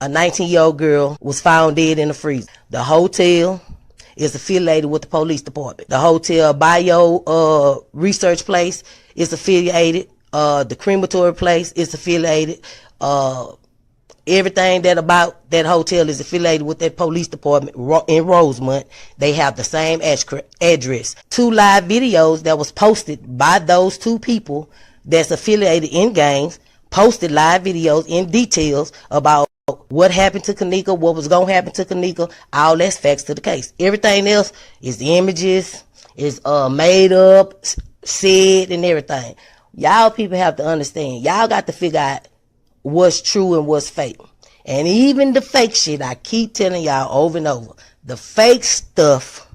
A 19-year-old girl was found dead in the freezer. The hotel is affiliated with the police department. The hotel bio research place is affiliated. The crematory place is affiliated. Everything that about that hotel is affiliated with that police department in Rosemont. They have the same address. 2 live videos that was posted by those 2 people that's affiliated in gangs, posted live videos in details about what happened to Kanika, what was going to happen to Kanika. All that's facts to the case. Everything else is the images, is made up, said, and everything. Y'all people have to understand. Y'all got to figure out what's true and what's fake. And even the fake shit, I keep telling y'all over and over, the fake stuff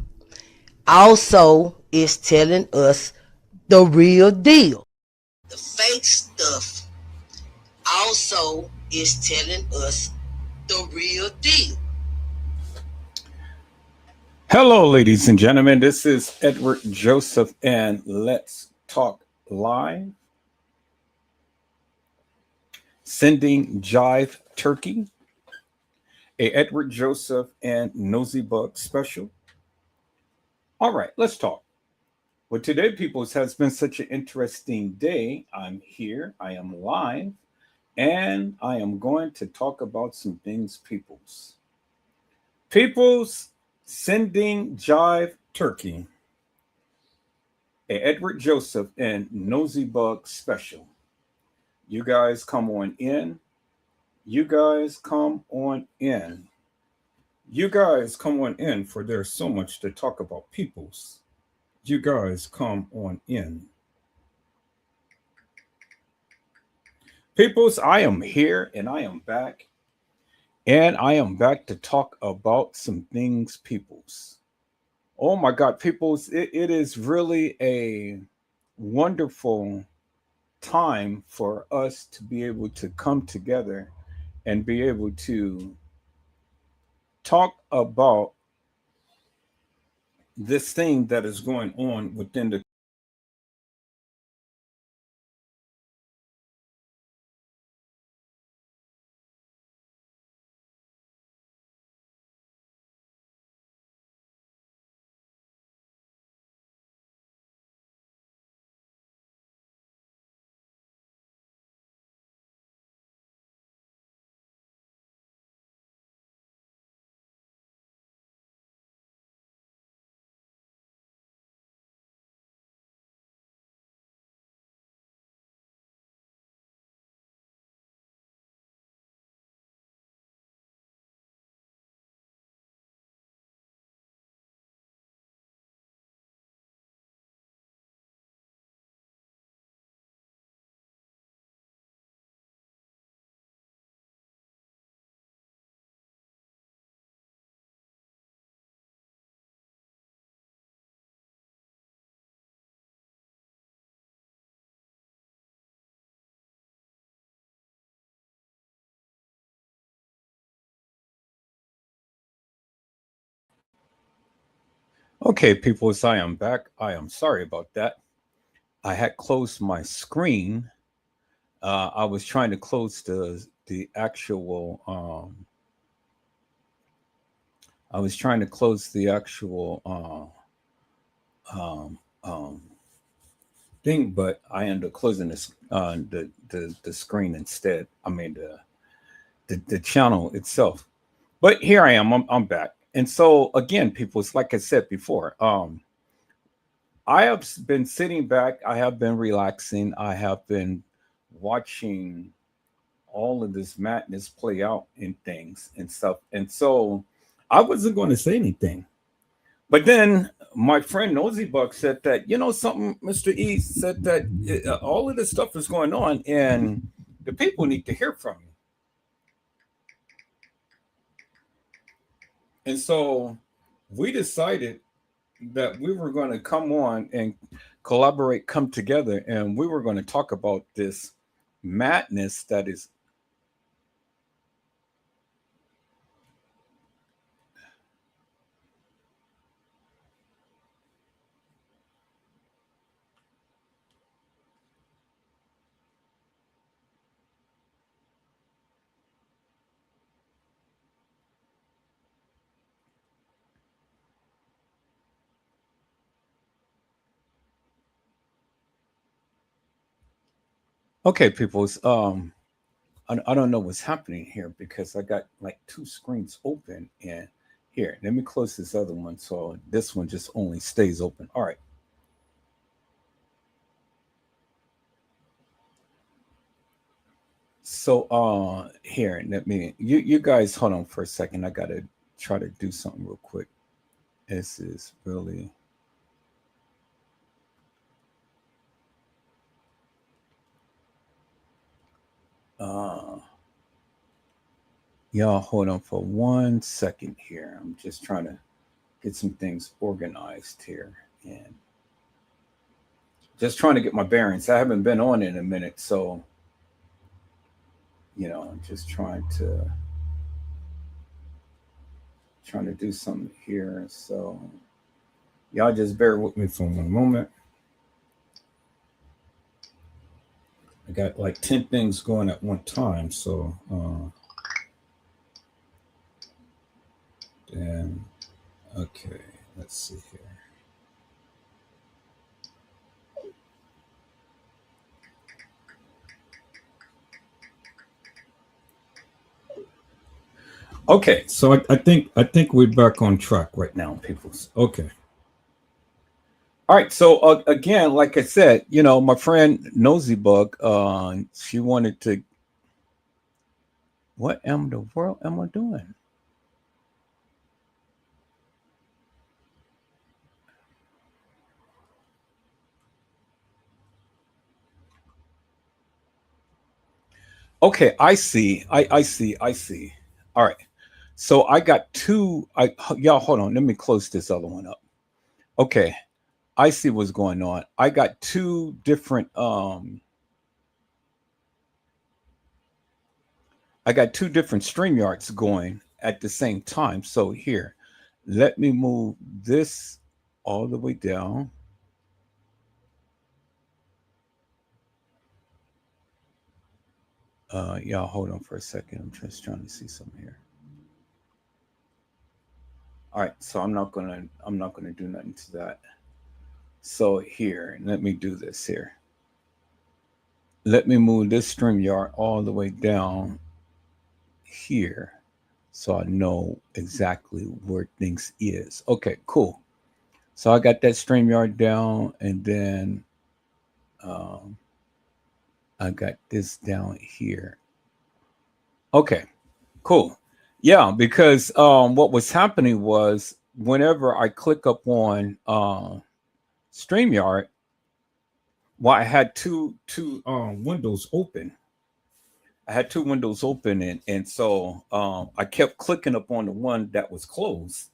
also is telling us the real deal. The fake stuff also is telling us the real deal. Hello, ladies and gentlemen. This is Edward Joseph, and let's talk live. Sending Jive Turkey, a Edward Joseph and Nosey Bugg special. All right, let's talk. Well, today, peoples, has been such an interesting day. I'm here, I am live, and I am going to talk about some things, peoples. Peoples, sending Jive Turkey, a Edward Joseph and Nosey Bugg special. You guys come on in. You guys come on in. You guys come on in, for there's so much to talk about, peoples. You guys come on in. Peoples, I am here and I am back. And I am back to talk about some things, peoples. Oh my God, peoples, it is really a wonderful time for us to be able to come together and be able to talk about this thing that is going on within the Okay, people, as I am back, I am sorry about that. I had closed my screen. I was trying to close the actual. I was trying to close the actual thing, but I ended up closing this the screen instead. I mean the channel itself. But here I am. I'm back. And so again, people, it's like I said before. I have been sitting back. I have been relaxing. I have been watching all of this madness play out in things and stuff. And so I wasn't going to say anything. But then my friend Nosey Buck said that, something, Mr. E said that all of this stuff is going on and the people need to hear from you. And so we decided that we were going to come on and collaborate, come together, and we were going to talk about this madness that is. Okay, peoples. I don't know what's happening here because I got like two screens open, and here, let me close this other one so this one just only stays open. All right. So here, let me you guys hold on for a second. I gotta try to do something real quick. This is really uh y'all hold on for 1 second here. I'm just trying to get some things organized here and just trying to get my bearings. I haven't been on in a minute, so I'm just trying to do something here. So y'all just bear with me for one moment. I got like 10 things going at one time, so then okay, let's see here. Okay, so I think we're back on track right now, people. Okay. All right. So again, like I said, my friend Nosy Bug, she wanted to. What am the world am I doing? Okay, I see. I see. All right. So I got two. Y'all hold on. Let me close this other one up. Okay, I see what's going on. I got two different. I got two different StreamYards going at the same time. So here, let me move this all the way down. Y'all hold on for a second. I'm just trying to see something here. All right, so I'm not gonna do nothing to that. So here, let me do this here. Let me move this StreamYard all the way down here so I know exactly where things is. Okay, cool. So I got that StreamYard down, and then um, I got this down here. Okay, cool. Yeah, because what was happening was whenever I click up on StreamYard, well, I had two windows open. I had two windows open, and so I kept clicking up on the one that was closed,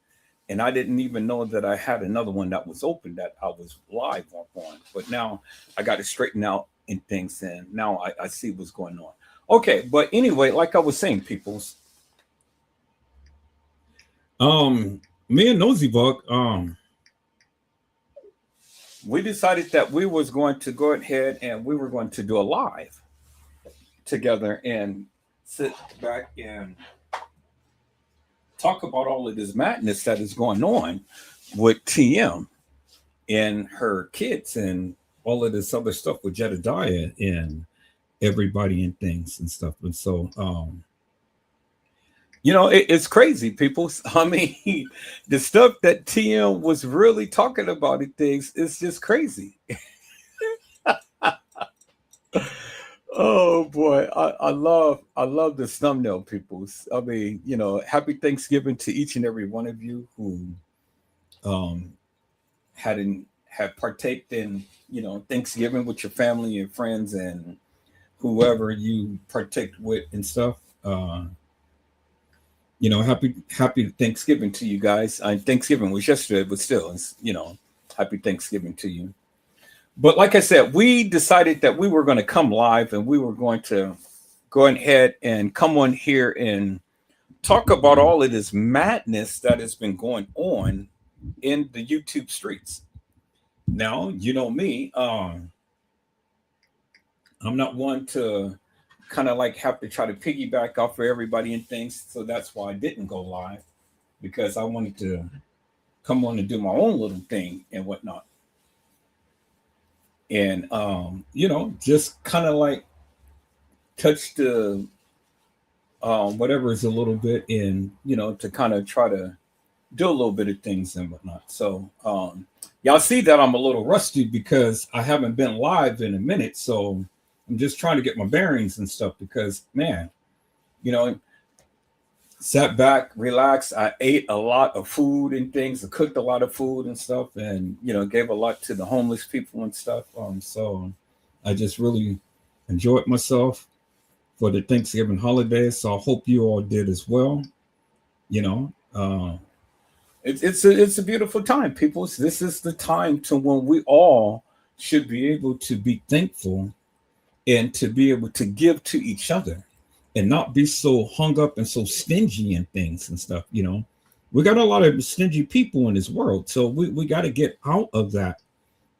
and I didn't even know that I had another one that was open that I was live on. But now I got it straightened out and things, and now I see what's going on. Okay, but anyway, like I was saying, peoples, um, me and Nosy Bug, we decided that we was going to go ahead and we were going to do a live together and sit back and talk about all of this madness that is going on with TM and her kids and all of this other stuff with Jedediah and everybody and things and stuff. And so, it's crazy, people. I mean, the stuff that TM was really talking about and things is just crazy. Oh boy, I love this thumbnail, people. I mean, happy Thanksgiving to each and every one of you who um hadn't have partaked in Thanksgiving with your family and friends and whoever you partake with and stuff. Happy Thanksgiving to you guys. Thanksgiving was yesterday, but still, happy Thanksgiving to you. But like I said, we decided that we were going to come live and we were going to go ahead and come on here and talk about all of this madness that has been going on in the YouTube streets. Now, you know me, I'm not one to kind of like have to try to piggyback off for everybody and things. So that's why I didn't go live because I wanted to come on and do my own little thing and whatnot. And just kind of like touch the whatever is a little bit in, to kind of try to do a little bit of things and whatnot. So y'all see that I'm a little rusty because I haven't been live in a minute. So I'm just trying to get my bearings and stuff because, man, you know, sat back, relaxed. I ate a lot of food and things. I cooked a lot of food and stuff, and gave a lot to the homeless people and stuff. So I just really enjoyed myself for the Thanksgiving holidays. So I hope you all did as well. It's a beautiful time, people. This is the time to when we all should be able to be thankful and to be able to give to each other and not be so hung up and so stingy in things and stuff. We got a lot of stingy people in this world, so we got to get out of that,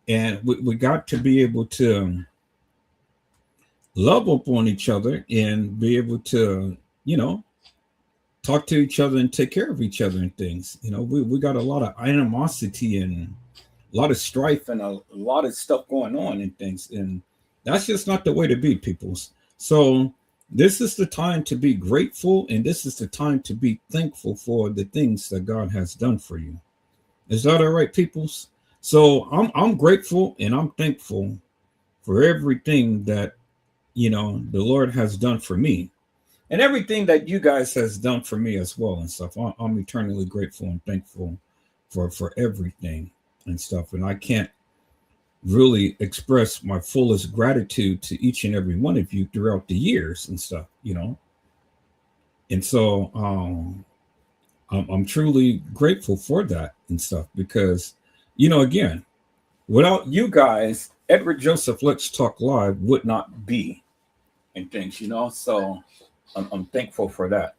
and we got to be able to love up on each other and be able to talk to each other and take care of each other and things. We got a lot of animosity and a lot of strife and a lot of stuff going on and things, and that's just not the way to be, peoples. So this is the time to be grateful, and this is the time to be thankful for the things that God has done for you. Is that all right, peoples? So I'm grateful and I'm thankful for everything that the Lord has done for me, and everything that you guys has done for me as well and stuff. I'm eternally grateful and thankful for everything and stuff, and I can't really express my fullest gratitude to each and every one of you throughout the years and stuff, and so I'm truly grateful for that and stuff because again, without you guys, Edward Joseph Let's Talk Live would not be and things, so I'm thankful for that.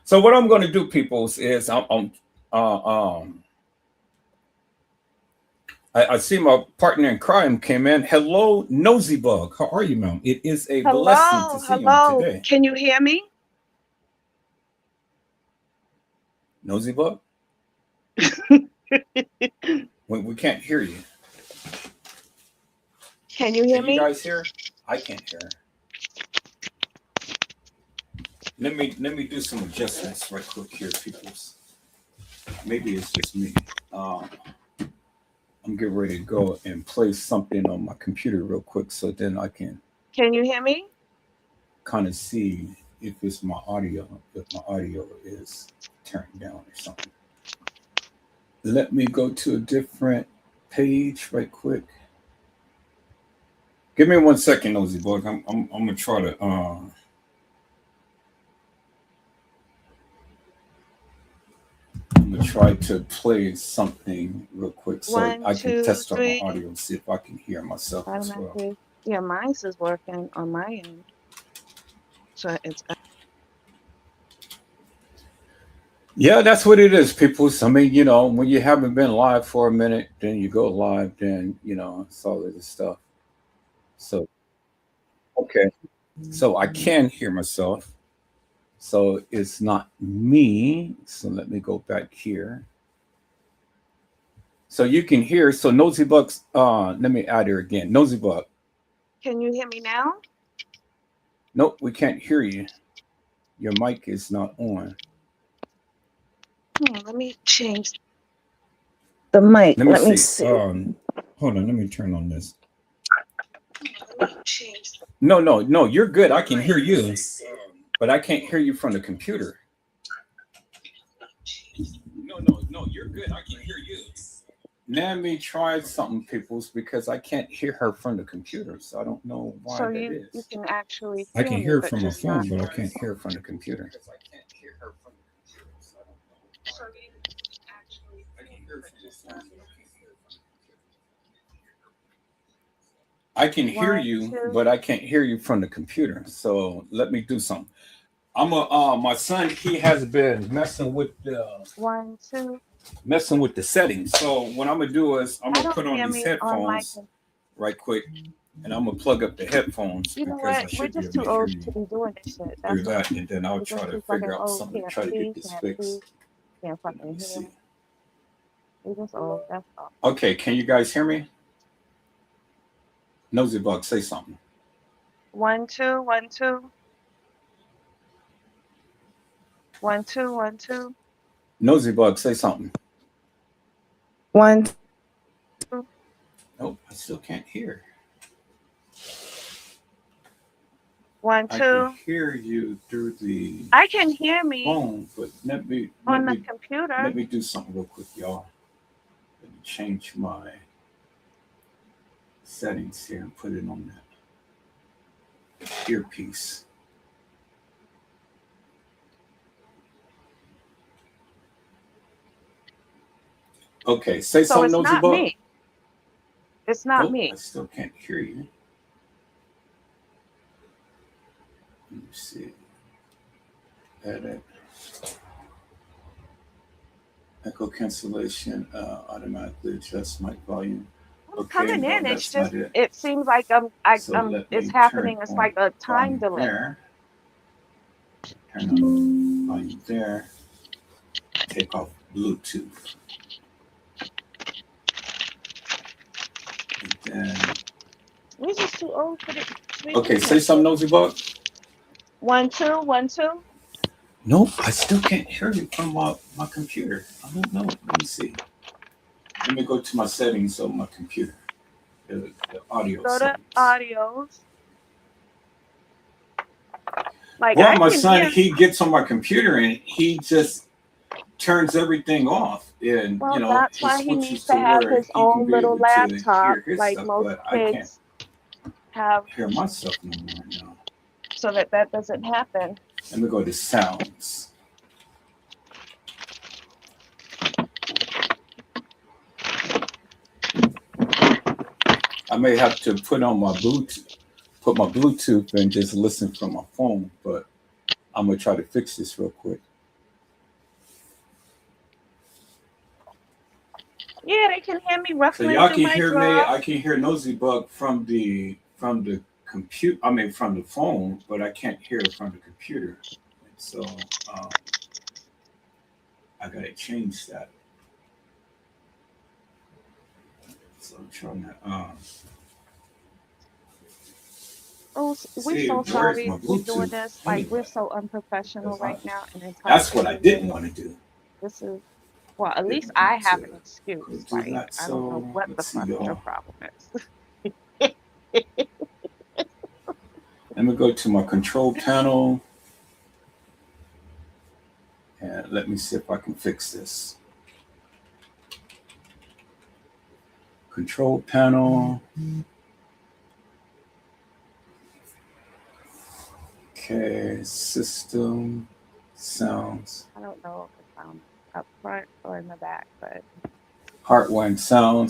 So what I'm going to do, peoples, is I see my partner in crime came in. Hello, Nosey Bugg. How are you, ma'am? It is a blessing to see you today. Can you hear me? Nosey Bugg? we can't hear you. Can you hear me? You guys hear? I can't hear. Let me do some adjustments right quick here, peoples. Maybe it's just me. I'm getting ready to go and play something on my computer real quick so then I can. Can you hear me? Kind of see if it's my audio, if my audio is turned down or something. Let me go to a different page right quick. Give me 1 second, Nosey Bugg. I'm gonna try to I'm gonna try to play something real quick so I can test out my audio and see if I can hear myself as well. Yeah, mine is working on my end. So it's. Yeah, that's what it is, people. I mean, when you haven't been live for a minute, then you go live, then it's all of this stuff. So, okay, so I can hear myself. So it's not me. So let me go back here. So you can hear. So Nosey Bugg's. Let me add her again. Nosey Bugg. Can you hear me now? Nope, we can't hear you. Your mic is not on. Let me change the mic. Let me see. Hold on. Let me turn on this. No. You're good. I can hear you, but I can't hear you from the computer. No. You're good. I can hear you. Let me try something, peoples, because I can't hear her from the computer, so I don't know why that is. You can actually. I can hear her from my phone, but I can't hear her from the computer. I can hear you, but I can't hear you from the computer. So let me do something. My son, he has been messing with the settings. So what I'm gonna do is I'm gonna put on these headphones right quick, and I'm gonna plug up the headphones because I should be able to hear you through that, and then I'll try to figure out something to try to get this fixed. Let me see. Okay, can you guys hear me? Nosey Bugg, say something. 1 2 1 2 1 2 1 2 Nosy Bug, say something. 1 2. Nope, I still can't hear. 1 I can 2. hear you through the I can hear me phone, but let me on the computer. do something real quick, y'all. Let me change my settings here and put it on that earpiece. Okay, say So something, it's Nosy not Bug. me. It's not Nope, me. I still can't hear you. Let me see. Edit. Echo cancellation. Automatically adjust mic volume. I'm Okay, coming no, in. It's that's not just it. it seems like So let it's me happening. It's like a time volume delay. there. Turn on volume there. Take off Bluetooth. And then, We're just too old for this. okay, say something, Nosy Bug. 1 2 1 2. Nope, I still can't hear you from my computer. I don't know. Let me see. Let me go to my settings on my computer. The audio Go to settings. audios. Like Well, I my can son, hear. he gets on my computer and he just turns everything off, and Well, he that's why he switches needs to to have where his he can own be little able to laptop, hear his like stuff, most but I can't kids have, hear myself no more now. so that that doesn't happen. Let me go to sounds. I may have to put my Bluetooth and just listen from my phone, but I'm gonna try to fix this real quick. Yeah, they can hear me So ruffling y'all through can my hear me. drawers. I can hear Nosy Bug from the compute. I mean, from the phone, but I can't hear it from the computer. And so I gotta change that. So I'm trying to Oh, we're see so where's sorry. my We're doing Bluetooth this. Like we're anyway. so unprofessional Because right now, and it's hard that's to what I hear. didn't want to do. This is well, at least Didn't I want have to an go excuse. do Like that. I don't know So what the let's see, fuck your y'all. problem is. Let me go to my control panel and let me see if I can fix this. Control panel. Okay, system sounds. I don't know if it's up front or in the back, but Heartwind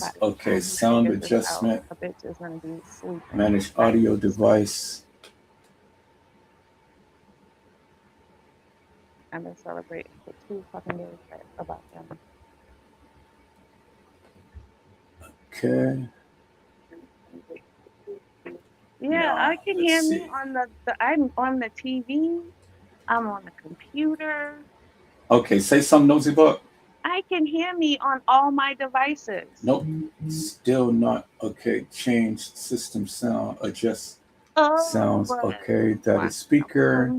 by sounds. the Okay, time we sound figure this out, adjustment. a bitch is gonna be sleeping. Manage Nice audio and sleep. device. I've been celebrating for 2 fucking days about them. Okay. Yeah, Now I can let's hear me see. on the I'm on the TV. I'm on the computer. Okay, say something, Nosy Bug. I can hear me on all my devices. Nope. Still not. Okay, change system sound. Adjust Oh, sounds. but Okay, that watch is out for speaker.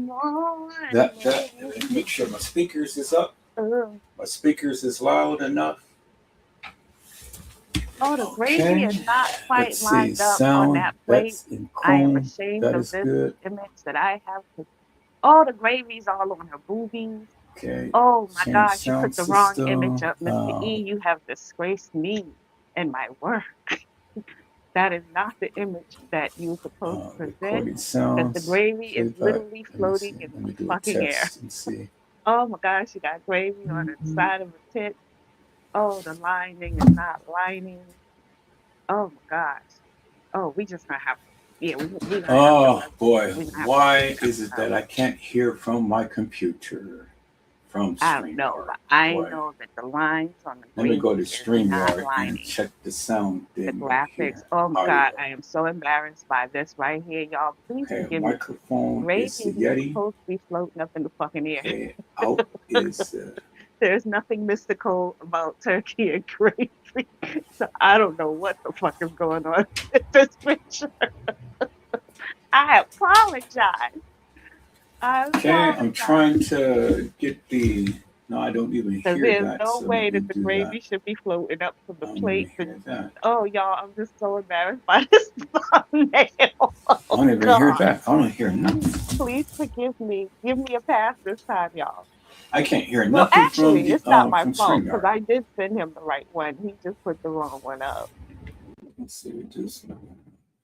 That morning. let me make sure my speakers is up. Oh, My speakers is loud enough. oh, the gravy Okay. is not Let's quite see. lined up on Sound. that plate. That's in I am Chrome. ashamed That of is this good. image that I have. Oh, the gravy's all on her boobies. Okay. Oh my Change gosh, you put sound the wrong image system. up, Mr. E. You have disgraced me and my work. That is not the image that you're supposed to present. Recording Because the sounds. gravy is Playback. literally Let me see. floating in Let the me do a fucking air. test and see. Oh my gosh, you got gravy on the side of a tit. Oh, the lining is not lining. Oh my gosh. Oh, we just gonna have to, yeah, we gonna have to Oh let, boy, we gonna have to why figure is it out. that I can't hear from my computer from I don't know, StreamYard? but I Boy, know that the lines on the let me go to gravy is not StreamYard and lining. check the sound The thing right graphics. here. Oh my God, Audio. I am so embarrassed by this right here, y'all. Please Okay, forgive me. microphone Gravy is the isn't Yeti. supposed to be floating up in the fucking air. Okay, out is There's nothing mystical about turkey and gravy. So I don't know what the fuck is going on with this picture. I apologize. I Okay, I'm apologize. trying to get the. No, I don't even Because hear there's that. no So let way me that the do that. gravy should be floating up from I the don't even plate. hear that. Oh, y'all, I'm just so embarrassed by this thumbnail. I Oh, don't even hear God. that. I don't hear nothing. Please forgive me. Give me a pass this time, y'all. I can't hear Well, nothing from actually, the it's not my from fault because StreamYard. I did send him the right one. He just put the wrong one up. Let's see. Just,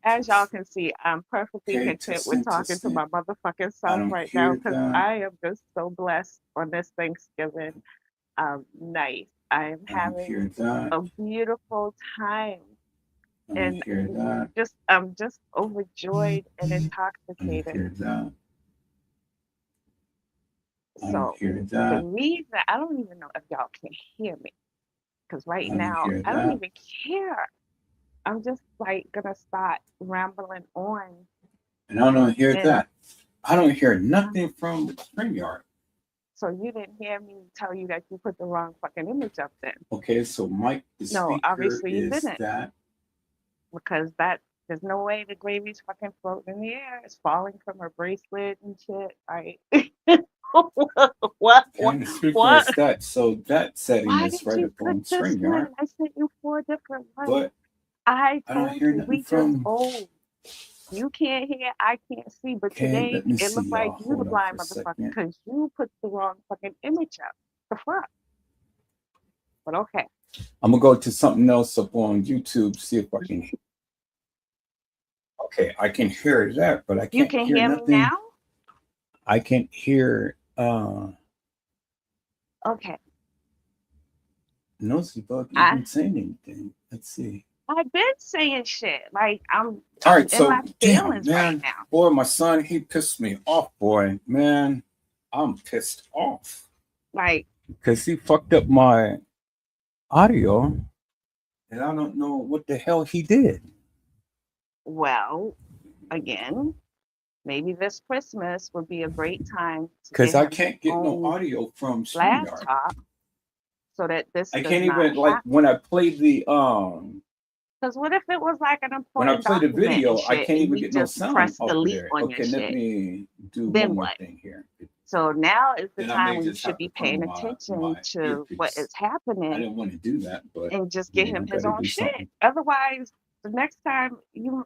As y'all just can see, I'm perfectly okay. content with talking to Testing. my motherfucking I self don't right now hear because that. I am just so blessed on this Thanksgiving night. I am I don't having hear that. a beautiful time I don't and hear that. just I'm just overjoyed and I don't intoxicated. hear that. I don't So hear the that. reason I don't even know if y'all can hear me because right I don't now hear I don't that. even care. I'm just like gonna start rambling on And I don't hear and that. I don't hear uh, nothing from the StreamYard. so you didn't hear me tell you that you put the wrong fucking image up then. Okay, so Mike, the No, speaker obviously you is didn't that. because that there's no way the gravy's fucking floating in the air. It's falling from her bracelet and shit. Right? what? Okay, the speaker is What? that. So that setting Why is did right you up put on this one? StreamYard. I sent you four different ones. But I I don't told hear you nothing we just from. old. You can't hear, I can't see. But Okay, today let me it see, looked like y'all. you the Hold on for blind a motherfucker second. because you put the wrong fucking image up. The fuck? But okay. I'm gonna go to something else up on YouTube, see if I can. Okay, I can hear that, but I You can't can hear hear me now? nothing. I can't hear Okay. Nosey Bugg I even saying anything. Let's see. I've been saying shit. Like All I'm right, in so my damn feelings right man, now. boy, my son, he pissed me off, boy. Man, I'm pissed off. Like, Because he fucked up my audio and I don't know what the hell he did. well, again, maybe this Christmas would be a great time to Because get I him his can't get no own audio from StreamYard. laptop so that this I does can't not even like happen. when I play the Because what if it was like an when I important play the document and video, I shit can't and even you get no just sound press off of delete there. on your Okay, let shit? me do one Then more what? thing here. So now is the Then I time may when you just should have to be put on paying my attention to what earpiece. is I happening didn't want to do that, but and just you get know, him got his to own do shit. something. Otherwise, the next time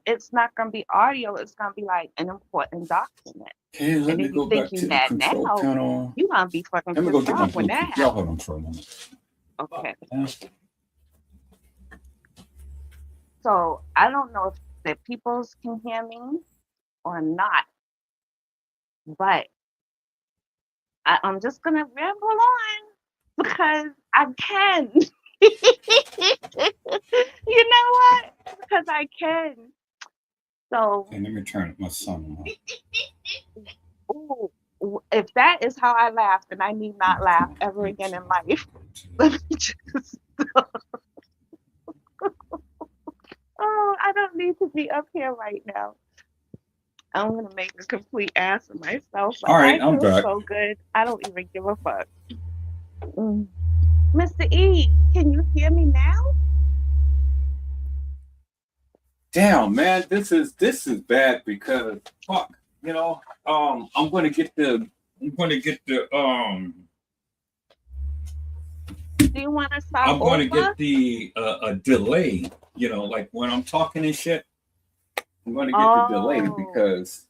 it's not gonna be audio, it's gonna be like an important document. Okay, let And me if you go think back you to the mad control now, panel. you gonna be fucking Let me go pissed get my off when that Bluetooth. Y'all happens. hold on for a moment. Okay. Yeah. So I don't know if the peoples can hear me or not, but I'm just gonna ramble on because I can. You know what? Because I can. So, Okay, let me turn my son on. ooh, if that is how I laugh, then I need not laugh Come on, ever again in life. Let Bluetooth. me just. Oh, I don't need to be up here right now. I'm gonna make a complete ass of myself, but All right, I I'm feel back. so good. I don't even give a fuck. Mm. Mr. E, can you hear me now? Damn, man, this is bad because fuck, I'm gonna get the Do you want to start I'm gonna over? get the a delay, like when I'm talking and shit. I'm gonna get the delay Oh, because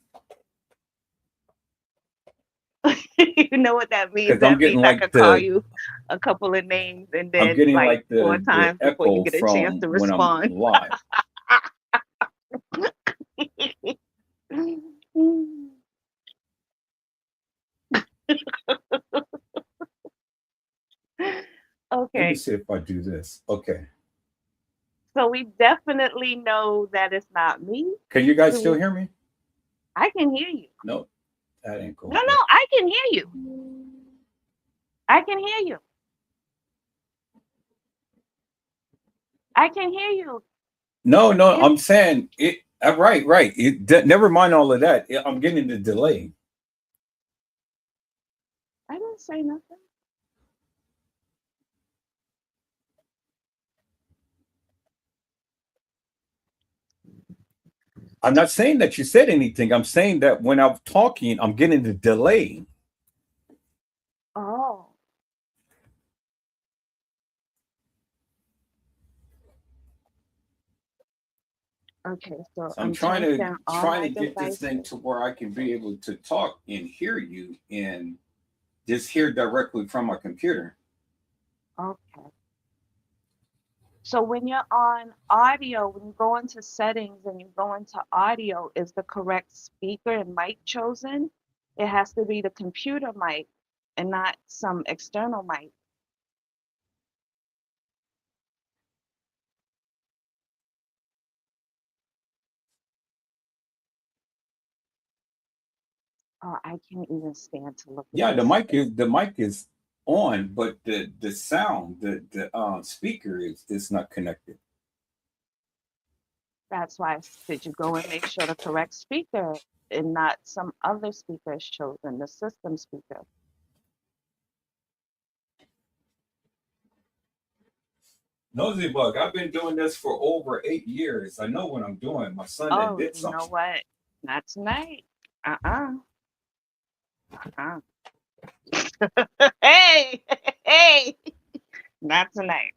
you know what that means? I'm That getting means I like could call the you a couple of names and I'm then getting like like four the times before you echo get a chance from to when I'm respond. live. Let me Okay, see if I do this. Okay. so we definitely know that it's not me. Can you guys Do still we? hear me? I can hear you. No, that ain't No, gonna no, work. I can hear you. I can hear you. I can hear you. No, no, Give. I'm saying it. Right, right. Never mind all of that. I'm getting the delay. I didn't say nothing. I'm not saying that you said anything. I'm saying that when I'm talking, I'm getting the delay. Oh, okay. So So I'm I'm trying turning to down all trying my to get this thing devices. to where I can be able to talk and hear you and just hear directly from my computer. Okay. So when you're on audio, when you go into settings and you go into audio, is the correct speaker and mic chosen? It has to be the computer mic and not some external mic. Oh, I can't even stand to look at Yeah, this. the mic is on, but the sound, the speaker is not connected. That's why I said you go and make sure the correct speaker and not some other speaker is chosen, the system speaker. Nosy Bug, I've been doing this for over 8 years. I know what I'm doing. My son that Oh, did you know something. what? Not tonight. Uh-uh. Uh-uh. Hey, hey, not tonight.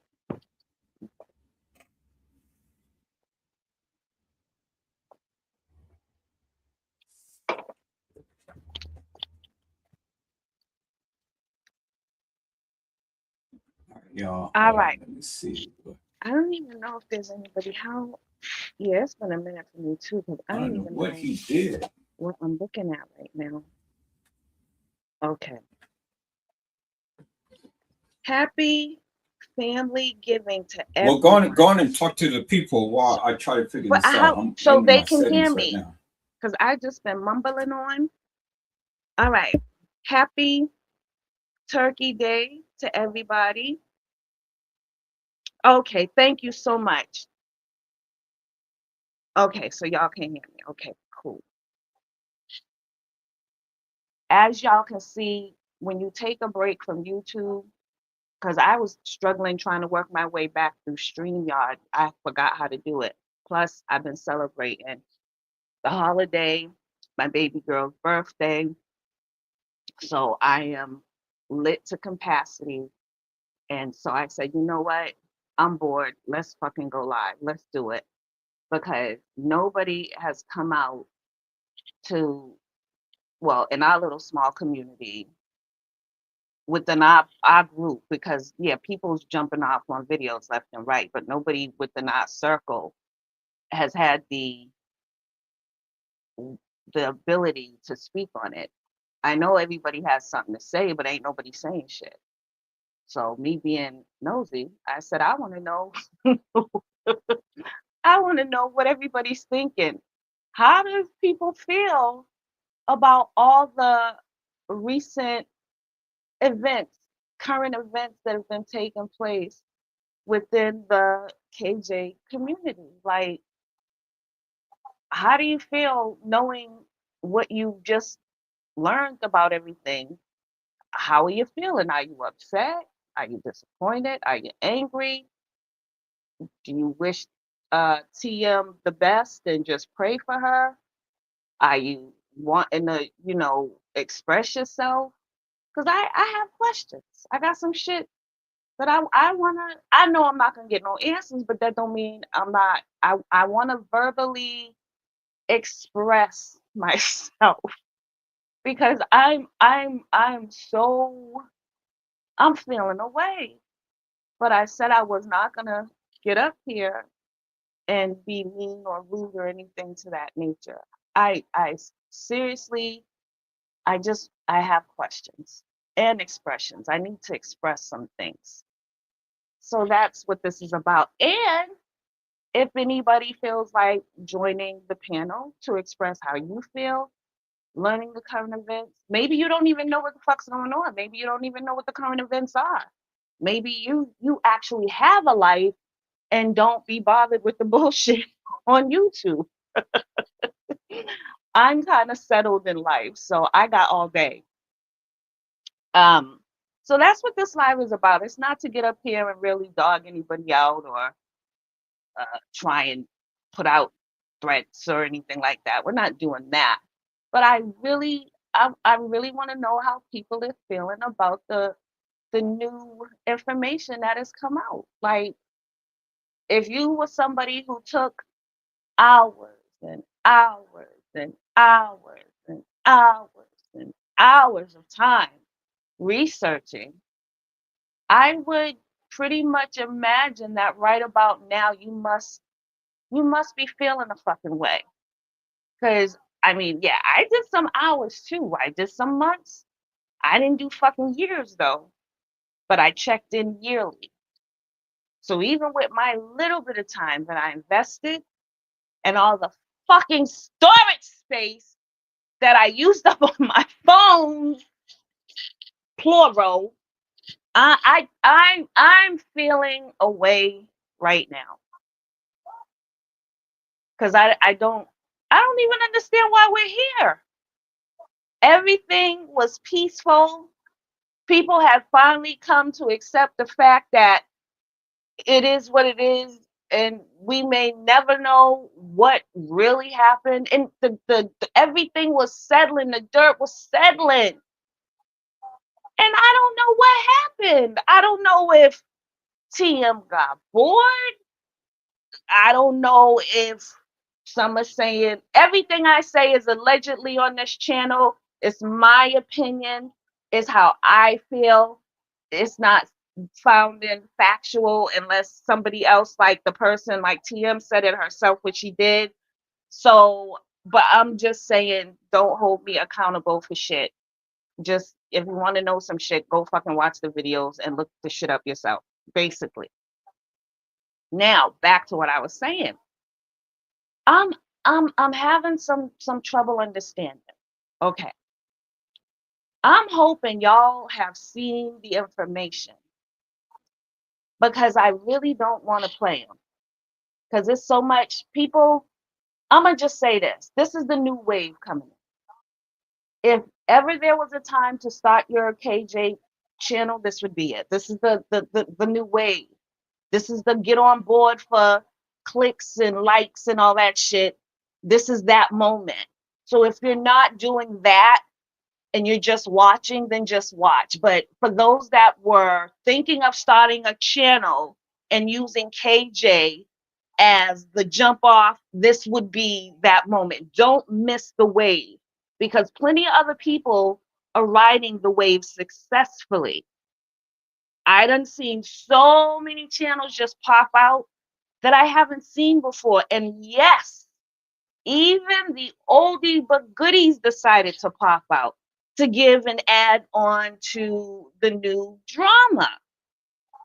Y'all, All right. let me see. I don't even know if there's anybody. How? Yeah, it's been a minute for me too, because I I don't don't know even what know he did. what I'm looking at right now. Okay. Happy family giving to Well, everyone. go on and talk to the people while I try to figure But this I out. how I'm so in they my can hear settings right me now. because I just been mumbling on. All right. Happy Turkey Day to everybody. Okay, thank you so much. Okay, so y'all can hear me. Okay, cool. As y'all can see, when you take a break from YouTube, because I was struggling trying to work my way back through StreamYard, I forgot how to do it. Plus, I've been celebrating the holiday, my baby girl's birthday. So I am lit to capacity. And so I said, you know what? I'm bored. Let's fucking go live. Let's do it. Because nobody has come out to, well, in our little small community, within our group, because yeah, people's jumping off on videos left and right, but nobody within our circle has had the ability to speak on it. I know everybody has something to say, but ain't nobody saying shit. So me being nosy, I said I want to know. I want to know what everybody's thinking. How does people feel about all the recent events, current events that have been taking place within the KJ community? Like, how do you feel knowing what you just learned about everything? How are you feeling? Are you upset? Are you disappointed? Are you angry? Do you wish TM the best and just pray for her? Are you wanting to, express yourself? Because I have questions. I got some shit that I wanna. I know I'm not gonna get no answers, but that don't mean I'm not. I want to verbally express myself because I'm feeling away. But I said I was not gonna get up here and be mean or rude or anything to that nature. I seriously, I have questions and expressions. I need to express some things. So that's what this is about. And if anybody feels like joining the panel to express how you feel, learning the current events, maybe you don't even know what the fuck's going on. Maybe you don't even know what the current events are. Maybe you actually have a life and don't be bothered with the bullshit on YouTube. I'm kind of settled in life, so I got all day. Um, so that's what this live is about. It's not to get up here and really dog anybody out or try and put out threats or anything like that. We're not doing that. But I really want to know how people are feeling about the new information that has come out. Like, if you were somebody who took hours and hours and hours and hours and hours of time researching, I would pretty much imagine that right about now you must be feeling a fucking way. Cause I mean, yeah, I did some hours too. I did some months. I didn't do fucking years though, but I checked in yearly. So even with my little bit of time that I invested and all the fucking storage space that I used up on my phone, plural, I'm feeling away right now because I don't even understand why we're here. Everything was peaceful. People have finally come to accept the fact that it is what it is, and we may never know what really happened. And the everything was settling, the dirt was settling. And I don't know what happened. I don't know if TM got bored. I don't know if some are saying everything I say is allegedly on this channel. It's my opinion. It's how I feel. It's not founded factual unless somebody else, like the person like TM said it herself, which she did. So, but I'm just saying, don't hold me accountable for shit. Just if you want to know some shit, go fucking watch the videos and look the shit up yourself. Basically. Now back to what I was saying. I'm I'm having some trouble understanding. Okay. I'm hoping y'all have seen the information because I really don't want to play them because there's so much people. I'm gonna just say this. This is the new wave coming in. If ever there was a time to start your KJ channel, this would be it. This is the new wave. This is the get on board for clicks and likes and all that shit. This is that moment. So if you're not doing that and you're just watching, then just watch. But for those that were thinking of starting a channel and using KJ as the jump off, this would be that moment. Don't miss the wave because plenty of other people are riding the wave successfully. I done seen so many channels just pop out that I haven't seen before. And yes, even the oldie but goodies decided to pop out to give an add on to the new drama.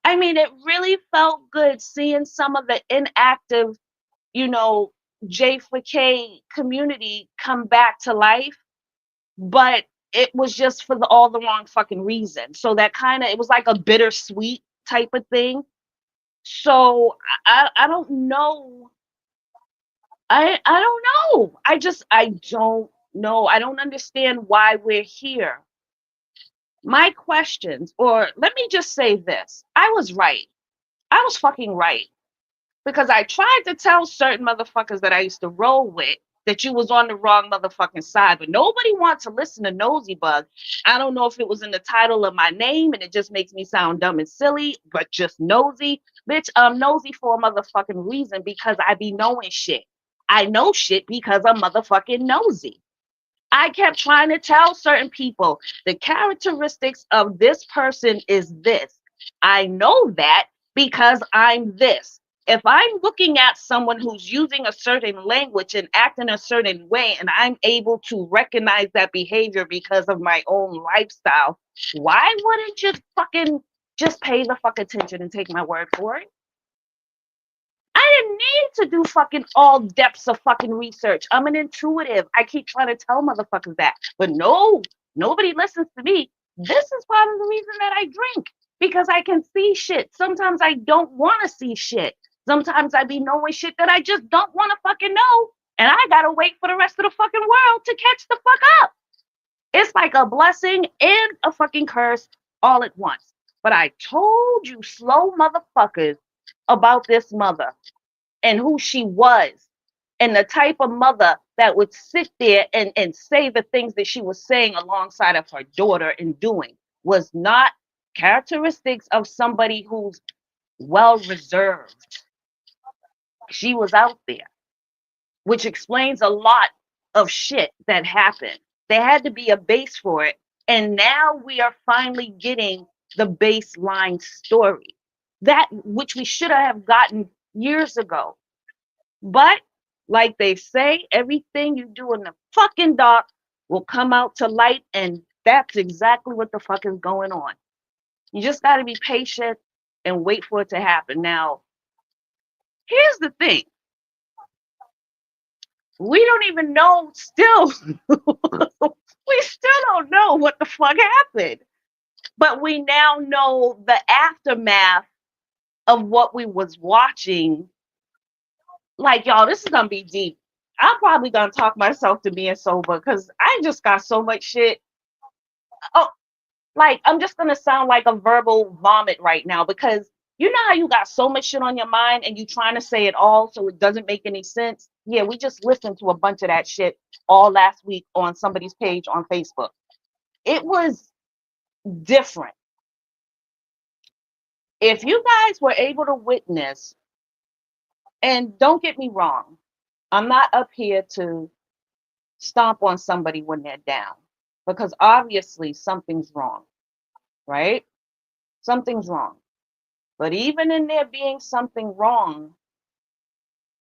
I mean, it really felt good seeing some of the inactive, you know, J4K community come back to life, but it was just for all the wrong fucking reason. So that kind of, it was like a bittersweet type of thing. So I don't know. I don't know. I don't know. I don't understand why we're here. My questions, or let me just say this. I was right. I was fucking right. Because I tried to tell certain motherfuckers that I used to roll with that you was on the wrong motherfucking side, but nobody wants to listen to Nosey Bugg. I don't know if it was in the title of my name and it just makes me sound dumb and silly, but just nosy. Bitch, I'm nosy for a motherfucking reason because I be knowing shit. I know shit because I'm motherfucking nosy. I kept trying to tell certain people the characteristics of this person is this. I know that because I'm this. If I'm looking at someone who's using a certain language and acting a certain way, and I'm able to recognize that behavior because of my own lifestyle, why wouldn't you fucking just pay the fuck attention and take my word for it? I didn't need to do fucking all depths of fucking research. I'm an intuitive. I keep trying to tell motherfuckers that. But no, nobody listens to me. This is part of the reason that I drink. Because I can see shit. Sometimes I don't want to see shit. Sometimes I be knowing shit that I just don't want to fucking know. And I gotta wait for the rest of the fucking world to catch the fuck up. It's like a blessing and a fucking curse all at once. But I told you slow motherfuckers about this mother and who she was and the type of mother that would sit there and say the things that she was saying alongside of her daughter and doing was not characteristics of somebody who's well reserved. She was out there, which explains a lot of shit that happened. There had to be a base for it. And now we are finally getting the baseline story, that which we should have gotten years ago. But like they say, everything you do in the fucking dark will come out to light. And that's exactly what the fuck is going on. You just got to be patient and wait for it to happen. Now, here's the thing. We don't even know still. We still don't know what the fuck happened. But we now know the aftermath of what we was watching. Like, y'all, this is gonna be deep. I'm probably gonna talk myself to being sober because I just got so much shit. Oh, like, I'm just gonna sound like a verbal vomit right now because you know how you got so much shit on your mind and you trying to say it all so it doesn't make any sense? Yeah, we just listened to a bunch of that shit all last week on somebody's page on Facebook. It was different. If you guys were able to witness, and don't get me wrong, I'm not up here to stomp on somebody when they're down because obviously something's wrong, right? Something's wrong. But even in there being something wrong,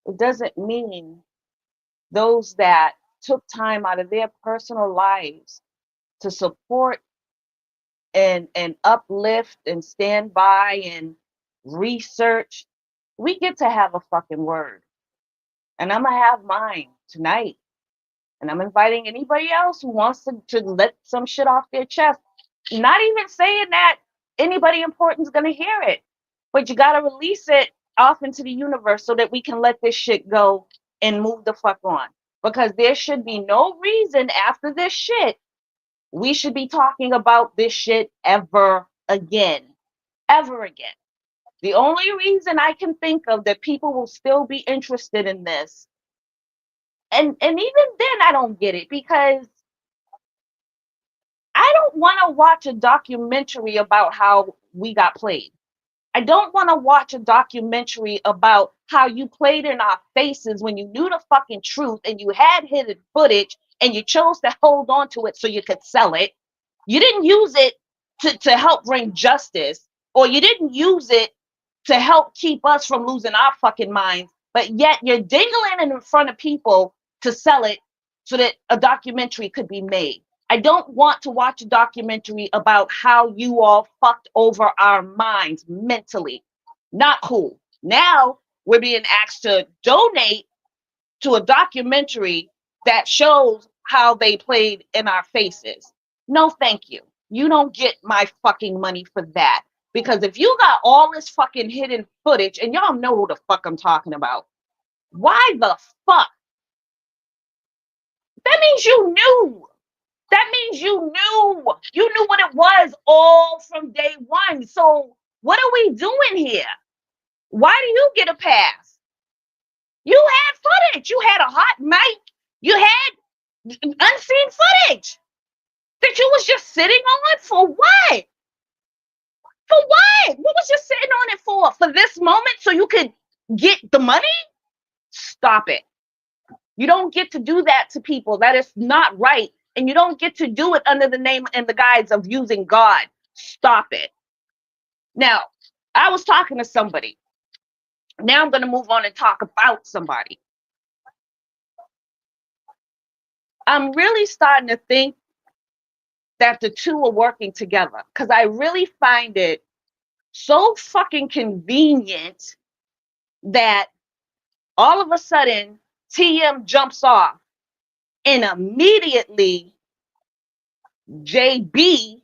it doesn't mean those that took time out of their personal lives to support and uplift and stand by and research, we get to have a fucking word. And I'm gonna have mine tonight. And I'm inviting anybody else who wants to let some shit off their chest. Not even saying that anybody important is gonna hear it, but you gotta release it off into the universe so that we can let this shit go and move the fuck on. Because there should be no reason after this shit we should be talking about this shit ever again. Ever again. The only reason I can think of that people will still be interested in this, and even then I don't get it because I don't want to watch a documentary about how we got played. I don't want to watch a documentary about how you played in our faces when you knew the fucking truth and you had hidden footage and you chose to hold on to it so you could sell it. You didn't use it to help bring justice, or you didn't use it to help keep us from losing our fucking minds, but yet you're dingling it in front of people to sell it so that a documentary could be made. I don't want to watch a documentary about how you all fucked over our minds mentally. Not cool. Now we're being asked to donate to a documentary that shows how they played in our faces. No, thank you. You don't get my fucking money for that. Because if you got all this fucking hidden footage, and y'all know who the fuck I'm talking about, why the fuck? That means you knew. That means you knew. You knew what it was all from day one. So what are we doing here? Why do you get a pass? You had footage. You had a hot mic. You had unseen footage that you was just sitting on for what? For what? What was you sitting on it for? For this moment so you could get the money? Stop it. You don't get to do that to people. That is not right. And you don't get to do it under the name and the guise of using God. Stop it. Now, I was talking to somebody. Now I'm going to move on and talk about somebody. I'm really starting to think that the two are working together because I really find it so fucking convenient that all of a sudden TM jumps off and immediately JB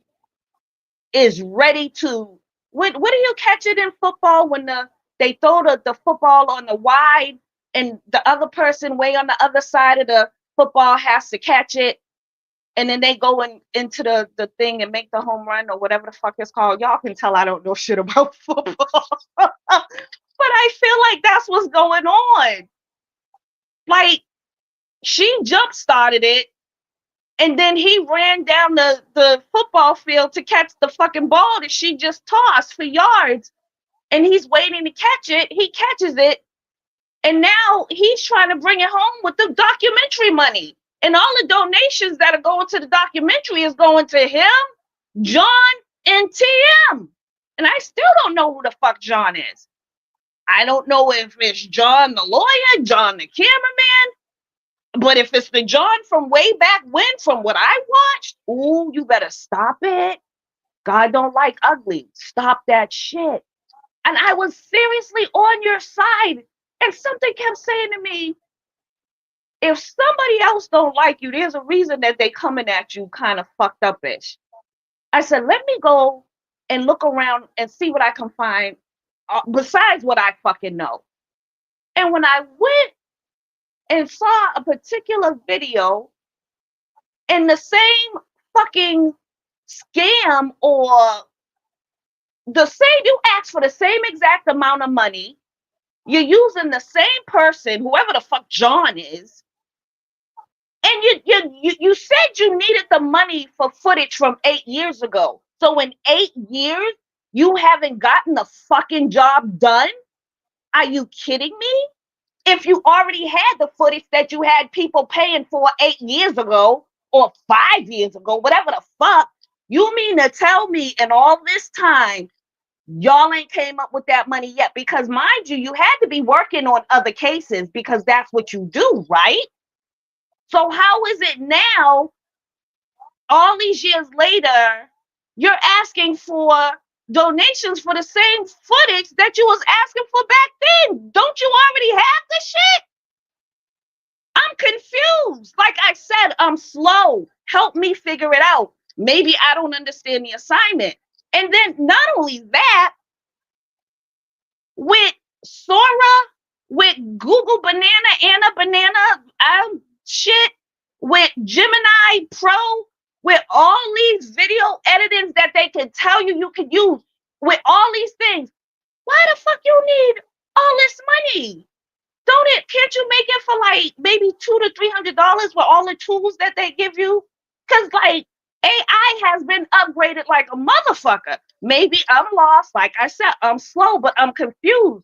is ready to, what do you catch it in football when they throw the football on the wide and the other person way on the other side of the football has to catch it, and then they go into the thing and make the home run or whatever the fuck it's called. Y'all can tell I don't know shit about football. But I feel like that's what's going on. Like, she jump started it, and then he ran down the football field to catch the fucking ball that she just tossed for yards. And he's waiting to catch it. He catches it. And now he's trying to bring it home with the documentary money. And all the donations that are going to the documentary is going to him, John, and TM. And I still don't know who the fuck John is. I don't know if it's John the lawyer, John the cameraman. But if it's the John from way back when, from what I watched, ooh, you better stop it. God don't like ugly. Stop that shit. And I was seriously on your side. And something kept saying to me, if somebody else don't like you, there's a reason that they coming at you kind of fucked up-ish. I said, let me go and look around and see what I can find besides what I fucking know. And when I went and saw a particular video in the same fucking scam, or the same, you ask for the same exact amount of money, you're using the same person, whoever the fuck John is, and you said you needed the money for footage from 8 years ago. So in 8 years, you haven't gotten the fucking job done? Are you kidding me? If you already had the footage that you had people paying for 8 years ago or 5 years ago, whatever the fuck, you mean to tell me in all this time, y'all ain't came up with that money yet? Because mind you, you had to be working on other cases because that's what you do, right? So how is it now, all these years later, you're asking for donations for the same footage that you was asking for back then? Don't you already have the shit? I'm confused. Like I said, I'm slow. Help me figure it out. Maybe I don't understand the assignment. And then not only that, with Sora, with Google Banana, Anna Banana, shit, with Gemini Pro, with all these video editings that they can tell you you can use, with all these things, why the fuck you need all this money? Can't you make it for like maybe $200 to $300 with all the tools that they give you? Because like AI has been upgraded like a motherfucker. Maybe I'm lost. Like I said, I'm slow, but I'm confused.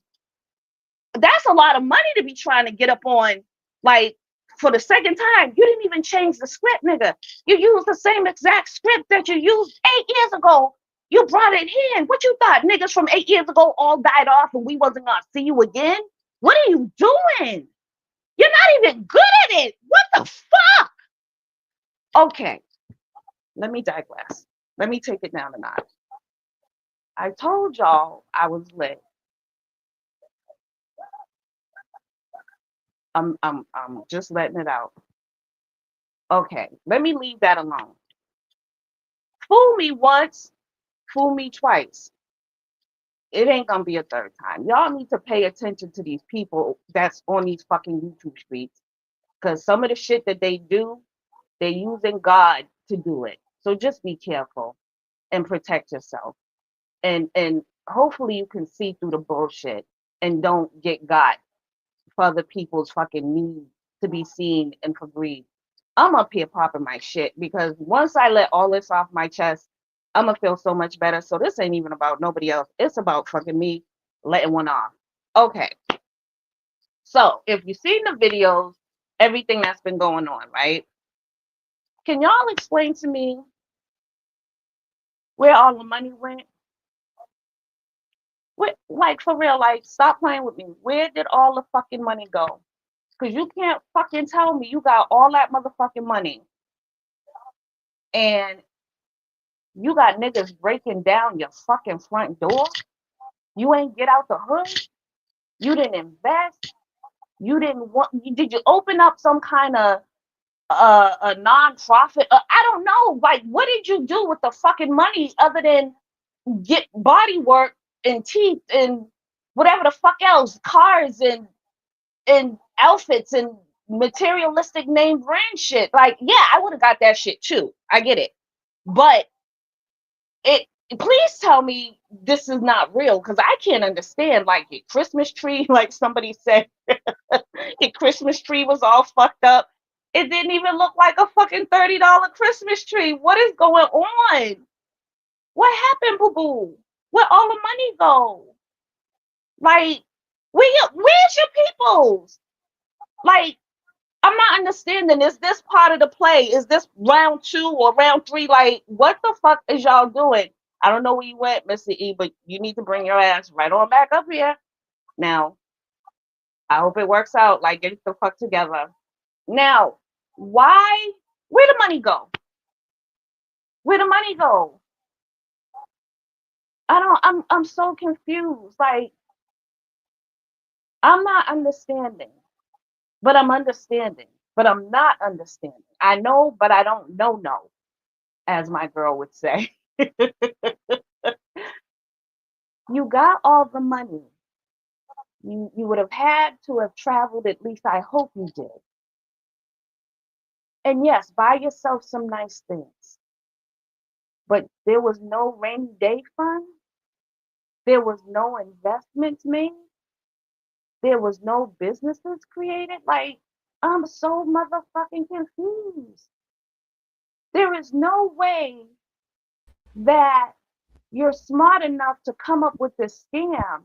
That's a lot of money to be trying to get up on, like, for the second time. You didn't even change the script, nigga. You used the same exact script that you used 8 years ago. You brought it in. What you thought? Niggas from 8 years ago all died off and we wasn't gonna see you again? What are you doing? You're not even good at it. What the fuck? Okay, let me digress. Let me take it down a notch. I told y'all I was lit. I'm just letting it out. Okay, let me leave that alone. Fool me once, fool me twice. It ain't gonna be a third time. Y'all need to pay attention to these people that's on these fucking YouTube streets. Because some of the shit that they do, they're using God to do it. So just be careful and protect yourself. And hopefully you can see through the bullshit and don't get got for other people's fucking needs to be seen and for greed. I'm up here popping my shit because once I let all this off my chest, I'm gonna feel so much better. So this ain't even about nobody else. It's about fucking me letting one off. Okay. So if you've seen the videos, everything that's been going on, right? Can y'all explain to me where all the money went? Like, for real, like, stop playing with me. Where did all the fucking money go? Because you can't fucking tell me you got all that motherfucking money and you got niggas breaking down your fucking front door. You ain't get out the hood. You didn't invest. You didn't want. Did you open up some kind of a non-profit? I don't know. Like, what did you do with the fucking money other than get body work and teeth and whatever the fuck else, cars and outfits and materialistic name brand shit? Like, yeah, I would have got that shit too. I get it. But please tell me this is not real because I can't understand. Like your Christmas tree, like somebody said, your Christmas tree was all fucked up. It didn't even look like a fucking $30 Christmas tree. What is going on? What happened, boo boo? Where all the money go? Like, where's your peoples? Like, I'm not understanding. Is this part of the play? Is this round 2 or round 3? Like, what the fuck is y'all doing? I don't know where you went, Mr. E, but you need to bring your ass right on back up here. Now, I hope it works out. Like, get the fuck together. Now, why? Where the money go? Where the money go? I'm so confused. Like, I'm not understanding. But I'm understanding. But I'm not understanding. I know, but I don't know, as my girl would say. You got all the money. You would have had to have traveled, at least I hope you did. And yes, buy yourself some nice things. But there was no rainy day fund. There was no investments made. There was no businesses created. Like, I'm so motherfucking confused. There is no way that you're smart enough to come up with this scam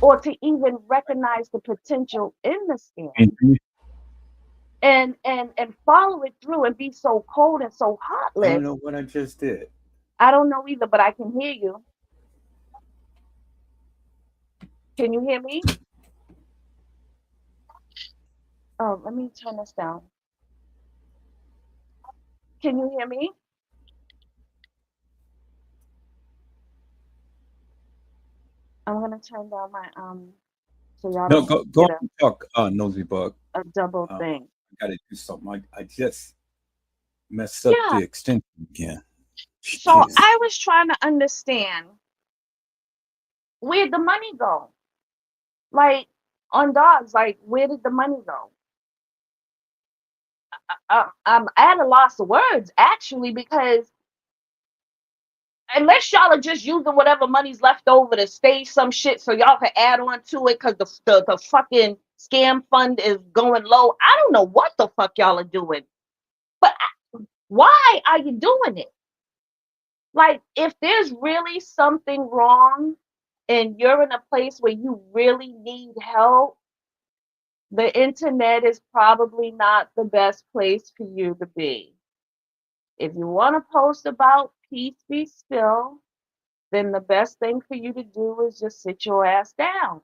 or to even recognize the potential in the scam Mhm. and follow it through and be so cold and so I don't heartless. know what I just did. I don't know either, but I can hear you. Can you hear me? Oh, let me turn this down. Can you hear me? I'm gonna turn down my so y'all No, don't go get on and talk, Nosy Bug. a double I thing. gotta do something. I just messed up Yeah. the extension again. So Jeez. I was trying to understand where'd the money go? Like on dogs, like where did the money go? I'm at a loss of words actually because unless y'all are just using whatever money's left over to stage some shit so y'all can add on to it because the fucking scam fund is going low. I don't know what the fuck y'all are doing, but why are you doing it? Like, if there's really something wrong and you're in a place where you really need help, the internet is probably not the best place for you to be. If you want to post about peace be still, then the best thing for you to do is just sit your ass down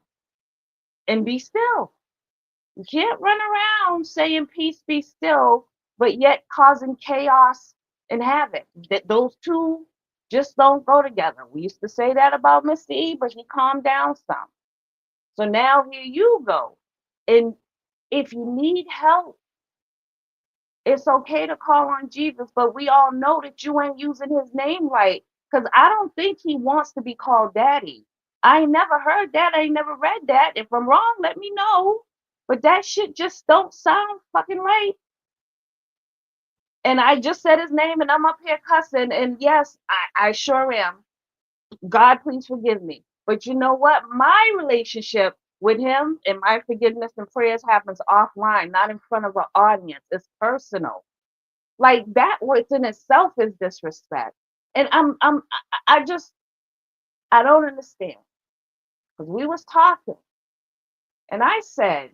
and be still. You can't run around saying peace be still, but yet causing chaos and havoc. That those two just don't go together. We used to say that about Mr. E, but he calmed down some. So now here you go. And if you need help, it's okay to call on Jesus, but we all know that you ain't using his name right. Because I don't think he wants to be called daddy. I ain't never heard that. I ain't never read that. If I'm wrong, let me know. But that shit just don't sound fucking right. And I just said his name and I'm up here cussing. And yes, I sure am. God, please forgive me. But you know what? My relationship with him and my forgiveness and prayers happens offline, not in front of an audience. It's personal. Like that within itself is disrespect. And I just I don't understand. Because we was talking and I said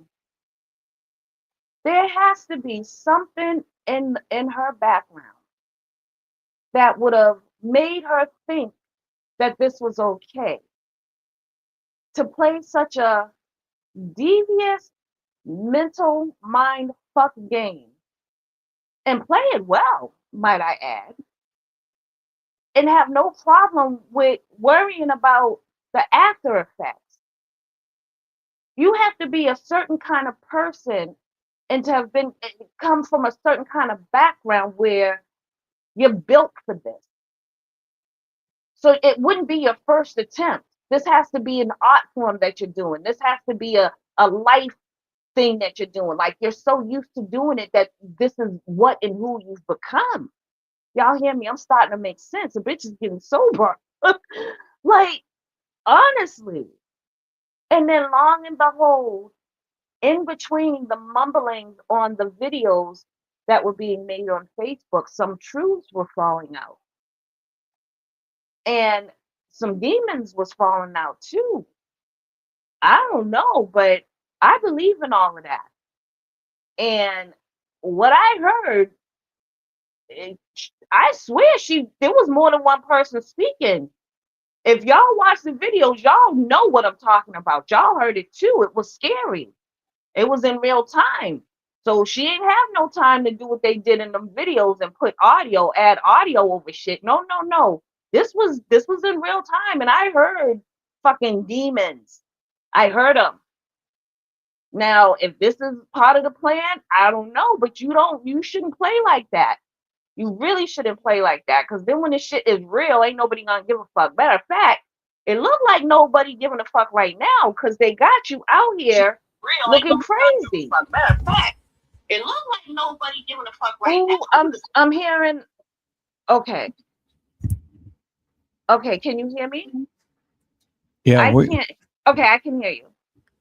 there has to be something in her background that would have made her think that this was okay to play such a devious mental mind fuck game and play it well, might I add, and have no problem with worrying about the after effects. You have to be a certain kind of person and to have been come from a certain kind of background where you're built for this. So it wouldn't be your first attempt. This has to be an art form that you're doing. This has to be a life thing that you're doing. Like you're so used to doing it that this is what and who you've become. Y'all hear me? I'm starting to make sense. The bitch is getting sober. Like, Honestly. And then long and behold, in between the mumblings on the videos that were being made on Facebook, some truths were falling out. And some demons was falling out too. I don't know, but I believe in all of that. And what I heard, it, I swear there was more than one person speaking. If y'all watch the videos, y'all know what I'm talking about. Y'all heard it too. It was scary. It was in real time. So she ain't have no time to do what they did in them videos and add audio over shit. No, no, no. This was in real time, and I heard fucking demons. I heard them. Now, if this is part of the plan, I don't know, but you shouldn't play like that. You really shouldn't play like that, because then when this shit is real, ain't nobody gonna give a fuck. Matter of fact, it looked like nobody giving a fuck right now, because they got you out here looking crazy. Matter of fact, it looks like nobody giving a fuck right Ooh, now. I'm hearing. Okay, okay. Can you hear me? Yeah, I can't. Okay, I can hear you.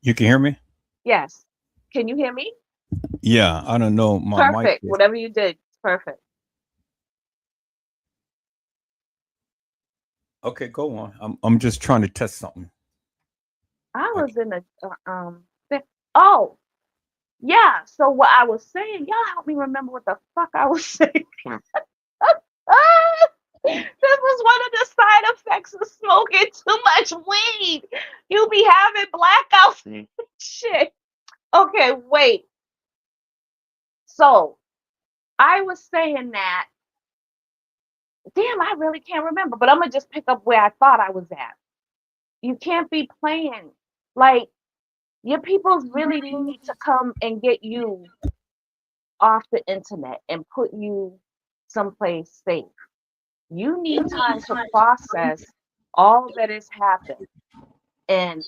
you can hear me? Yes. Can you hear me? Yeah, I don't know. My mic Perfect. is. Whatever you did, perfect. Okay, go on. I'm just trying to test something. I Like, was in a oh yeah. So what I was saying, y'all help me remember what the fuck I was saying. This was one of the side effects of smoking too much weed. You be having blackouts. Shit. Okay, wait. So I was saying that. Damn, I really can't remember, but I'm gonna just pick up where I thought I was at. You can't be playing like your peoples really need to come and get you off the internet and put you someplace safe. You need time to process all that has happened. And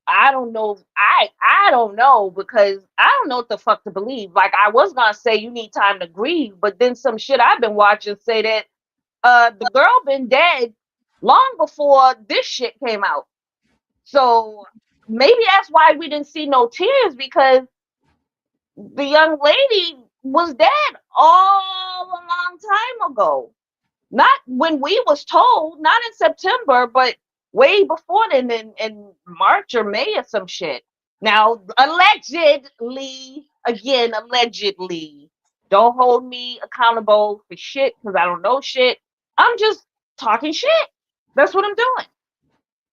I don't know. I don't know, because I don't know what the fuck to believe. Like, I was gonna say you need time to grieve, but then some shit I've been watching say that the girl been dead long before this shit came out. So maybe that's why we didn't see no tears, because the young lady was dead all a long time ago. Not when we was told, not in September, but way before then, in March or May or some shit. Now, allegedly, again, allegedly, don't hold me accountable for shit, because I don't know shit. I'm just talking shit. That's what I'm doing.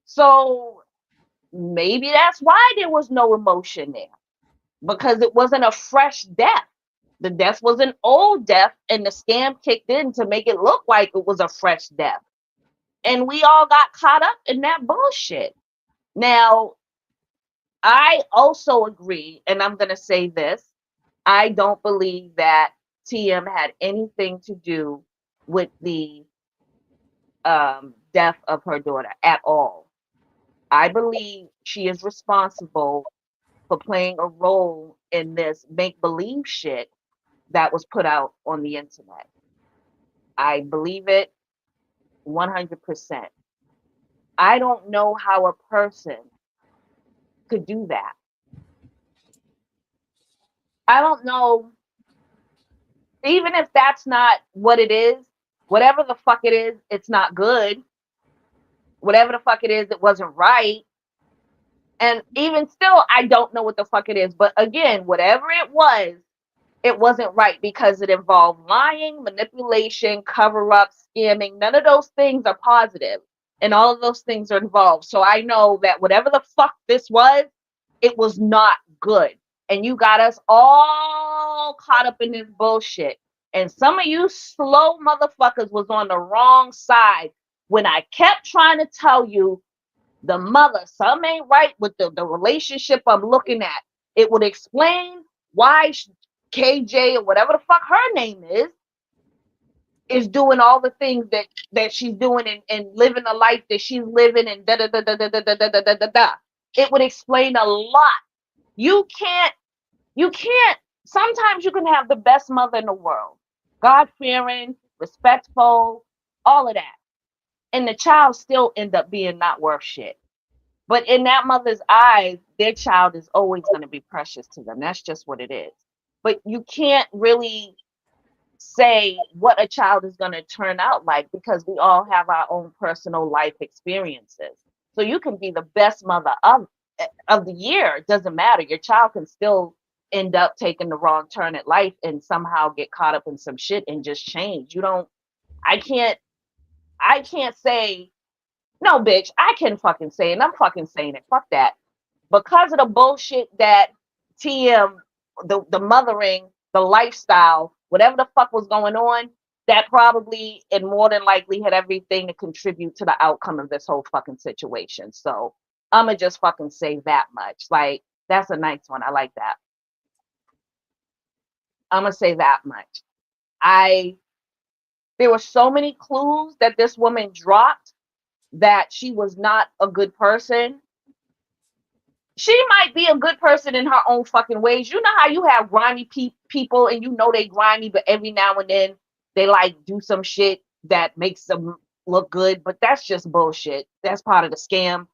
So maybe that's why there was no emotion there, because it wasn't a fresh death. The death was an old death, and the scam kicked in to make it look like it was a fresh death. And we all got caught up in that bullshit. Now, I also agree, and I'm going to say this, I don't believe that TM had anything to do with the death of her daughter at all. I believe she is responsible for playing a role in this make believe shit that was put out on the internet. I believe it 100%. I don't know how a person could do that. I don't know, even if that's not what it is, whatever the fuck it is, it's not good. Whatever the fuck it is, it wasn't right. And even still, I don't know what the fuck it is. But again, whatever it wasn't right, because it involved lying, manipulation, cover up, scamming. None of those things are positive, and all of those things are involved. So I know that whatever the fuck this was, it was not good. And you got us all caught up in this bullshit. And some of you slow motherfuckers was on the wrong side when I kept trying to tell you the mother, something ain't right with the relationship I'm looking at. It would explain why KJ, or whatever the fuck her name is doing all the things that she's doing, and living the life that she's living, and da da da da da da da da da da da. It would explain a lot. You can't. Sometimes you can have the best mother in the world, God fearing, respectful, all of that. and the child still end up being not worth shit. But in that mother's eyes, their child is always going to be precious to them. That's just what it is. But you can't really say what a child is going to turn out like, because we all have our own personal life experiences. So you can be the best mother of the year. It doesn't matter. Your child can still end up taking the wrong turn at life and somehow get caught up in some shit and just change. You don't I can't say no, bitch. I can fucking say it, and I'm fucking saying it. Fuck that. Because of the bullshit that TM, the mothering, the lifestyle, whatever the fuck was going on, that probably and more than likely had everything to contribute to the outcome of this whole fucking situation. So I'ma just fucking say that much. Like, that's a nice one. I like that. I'ma say that much. There were so many clues that this woman dropped that she was not a good person. She might be a good person in her own fucking ways. You know how you have grimy people and you know they grimy, but every now and then they like do some shit that makes them look good, but that's just bullshit. That's part of the scam.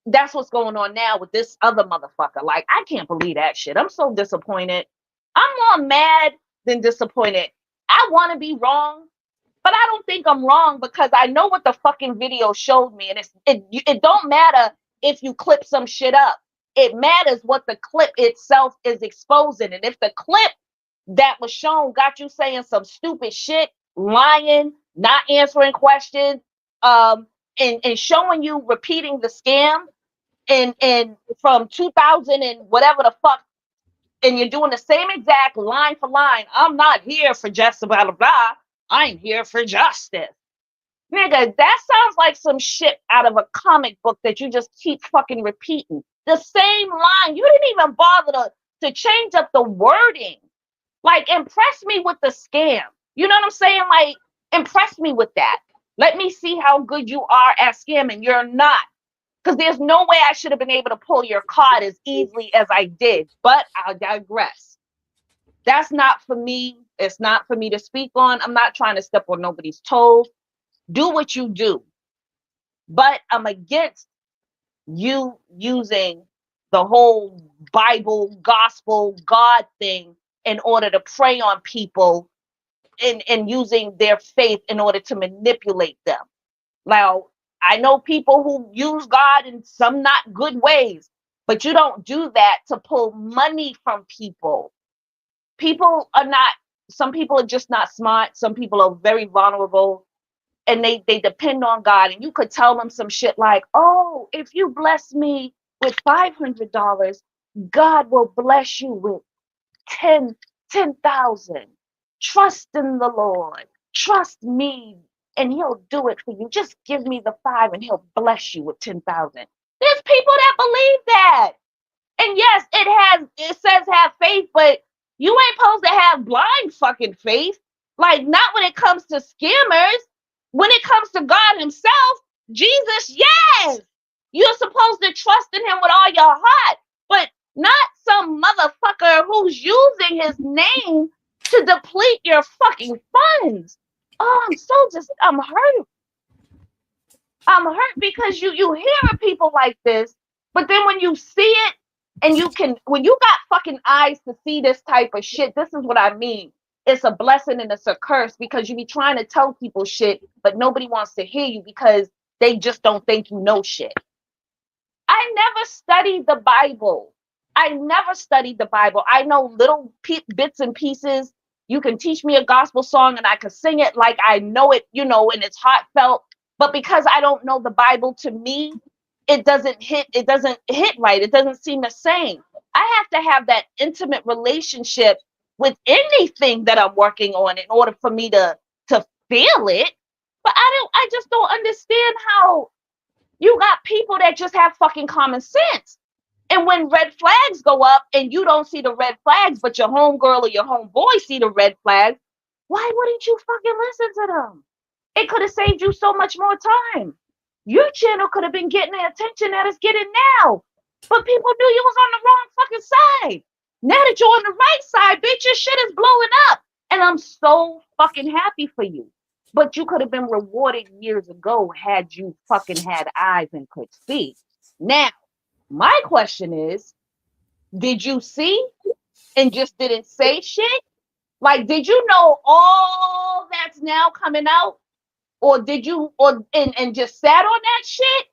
That's what's going on now with this other motherfucker. Like, I can't believe that shit. I'm so disappointed. I'm more mad than disappointed. I want to be wrong, but I don't think I'm wrong because I know what the fucking video showed me, and it don't matter if you clip some shit up. It matters what the clip itself is exposing. And if the clip that was shown got you saying some stupid shit, lying, not answering questions, and showing you repeating the scam and from 2000 and whatever the fuck, and you're doing the same exact line for line. I'm not here for just blah blah blah. I'm here for justice. Nigga, that sounds like some shit out of a comic book that you just keep fucking repeating. The same line. You didn't even bother to change up the wording. Like, impress me with the scam. You know what I'm saying? Like, impress me with that. Let me see how good you are at scamming. You're not. Because there's no way I should have been able to pull your card as easily as I did. But I'll digress. That's not for me. It's not for me to speak on. I'm not trying to step on nobody's toes. Do what you do. But I'm against you using the whole Bible, gospel, God thing in order to prey on people and using their faith in order to manipulate them. Now, I know people who use God in some not good ways, but you don't do that to pull money from people. Some people are just not smart. Some people are very vulnerable and they depend on God. And you could tell them some shit like, oh, if you bless me with $500, God will bless you with 10,000. Trust in the Lord. Trust me, and he'll do it for you. Just give me the 5 and he'll bless you with 10,000. There's people that believe that. And yes, it says have faith, but you ain't supposed to have blind fucking faith. Like, not when it comes to scammers. When it comes to God himself, Jesus, yes, you're supposed to trust in him with all your heart, but not some motherfucker who's using his name to deplete your fucking funds. Oh, I'm hurt. I'm hurt because you hear of people like this, but then when you see it and when you got fucking eyes to see this type of shit, this is what I mean. It's a blessing and it's a curse because you be trying to tell people shit, but nobody wants to hear you because they just don't think you know shit. I never studied the Bible. I know little bits and pieces. You can teach me a gospel song and I can sing it like I know it, and it's heartfelt. But because I don't know the Bible, to me, it doesn't hit right. It doesn't seem the same. I have to have that intimate relationship with anything that I'm working on in order for me to feel it. But I just don't understand how you got people that just have fucking common sense. And when red flags go up and you don't see the red flags, but your homegirl or your homeboy see the red flags, why wouldn't you fucking listen to them? It could have saved you so much more time. Your channel could have been getting the attention that it's getting now. But people knew you was on the wrong fucking side. Now that you're on the right side, bitch, your shit is blowing up. And I'm so fucking happy for you. but you could have been rewarded years ago had you fucking had eyes and could see. Now, my question is, did you see and just didn't say shit? Like, did you know all that's now coming out? Or did you and just sat on that shit?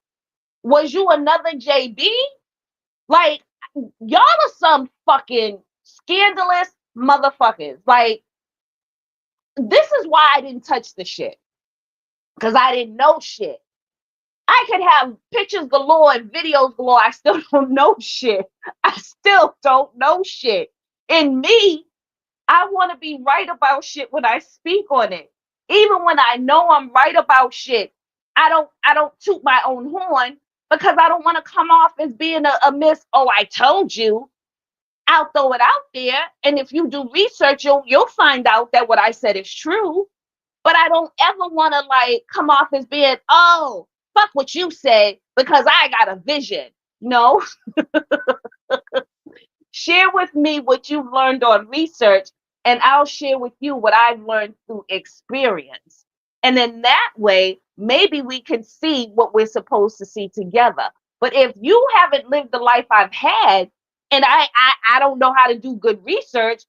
Was you another JB? Like, y'all are some fucking scandalous motherfuckers. Like, this is why I didn't touch the shit. Because I didn't know shit. I could have pictures galore and videos galore. I still don't know shit. I still don't know shit. In me, I want to be right about shit when I speak on it. Even when I know I'm right about shit, I don't toot my own horn because I don't want to come off as being a miss. Oh, I told you. I'll throw it out there, and if you do research, you'll find out that what I said is true. But I don't ever want to like come off as being, oh, fuck what you said because I got a vision. No. Share with me what you've learned on research, and I'll share with you what I've learned through experience. And in that way, maybe we can see what we're supposed to see together. But if you haven't lived the life I've had, and I don't know how to do good research,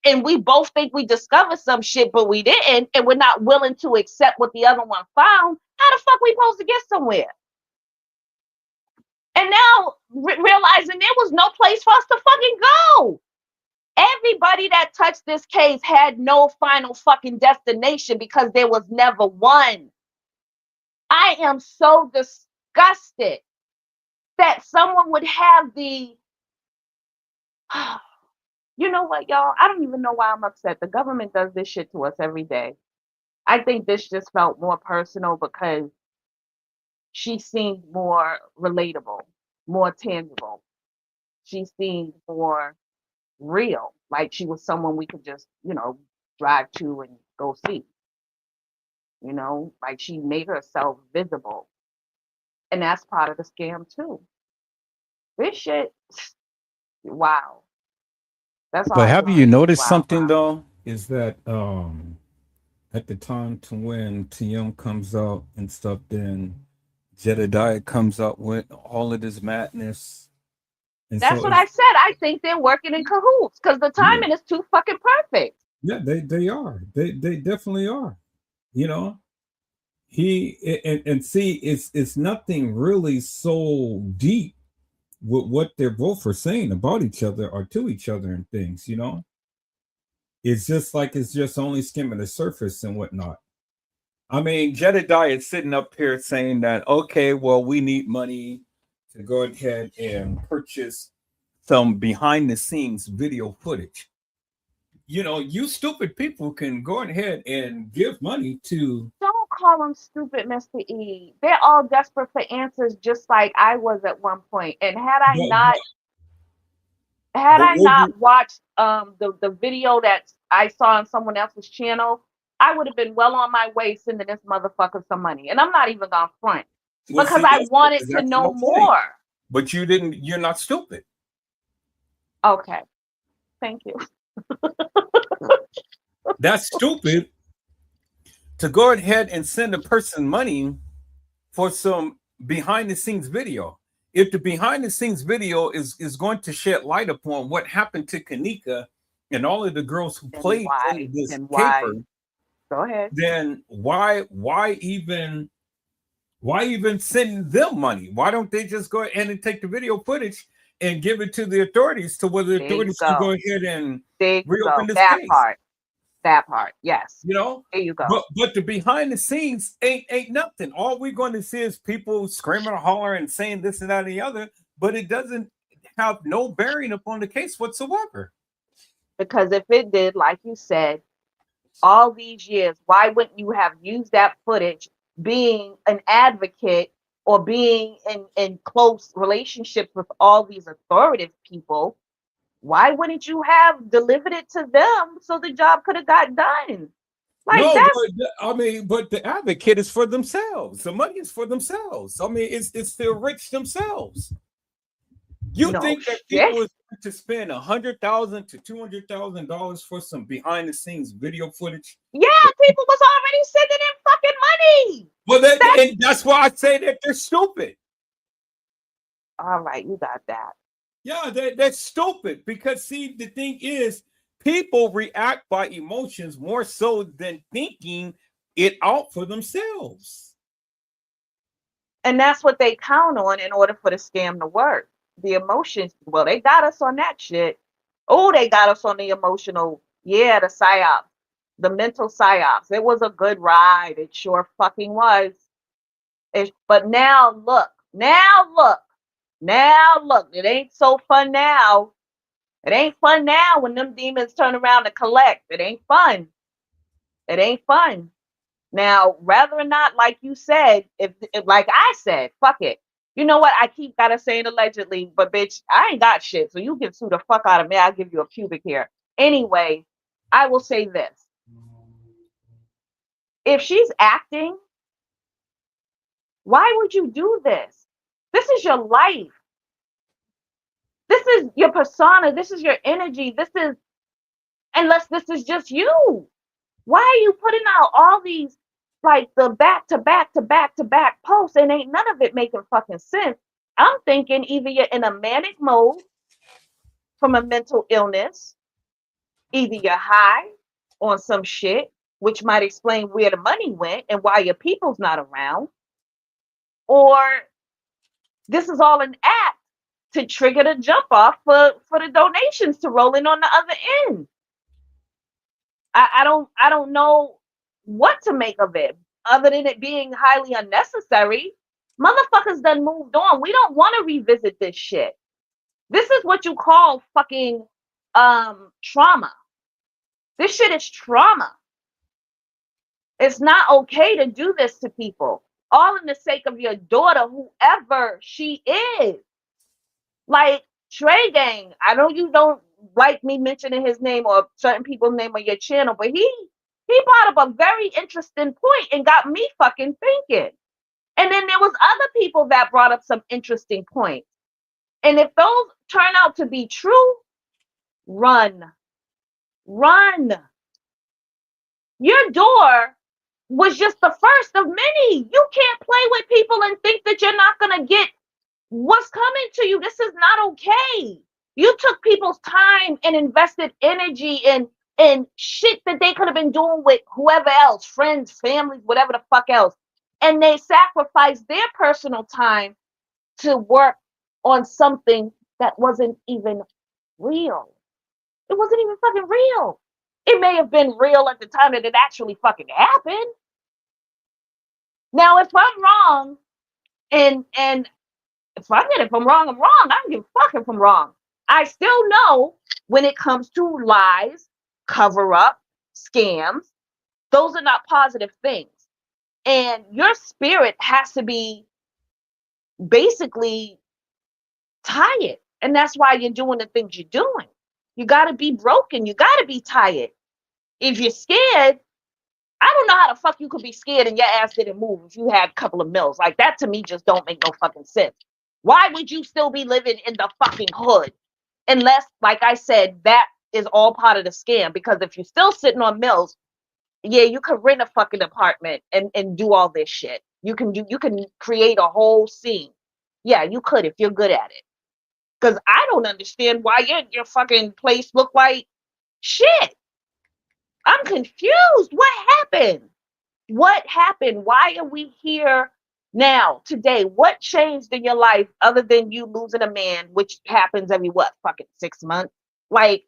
and we both think we discovered some shit, but we didn't, and we're not willing to accept what the other one found, how the fuck we supposed to get somewhere? And now realizing there was no place for us to fucking go. Everybody that touched this case had no final fucking destination because there was never one. I am so disgusted that someone would have the, you know what, y'all? I don't even know why I'm upset. The government does this shit to us every day. I think this just felt more personal because she seemed more relatable, more tangible. She seemed more real, like she was someone we could just, drive to and go see. Like she made herself visible. And that's part of the scam too. This shit, wow. That's all. But have you noticed wow, something wow. though? Is that at the time to when TM comes out and stuff, then Jedediah comes out with all of this madness. And That's so what I said. I think they're working in cahoots because the timing is too fucking perfect. yeah, they are. They definitely are. You know, and see, it's nothing really so deep with what they're both are saying about each other or to each other and things. It's just like it's just only skimming the surface and whatnot. I mean, Jedediah is sitting up here saying that, okay, well, we need money to go ahead and purchase some behind the scenes video footage. You stupid people can go ahead and give money to. Don't call them stupid, Mr. E. They're all desperate for answers, just like I was at one point. And had I not watched the video that I saw on someone else's channel, I would have been well on my way sending this motherfucker some money. And I'm not even gonna front because I wanted to know more. But you didn't. You're not stupid. Okay, thank you. That's stupid to go ahead and send a person money for some behind the scenes video. If the behind the scenes video is going to shed light upon what happened to Kanika and all of the girls who played in this caper, go ahead. Then why even send them money? Why don't they just go ahead and take the video footage and give it to the authorities to where the authorities can go ahead and reopen this case? That part, yes. There you go. But the behind the scenes ain't nothing. All we're going to see is people screaming or hollering and saying this and that and the other, but it doesn't have no bearing upon the case whatsoever. Because if it did, like you said, all these years, why wouldn't you have used that footage being an advocate or being in close relationships with all these authoritative people? Why wouldn't you have delivered it to them so the job could have got done? But the advocate is for themselves. The money is for themselves. I mean, it's the rich themselves. You think that people is to spend $100,000 to $200,000 for some behind the scenes video footage. Yeah, people was already sending in fucking money. Well, and that's why I say that they're stupid. All right, you got that. Yeah, that's stupid because see, the thing is, people react by emotions more so than thinking it out for themselves. And that's what they count on in order for the scam to work. The emotions, well, they got us on that shit. Oh, they got us on the emotional, yeah, the psyops, the mental psyops. It was a good ride. It sure fucking was. But now look, it ain't so fun now. It ain't fun now when them demons turn around to collect. It ain't fun. It ain't fun. Now, rather or not, like you said, if like I said, fuck it. You know what? I keep gotta saying allegedly, but bitch, I ain't got shit. So you can sue the fuck out of me. I'll give you a pubic hair. Anyway, I will say this. If she's acting, why would you do this? This is your life. This is your persona. This is your energy. Unless this is just you. Why are you putting out all these like the back to back to back to back posts and ain't none of it making fucking sense? I'm thinking either you're in a manic mode from a mental illness, either you're high on some shit, which might explain where the money went and why your people's not around, or this is all an act to trigger the jump off for the donations to roll in on the other end. I don't know what to make of it other than it being highly unnecessary. Motherfuckers done moved on. We don't want to revisit this shit. This is what you call fucking trauma. This shit is trauma. It's not okay to do this to people, all in the sake of your daughter, whoever she is. Like Trey Gang, I know you don't like me mentioning his name or certain people's name on your channel, but he brought up a very interesting point and got me fucking thinking. And then there was other people that brought up some interesting points. And if those turn out to be true, run. Your door was just the first of many. You can't play with people and think that you're not going to get what's coming to you. This is not okay. You took people's time and invested energy in shit that they could have been doing with whoever else, friends, families, whatever the fuck else. And they sacrificed their personal time to work on something that wasn't even real. It wasn't even fucking real. It may have been real at the time that it actually fucking happened. Now, if I'm wrong, and fuck it, if I'm wrong, I'm wrong. I don't give a fuck if I'm wrong. I still know when it comes to lies, cover up, scams, those are not positive things. And your spirit has to be basically tired. And that's why you're doing the things you're doing. You got to be broken. You got to be tired. If you're scared, I don't know how the fuck you could be scared and your ass didn't move if you had a couple of mils. Like that to me just don't make no fucking sense. Why would you still be living in the fucking hood? Unless, like I said, that is all part of the scam. Because if you're still sitting on mills, yeah, you could rent a fucking apartment and do all this shit. You can create a whole scene. Yeah, you could if you're good at it. Because I don't understand why your fucking place look like shit. I'm confused. What happened? What happened? Why are we here now, today? What changed in your life other than you losing a man, which happens every, fucking 6 months? Like,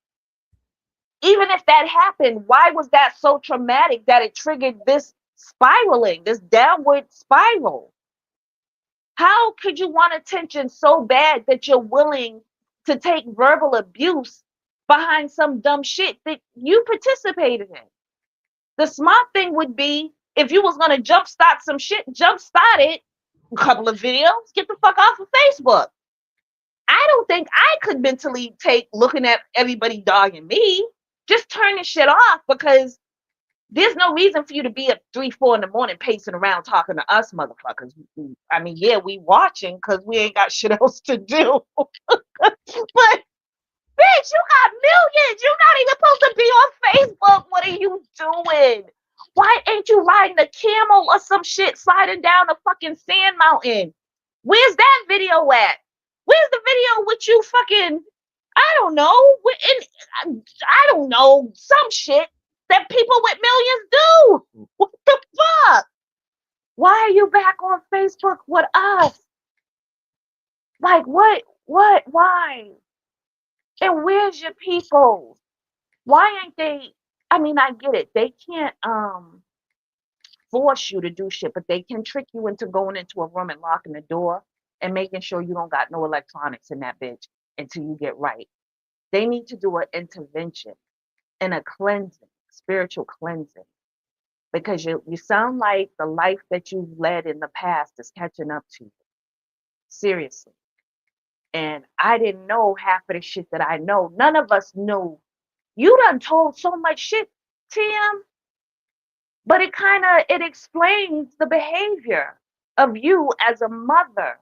even if that happened, why was that so traumatic that it triggered this spiraling, this downward spiral? How could you want attention so bad that you're willing to take verbal abuse behind some dumb shit that you participated in? The smart thing would be if you was going to jumpstart some shit, jumpstart it, a couple of videos, get the fuck off of Facebook. I don't think I could mentally take looking at everybody dogging me. Just turn this shit off because there's no reason for you to be at 3, 4 in the morning pacing around talking to us motherfuckers. I mean, yeah, we watching because we ain't got shit else to do. But seconds. You're not even supposed to be on Facebook. What are you doing? Why ain't you riding a camel or some shit sliding down a fucking sand mountain? Where's that video at? Where's the video with you fucking, I don't know, I don't know, some shit that people with millions do? What the fuck? Why are you back on Facebook with us? Like, why? And where's your people? Why ain't they? I mean, I get it. They can't force you to do shit, but they can trick you into going into a room and locking the door and making sure you don't got no electronics in that bitch until you get right. They need to do an intervention and a cleansing, spiritual cleansing, because you sound like the life that you've led in the past is catching up to you. Seriously. And I didn't know half of the shit that I know. None of us knew. You done told so much shit, Tim, but it explains the behavior of you as a mother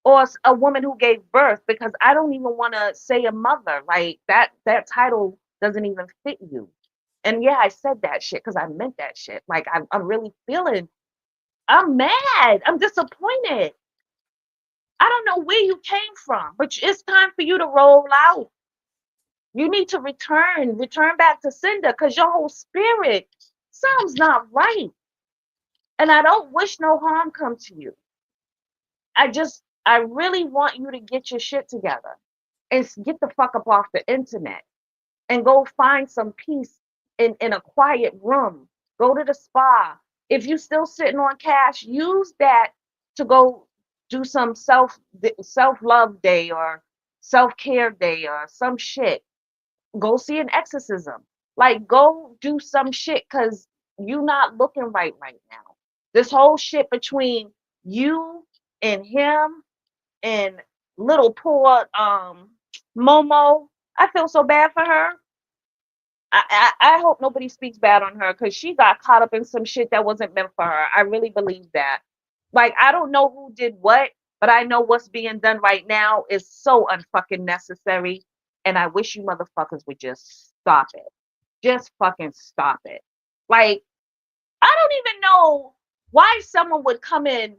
or a woman who gave birth, because I don't even want to say a mother. Like that title doesn't even fit you. And yeah, I said that shit because I meant that shit. Like I'm really feeling, I'm mad. I'm disappointed. I don't know where you came from, but it's time for you to roll out. You need to return back to sender, because your whole spirit sounds not right. And I don't wish no harm come to you. I really want you to get your shit together and get the fuck up off the internet and go find some peace in a quiet room. Go to the spa. If you still sitting on cash, use that to go do some self-love day or self-care day or some shit. Go see an exorcism. Like, go do some shit, because you not looking right now. This whole shit between you and him and little poor Momo, I feel so bad for her. I hope nobody speaks bad on her, because she got caught up in some shit that wasn't meant for her. I really believe that. Like, I don't know who did what, but I know what's being done right now is so unfucking necessary. And I wish you motherfuckers would just stop it. Just fucking stop it. Like, I don't even know why someone would come in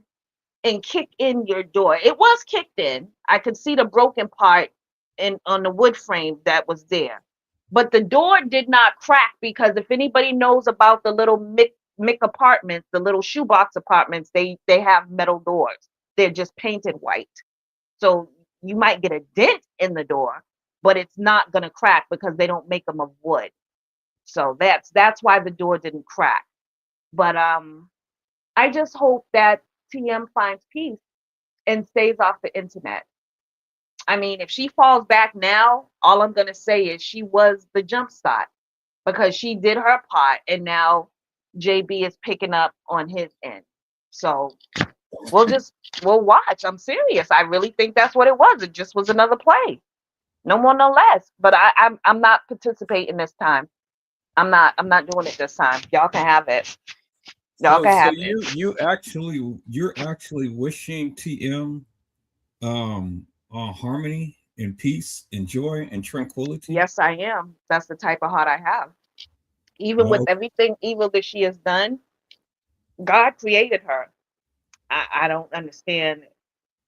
and kick in your door. It was kicked in. I could see the broken part on the wood frame that was there. But the door did not crack, because if anybody knows about the little Mick apartments, the little shoebox apartments, they have metal doors. They're just painted white. So you might get a dent in the door, but it's not going to crack because they don't make them of wood. So that's why the door didn't crack. But I just hope that TM finds peace and stays off the internet. I mean, if she falls back now, all I'm going to say is she was the jump start, because she did her part, and now JB is picking up on his end. So we'll watch. I'm serious. I really think that's what it was. It just was another play. No more, no less. But I'm not participating this time. I'm not doing it this time. Y'all can have it. Y'all So can so have you it. you're actually wishing TM harmony and peace and joy and tranquility. Yes, I am. That's the type of heart I have. Even with Oh, everything evil that she has done, God created her. I don't understand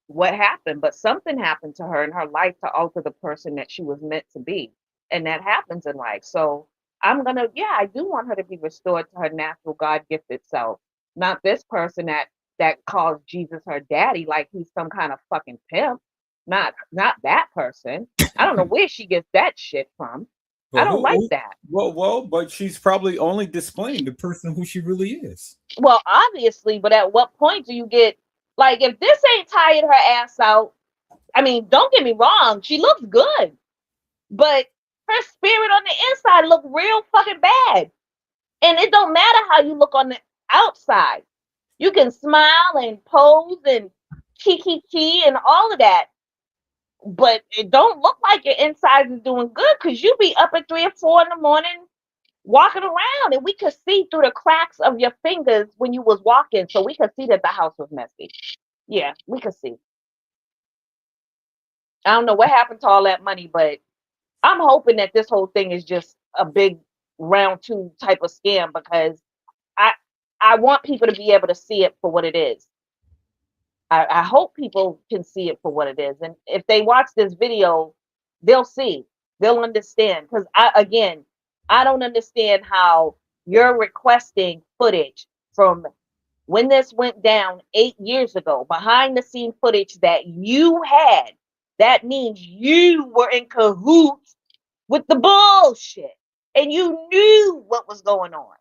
what happened, but something happened to her in her life to alter the person that she was meant to be. And that happens in life. So I do want her to be restored to her natural God gifted self. Not this person that calls Jesus her daddy like he's some kind of fucking pimp. Not that person. I don't know where she gets that shit from. I but don't like that. but she's probably only displaying the person who she really is. Well, obviously, but at what point do you get, like, if this ain't tired her ass out? I mean, don't get me wrong, she looks good, but her spirit on the inside look real fucking bad. And it don't matter how you look on the outside. You can smile and pose and kiki and all of that, but it don't look like your inside is doing good, because you be up at 3 or 4 in the morning walking around, and we could see through the cracks of your fingers when you was walking, so we could see that the house was messy. Yeah, we could see. I don't know what happened to all that money, but I'm hoping that this whole thing is just a big round two type of scam, because I I want people to be able to see it for what it is. I hope people can see it for what it is. And if they watch this video, they'll see, they'll understand. Because I don't understand how you're requesting footage from when this went down 8 years ago, behind the scene footage that you had. That means you were in cahoots with the bullshit and you knew what was going on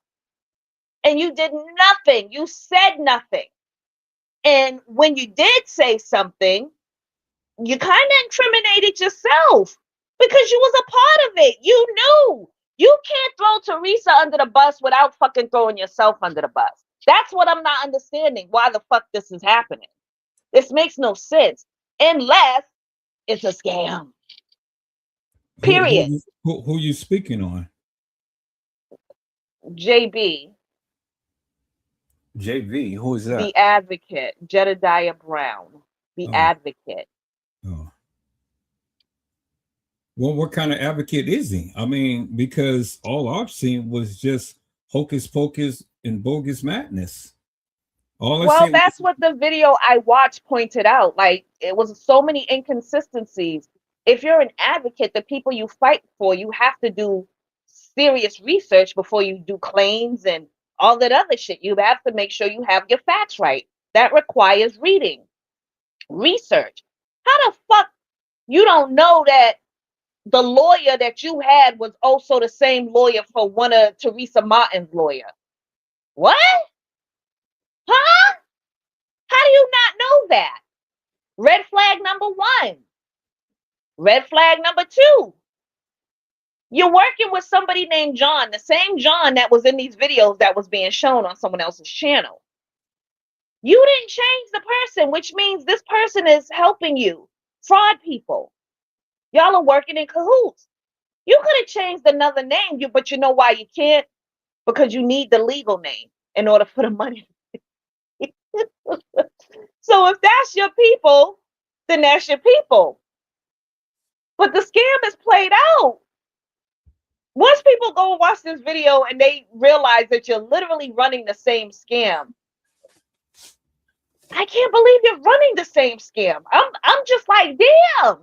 and you did nothing. You said nothing. And when you did say something, you kind of incriminated yourself because you was a part of it. You knew. You can't throw Teresa under the bus without fucking throwing yourself under the bus. That's what I'm not understanding. Why the fuck this is happening? This makes no sense unless it's a scam. Period. Who you speaking on? JB. JV. Who is that? The Advocate. Jedediah Brown. The Advocate. Oh. Well, what kind of advocate is he? I mean, because all I've seen was just hocus pocus and bogus madness. Well, that's what the video I watched pointed out. Like, it was so many inconsistencies. If you're an advocate, the people you fight for, you have to do serious research before you do claims and all that other shit. You have to make sure you have your facts right. That requires reading, research. How the fuck you don't know that the lawyer that you had was also the same lawyer for one of Teresa Martin's lawyer? What? Huh? How do you not know that? Red flag number one. Red flag number two. You're working with somebody named John, the same John that was in these videos that was being shown on someone else's channel. You didn't change the person, which means this person is helping you fraud people. Y'all are working in cahoots. You could have changed another name, but you know why you can't? Because you need the legal name in order for the money. So if that's your people, then that's your people. But the scam is played out. Once people go watch this video and they realize that you're literally running the same scam, I can't believe you're running the same scam. I'm just like, damn.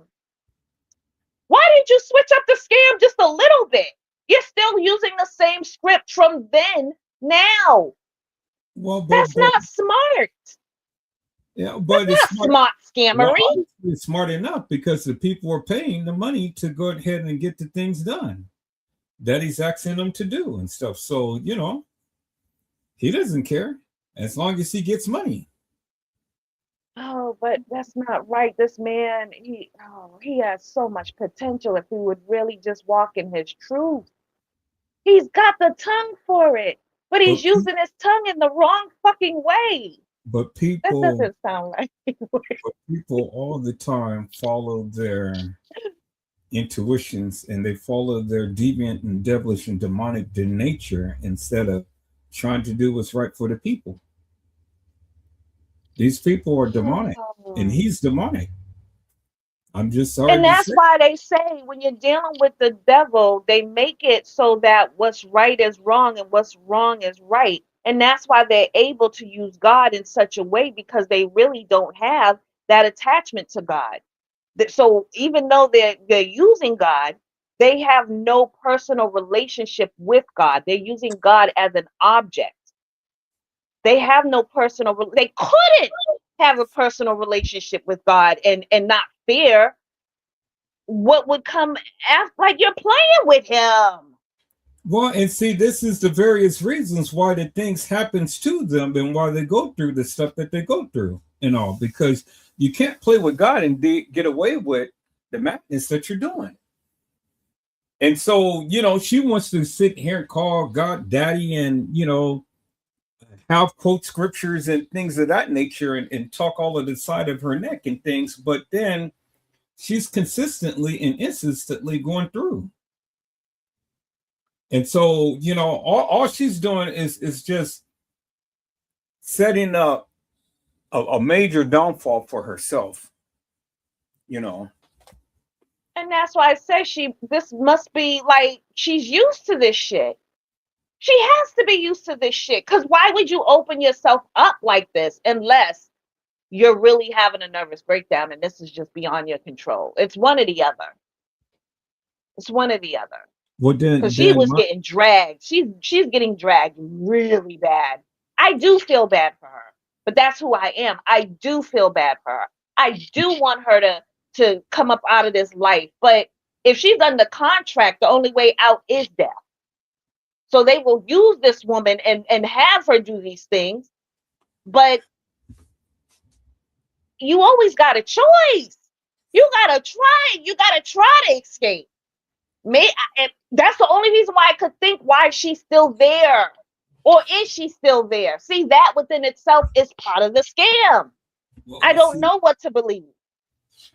Why didn't you switch up the scam just a little bit? You're still using the same script from then now. Well, that's not smart. Yeah, but that's not smart scammery. Well, it's smart enough because the people are paying the money to go ahead and get the things done that he's asking them to do and stuff. So, you know, he doesn't care as long as he gets money. Oh, but that's not right. This man, he has so much potential if he would really just walk in his truth. He's got the tongue for it, but he's using his tongue in the wrong fucking way. But people, that doesn't sound right. But people all the time follow their intuitions and they follow their deviant and devilish and demonic nature instead of trying to do what's right for the people. These people are demonic, and he's demonic. I'm just sorry. And that's why they say when you're dealing with the devil, they make it so that what's right is wrong and what's wrong is right. And that's why they're able to use God in such a way, because they really don't have that attachment to God. So even though they're using God, they have no personal relationship with God. They're using God as an object. They have no personal, they couldn't have a personal relationship with God and not fear what would come after, like you're playing with him. Well, and see, this is the various reasons why the things happens to them and why they go through the stuff that they go through and all, because you can't play with God and get away with the madness that you're doing. And so, you know, she wants to sit here and call God daddy and, you know, have quote scriptures and things of that nature and talk all of the side of her neck and things. But then she's consistently and insistently going through. And so, you know, all she's doing is just setting up a major downfall for herself, you know. And that's why I say this must be like she's used to this shit. She has to be used to this shit. Cause why would you open yourself up like this unless you're really having a nervous breakdown and this is just beyond your control? It's one or the other. It's one or the other. Well, Cause she was my, getting dragged. She's getting dragged really bad. I do feel bad for her, but that's who I am. I do feel bad for her. I do want her to come up out of this life. But if she's under contract, the only way out is death. So they will use this woman and have her do these things. But you always got a choice. You gotta try. You gotta try to escape. That's the only reason why I could think why she's still there. Or is she still there? See, that within itself is part of the scam. well, I don't know what to believe.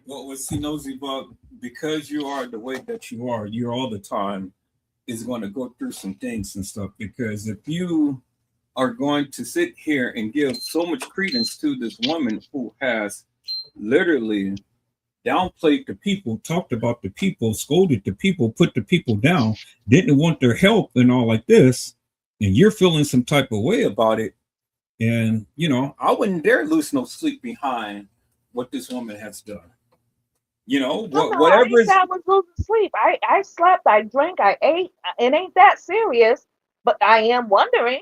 well, see, Nosy Bug, because you are the way that you are, you're all the time is going to go through some things and stuff. Because if you are going to sit here and give so much credence to this woman who has literally downplayed the people, talked about the people, scolded the people, put the people down, didn't want their help and all like this, and you're feeling some type of way about it. And, I wouldn't dare lose no sleep behind what this woman has done. I Whatever ain't is. say I was losing sleep. I slept, I drank, I ate. It ain't that serious. But I am wondering.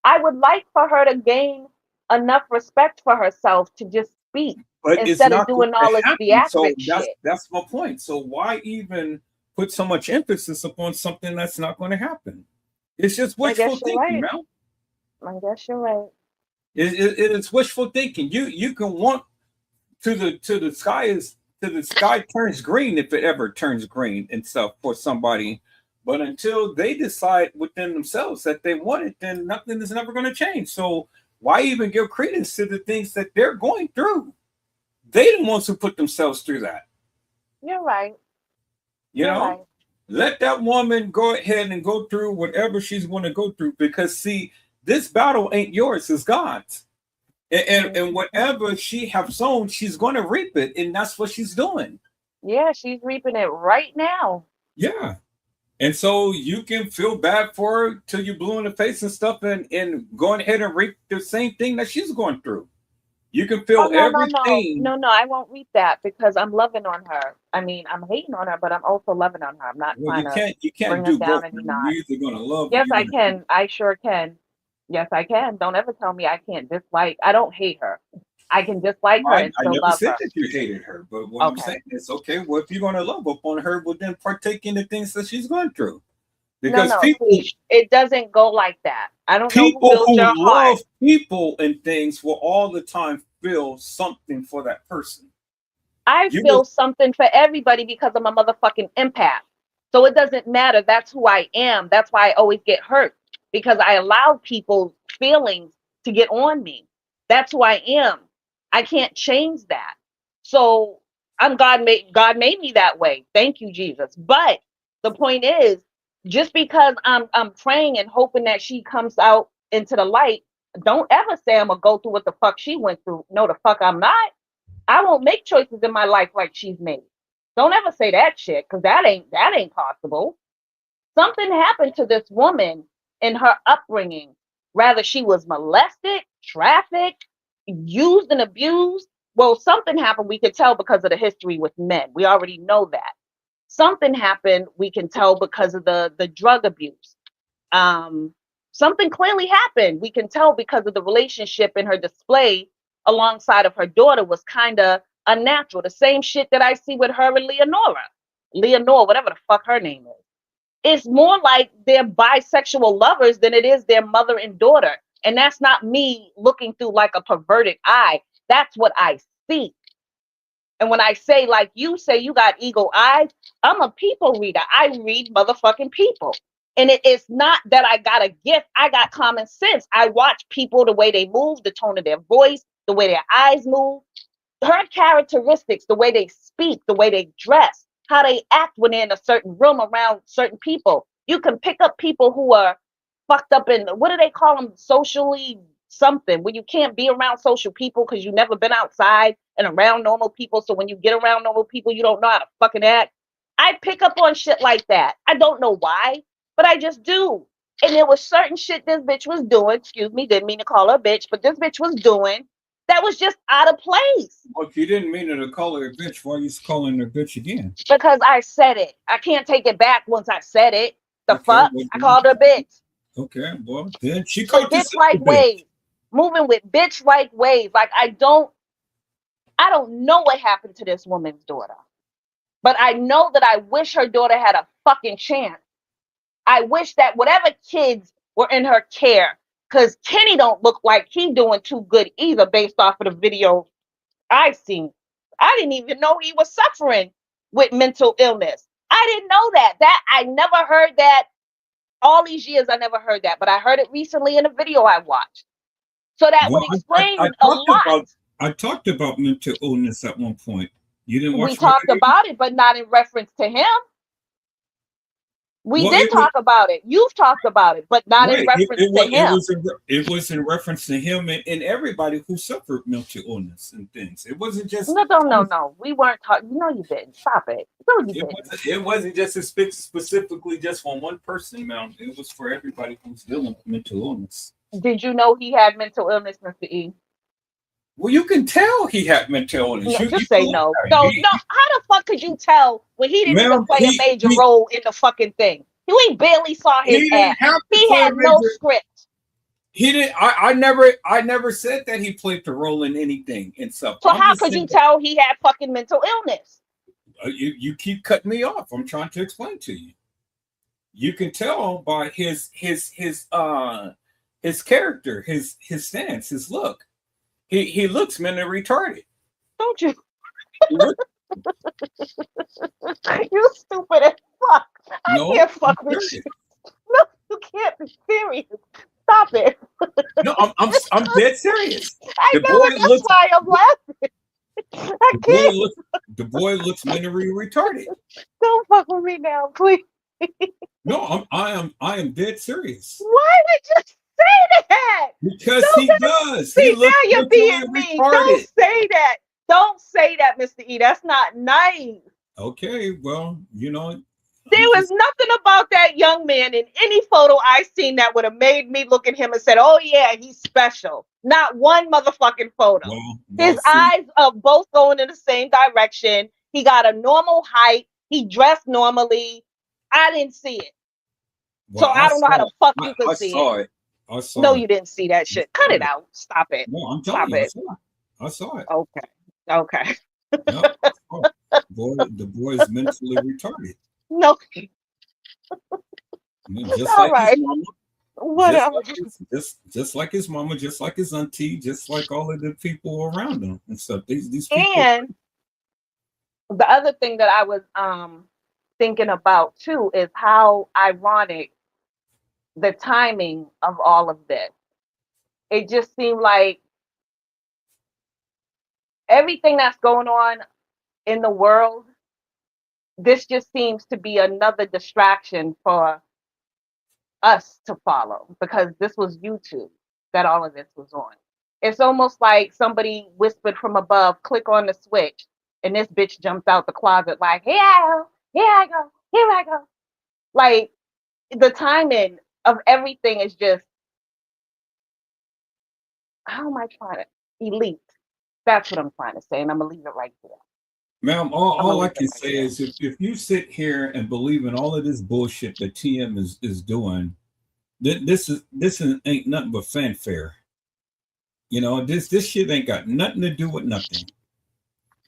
I would like for her to gain enough respect for herself to just speak But it's instead of not going doing to all this happen. So theatric shit. that's my point. So why even put so much emphasis upon something that's not going to happen? It's just I wishful guess you're thinking, right. man. I guess you're right. It is wishful thinking. You can want to the sky turns green if it ever turns green and stuff for somebody, but until they decide within themselves that they want it, then nothing is never going to change. So why even give credence to the things that they're going through? They the ones who put themselves through that. You're right. You You're know, right. let that woman go ahead and go through whatever she's going to go through, because see, this battle ain't yours, it's God's. And whatever she have sown, she's going to reap it, and that's what she's doing. Yeah, she's reaping it right now. Yeah. And so you can feel bad for her till you blue in the face and stuff, and going ahead and reap the same thing that she's going through. You can Oh feel no, no, no. everything. No, no, I won't reap that because I'm loving on her. I mean, I'm hating on her, but I'm also loving on her. I'm not Well, trying to you can't bring her do down both, any man. You're notch. either gonna love or Yes, you're I gonna hate. can. I sure can. Yes, I can. Don't ever tell me I can't dislike. I don't hate her. I can dislike her and I still never love said her. that you hated her, but what I'm Okay. saying is, okay, well, if you're gonna love upon her, well, then partake in the things that she's going through, No, because no. See, it doesn't go like that. I don't know who people built who your heart. love people and things will all the time feel something for that person. I You will. feel something for everybody because I'm a motherfucking empath. So it doesn't matter. That's who I am. That's why I always get hurt because I allow people's feelings to get on me. That's who I am. I can't change that. So God made me that way. Thank you, Jesus. But the point is, just because I'm praying and hoping that she comes out into the light, don't ever say I'm gonna go through what the fuck she went through. No, the fuck I'm not. I won't make choices in my life like she's made. Don't ever say that shit, because that ain't possible. Something happened to this woman in her upbringing. Rather she was molested, trafficked, used and abused. Well, something happened, we could tell because of the history with men. We already know that. Something happened, we can tell because of the drug abuse. Um, Something clearly happened. We can tell because of the relationship in her display alongside of her daughter was kind of unnatural. The same shit that I see with her and Leonore, whatever the fuck her name is. It's more like they're bisexual lovers than it is their mother and daughter. And that's not me looking through like a perverted eye. That's what I see. And when I say, like you say, you got eagle eyes, I'm a people reader. I read motherfucking people. And it's not that I got a gift. I got common sense. I watch people, the way they move, the tone of their voice, the way their eyes move, her characteristics, the way they speak, the way they dress, how they act when they're in a certain room around certain people. You can pick up people who are fucked up in, what do they call them, socially something, where you can't be around social people because you've never been outside and around normal people. So when you get around normal people, you don't know how to fucking act. I pick up on shit like that. I don't know why, but I just do. And there was certain shit this bitch was doing. Excuse me, didn't mean to call her a bitch, but this bitch was doing that was just out of place. Well, if you didn't mean to call her a bitch, why are you calling her a bitch again? Because I said it. I can't take it back once I said it. The Okay, fuck? well, I called her a bitch. okay, well, then she With called bitch herself a like bitch. ways. Moving with bitch like ways. Like I don't know what happened to this woman's daughter. But I know that I wish her daughter had a fucking chance. I wish that whatever kids were in her care, because Kenny don't look like he doing too good either based off of the video I've seen. I didn't even know he was suffering with mental illness. I didn't know that. I never heard that. All these years I never heard that, but I heard it recently in a video I watched. So that would Well, explain a lot. I talked about mental illness at one point. You didn't We watch my talked video? about it, but not in reference to him. We Well, did talk about it. You've talked about it, but not in right. reference to him. It was in reference to him and everybody who suffered mental illness and things. It wasn't just No. We weren't talking. No, you didn't. Stop it. No, you didn't. it wasn't just specifically just for one person, man. It was for everybody who's dealing with mental illness. Did you know he had mental illness, Mr. E? Well, you can tell he had mental illness. No, You just say no. No. How the fuck could you tell when he didn't even play a major role in the fucking thing? We barely saw his ass. He had no script. He didn't. I never said that he played the role in anything and stuff. So how could you tell he had fucking mental illness? You keep cutting me off. I'm trying to explain to you. You can tell by his character, his stance, his look. He looks mentally retarded. Don't you? You stupid as fuck. I can't fuck with you. No, you can't be serious. Stop it. No, I'm dead serious. I know that's why I'm laughing. I can't. The boy looks mentally retarded. Don't fuck with me now, please. No, I am dead serious. Why would you say that? Because he does. See, now you're being mean. Don't say that. Don't say that, Mr. E. That's not nice. Okay, well, there was nothing about that young man in any photo I seen that would have made me look at him and said, "Oh yeah, he's special." Not one motherfucking photo. His eyes are both going in the same direction. He got a normal height. He dressed normally. I didn't see it. So I don't know how the fuck you could see it. I saw no, it. You didn't see that shit. Cut it out. Stop it. No, I'm telling you, I saw it. Okay. Yep. The boy is mentally retarded. No. Just all like right. his mama. Whatever. Just like his mama, just like his auntie, just like all of the people around him and stuff. These people. And the other thing that I was thinking about too is how ironic the timing of all of this. It just seemed like everything that's going on in the world, this just seems to be another distraction for us to follow, because this was YouTube that all of this was on. It's almost like somebody whispered from above, click on the switch, and this bitch jumps out the closet like, here I go. Like, the timing of everything is just, how am I trying to, elite. That's what I'm trying to say, and I'm going to leave it right there. Ma'am, all I can say is if you sit here and believe in all of this bullshit that TM is doing, this ain't nothing but fanfare. This shit ain't got nothing to do with nothing.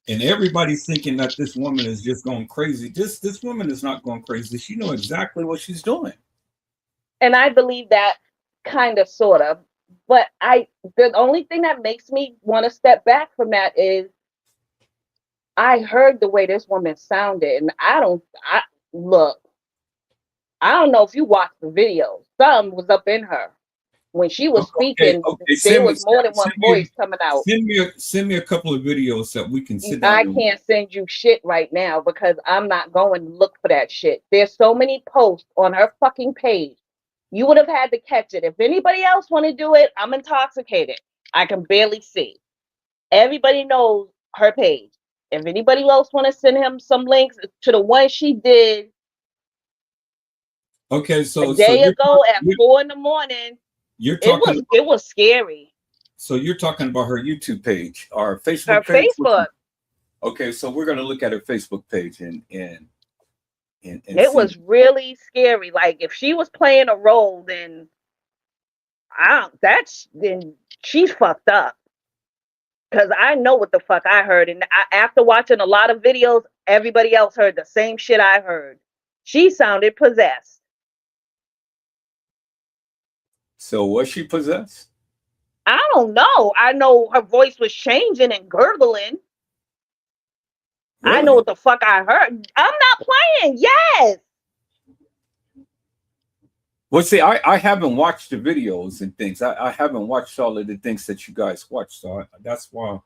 And everybody's thinking that this woman is just going crazy. This woman is not going crazy. She knows exactly what she's doing. And I believe that kind of, sort of. But the only thing that makes me want to step back from that is I heard the way this woman sounded, and I don't know if you watched the video. Something was up in her when she was speaking. There was more than one voice coming out. Send me a couple of videos that we can sit down. I can't send you shit right now because I'm not going to look for that shit. There's so many posts on her fucking page. You would have had to catch it. If anybody else want to do it, I'm intoxicated. I can barely see. Everybody knows her page. If anybody else want to send him some links to the one she did Okay, a so day ago at 4 in the morning, you're talking it was scary. so you're talking about her YouTube page or Her Facebook page? Facebook, Okay, so we're gonna look at her Facebook page and it see. was really scary. Like if she was playing a role, then I don't, that's then she's fucked up. Cause I know what the fuck I heard, and after watching a lot of videos, everybody else heard the same shit I heard. She sounded possessed. So was she possessed? I don't know. I know her voice was changing and gurgling. I know Really? what the fuck I heard. I'm not playing. Yes. Well, see, I haven't watched the videos and things. I haven't watched all of the things that you guys watch, so that's why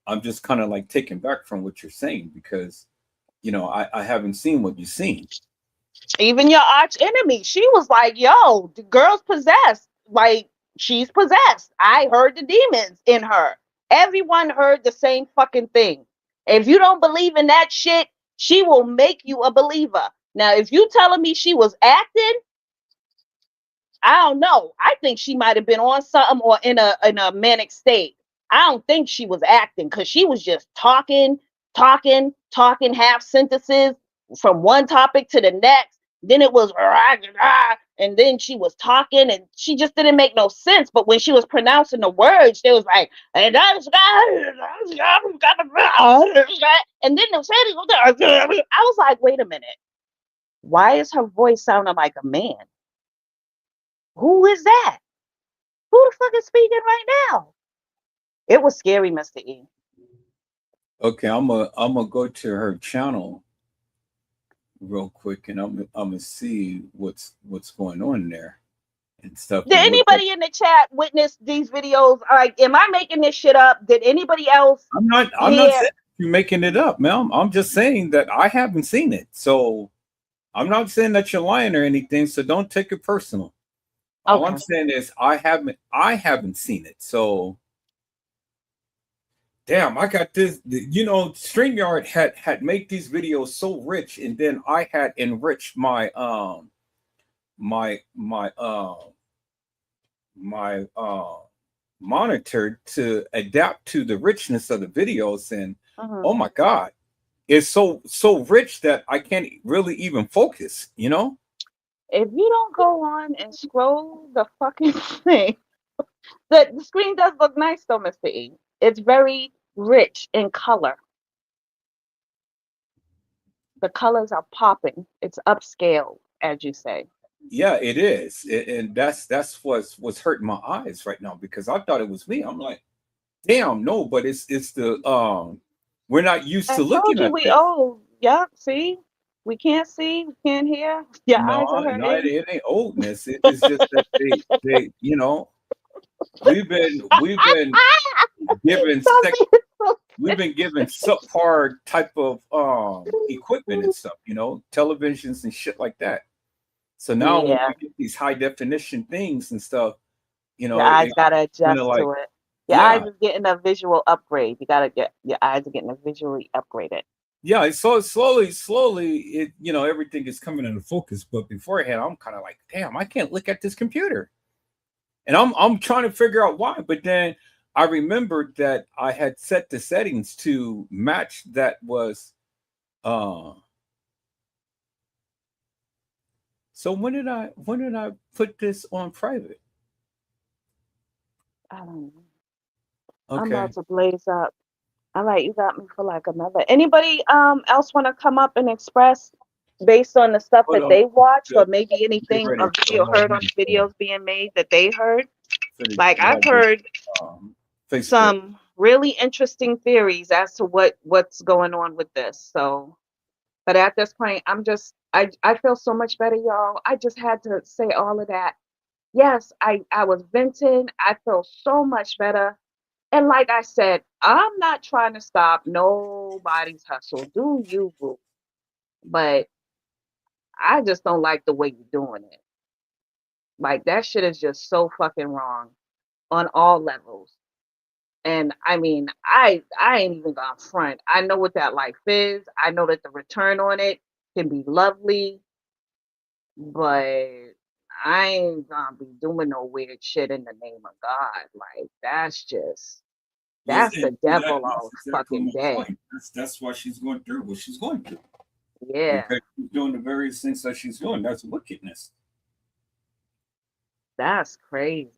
I'm just kind of like taken back from what you're saying because I haven't seen what you've seen. Even your arch enemy, she was like, yo, the girl's possessed. Like, she's possessed. I heard the demons in her. Everyone heard the same fucking thing. If you don't believe in that shit, she will make you a believer. Now, if you telling me she was acting, I don't know. I think she might have been on something or in a manic state. I don't think she was acting because she was just talking half sentences from one topic to the next. Then it was and then she was talking and she just didn't make no sense. But when she was pronouncing the words, they was like, and then the I was like, wait a minute. Why is her voice sounding like a man? Who is that? Who the fuck is speaking right now? It was scary, Mr. E. Okay, I'm gonna go to her channel real quick, and I'm gonna see what's going on there and stuff, Did and what that. anybody in the chat witness these videos? Like, am I making this shit up? Did anybody else I'm not hear? saying you're making it up, ma'am. I'm just saying that I haven't seen it, so I'm not saying that you're lying or anything. So don't take it personal. All I'm Okay. saying is I haven't seen it. So damn, I got this. StreamYard had made these videos so rich, and then I had enriched my monitor to adapt to the richness of the videos, and Mhm. oh my god, it's so rich that I can't really even focus. If you don't go on and scroll the fucking thing, the screen does look nice though, Mr. E. It's very rich in color. The colors are popping. It's upscale, as you say. Yeah, it is, and that's what's hurting my eyes right now because I thought it was me. I'm like, damn, no, but it's the we're not used I to told looking you at we this. old. Yep, see? We can't see, we can't hear. Your eyes are No, no, hurting. it ain't oldness. It's just that they we've been given Stop sec being so we've been given subpar type of equipment and stuff, televisions and shit like that. So now when Yeah, we get these high definition things and stuff, your it eyes gotta kind of adjust like, to it. Your eyes yeah, is getting a visual upgrade. You gotta get your eyes are getting a visually upgraded. yeah. So slowly, everything is coming into focus. But beforehand, I'm kind of like, damn, I can't look at this computer, and I'm trying to figure out why. But then I remembered that I had set the settings to match that was. uh So when did I put this on private? I don't know. I'm about Okay. to blaze up. All right, you got me for like another. Anybody else want to come up and express based on the stuff Hold that on. they watched, or Get maybe anything ready a for video heard on the for videos being made that they heard? the Like I've live heard Facebook. some really interesting theories as to what's going on with this. So, but at this point, I feel so much better, y'all. I just had to say all of that. Yes, I was venting. I feel so much better. And like I said, I'm not trying to stop nobody's hustle. Do you, boo? But I just don't like the way you're doing it. Like that shit is just so fucking wrong on all levels. And I mean, I ain't even gonna front. I know what that life is. I know that the return on it can be lovely, but I ain't gonna be doing no weird shit in the name of God. Like Yes, that's the and devil that's all exactly fucking my day. point. That's why she's going through what she's going through. Yeah, Because she's doing the various things that she's doing. That's wickedness. that's crazy.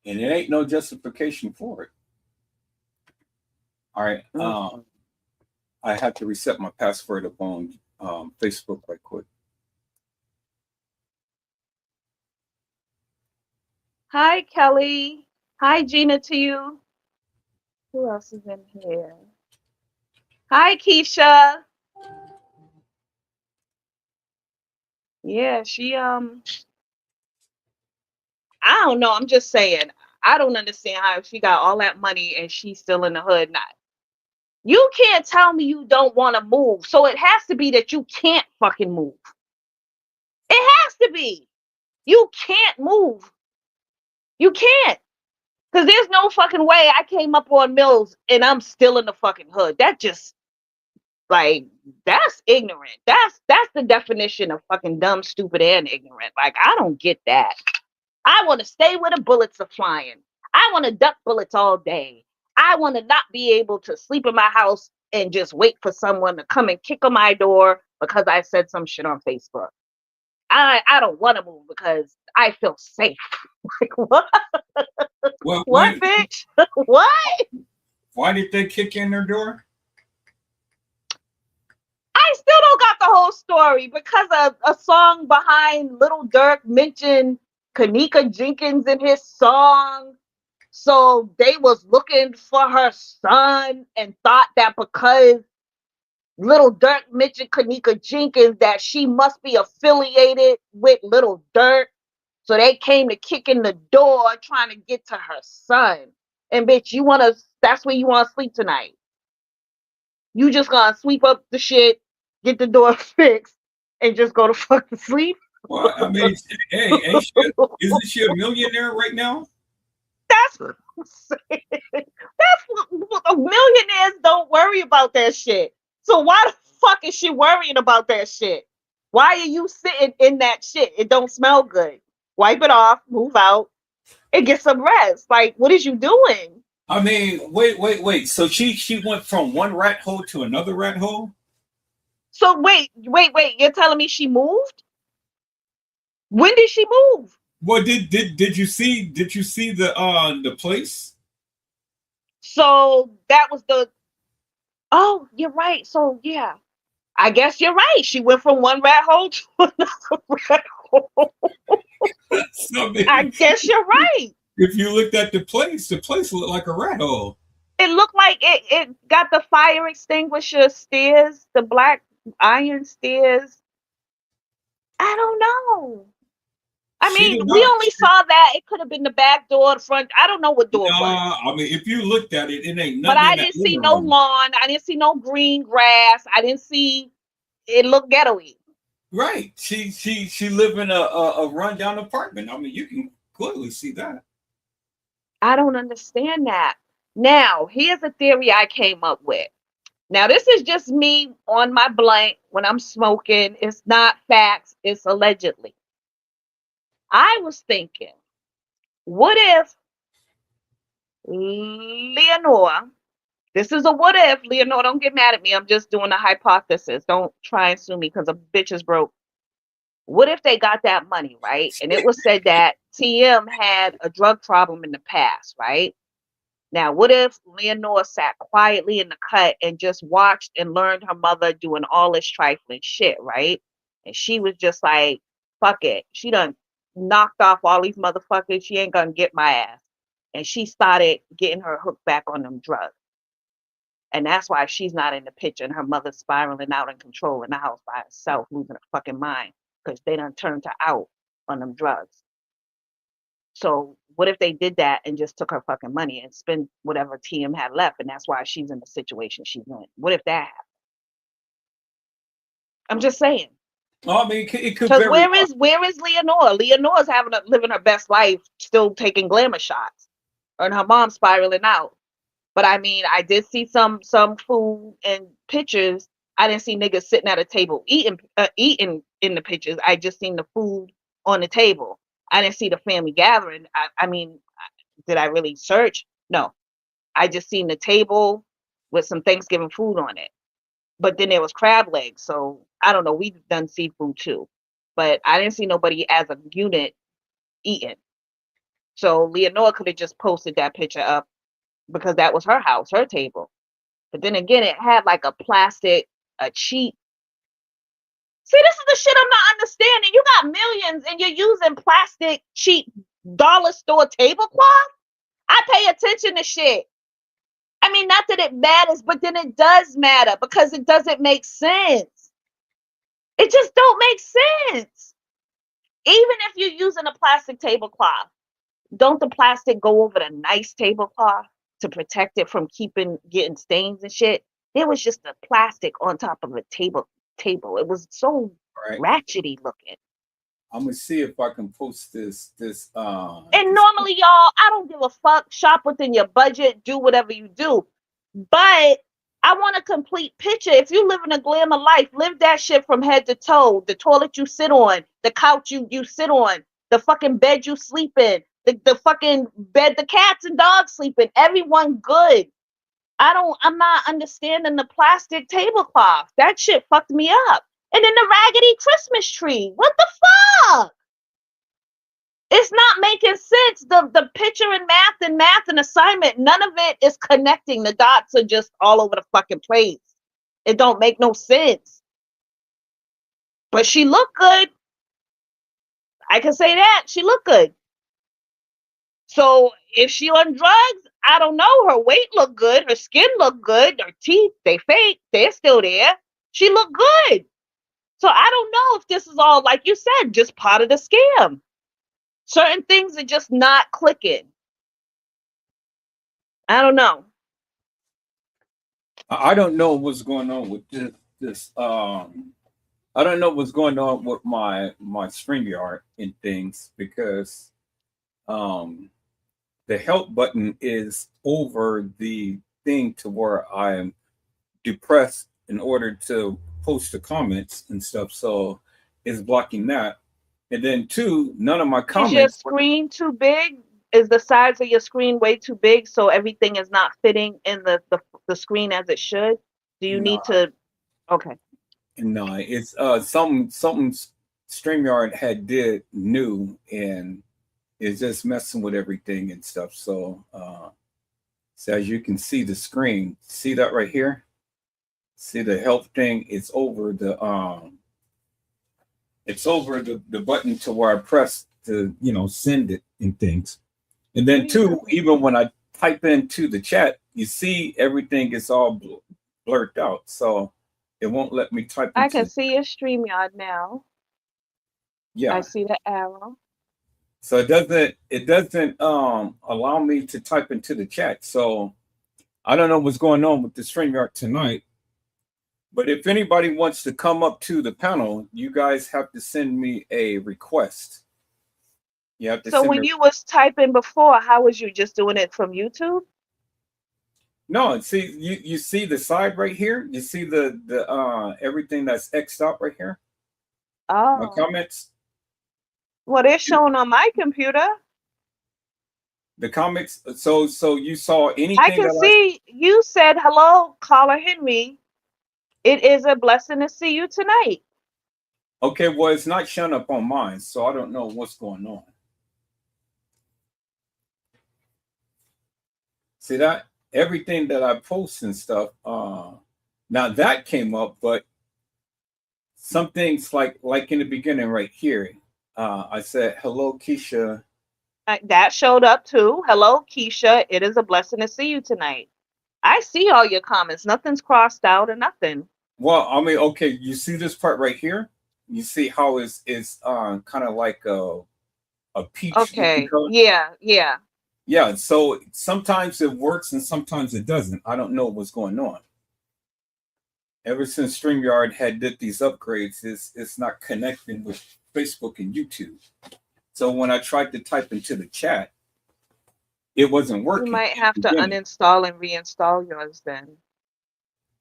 And it ain't no justification for it. All right. Mm-mm. I had to reset my password up on Facebook right quick. Hi, Kelly. Hi, Gina, to you. Who else is in here? Hi, Keisha. Yeah, I don't know. I'm just saying. I don't understand how she got all that money and she's still in the hood. Not you can't tell me you don't want to move. So it has to be that you can't fucking move. It has to be. You can't move. You can't. Because there's no fucking way I came up on Mills and I'm still in the fucking hood. That just like that's ignorant. That's the definition of fucking dumb, stupid, and ignorant. Like I don't get that. I want to stay where the bullets are flying. I want to duck bullets all day. I want to not be able to sleep in my house and just wait for someone to come and kick on my door because I said some shit on Facebook. I don't want to move because I feel safe. Like what? Well, What, bitch? What? why did they kick in their door? I still don't got the whole story because a song behind Little Durk mentioned Kanika Jenkins in his song. So they was looking for her son and thought that because Little Durk mentioned Kanika Jenkins that she must be affiliated with Little Durk. So they came to kick in the door trying to get to her son. And bitch, that's where you wanna sleep tonight. You just gonna sweep up the shit, get the door fixed, and just go to fucking sleep? Well, I mean, hey, isn't she a millionaire right now? That's what I'm saying. That's what millionaires don't worry about that shit. So why the fuck is she worrying about that shit? Why are you sitting in that shit? It don't smell good. Wipe it off, move out, and get some rest. Like, what is you doing? I mean, wait. So she went from one rat hole to another rat hole? So wait. You're telling me she moved? When did she move? Well, did you see the place? So that was the. Oh, you're right. So yeah, I guess you're right. She went from one rat hole to another rat hole. So, I I mean, guess you're right. if you looked at the place looked like a rat hole. It looked like it got the fire extinguisher stairs, the black iron stairs. I don't know. I She mean, did we not. only saw that. It could have been the back door, the front. I don't know what door it was. I mean, if you looked at it, it ain't But nothing I in that didn't see living no room. lawn. I didn't see no green grass. I didn't see it look ghetto-y. Right. She live in a rundown apartment. I mean, you can clearly see that. I don't understand that. Now, here's a theory I came up with. Now, this is just me on my blank when I'm smoking. It's not facts, it's allegedly. I was thinking, what if Leonora, this is a what if, Leonora, don't get mad at me. I'm just doing a hypothesis. Don't try and sue me because a bitch is broke. What if they got that money, right? And it was said that TM had a drug problem in the past, right? Now, what if Leonora sat quietly in the cut and just watched and learned her mother doing all this trifling shit, right? And she was just like, fuck it. She done knocked off all these motherfuckers. She ain't gonna get my ass. And she started getting her hook back on them drugs. And that's why she's not in the picture and her mother's spiraling out of control in the house by herself, losing her fucking mind because they done turned her out on them drugs. So what if they did that and just took her fucking money and spent whatever TM had left, and that's why she's in the situation she's in? What if that happened? I'm just saying. I mean, it could Because very where is Leonora? Leonora's living her best life, still taking glamour shots. and her mom spiraling out. But I mean, I did see some food and pictures. I didn't see niggas sitting at a table eating in the pictures. I just seen the food on the table. I didn't see the family gathering. I mean, did I really search? No, I just seen the table with some Thanksgiving food on it. But then there was crab legs. So I don't know. We've done seafood too, but I didn't see nobody as a unit eating. So Leonora could have just posted that picture up because that was her house, her table. But then again, it had like a cheap. See, this is the shit I'm not understanding. You got millions and you're using plastic, cheap dollar store tablecloth. I pay attention to shit. I mean, not that it matters, but then it does matter because it doesn't make sense. It just don't make sense. Even if you're using a plastic tablecloth, don't the plastic go over the nice tablecloth to protect it from getting stains and shit? There was just a plastic on top of a table. It was so ratchety looking. I'm gonna see if I can post this. And normally, y'all, I don't give a fuck. Shop within your budget. Do whatever you do. But I want a complete picture. If you live in a glamour life, live that shit from head to toe. The toilet you sit on, the couch you sit on, the fucking bed you sleep in, the fucking bed the cats and dogs sleep in. Everyone good. I'm not understanding the plastic tablecloth. That shit fucked me up. And then the raggedy Christmas tree. What the fuck? It's not making sense. The picture and math and assignment, none of it is connecting. The dots are just all over the fucking place. It don't make no sense. But she looked good. I can say that. She looked good. So if she on drugs, I don't know. Her weight looked good. Her skin looked good. Her teeth, they fake. They're still there. She looked good. So I don't know if this is all, like you said, just part of the scam. Certain things are just not clicking. I don't know. I don't know what's going on with this. I don't know what's going on with my StreamYard and things because the help button is over the thing to where I am depressed in order to post the comments and stuff. So it's blocking that. And then two, none of my comments. Is your screen too big? Is the size of your screen way too big so everything is not fitting in the screen as it should? Do you need to? Okay. No, it's something StreamYard had did new and it's just messing with everything and stuff. So so as you can see the screen, see that right here? See the help thing? It's over the button to where I press to, send it and things. And then two, even when I type into the chat, you see everything is all blurred out. So it won't let me type. I can see your StreamYard now. Yeah. I see the arrow. So it doesn't allow me to type into the chat. So I don't know what's going on with the StreamYard tonight. But if anybody wants to come up to the panel, you guys have to send me a request. You have to. So when you was typing before, how was you just doing it from YouTube? No, see, you see the side right here. You see the everything that's X'd out right here. Oh. My comments. Well, they're showing on my computer. The comments. So you saw anything? I can see you said hello, caller Henry. It is a blessing to see you tonight. Okay, well, it's not showing up on mine, so I don't know what's going on. See that? Everything that I post and stuff, now that came up, but some things like in the beginning right here, I said, hello, Keisha. That showed up too. Hello, Keisha. It is a blessing to see you tonight. I see all your comments. Nothing's crossed out or nothing. Well, I mean, okay, you see this part right here? You see how it's kind of like a peach. Okay. Yeah. Yeah, so sometimes it works and sometimes it doesn't. I don't know what's going on. Ever since StreamYard had did these upgrades, it's not connecting with Facebook and YouTube. So when I tried to type into the chat, it wasn't You working might in have the to beginning. uninstall and reinstall yours then.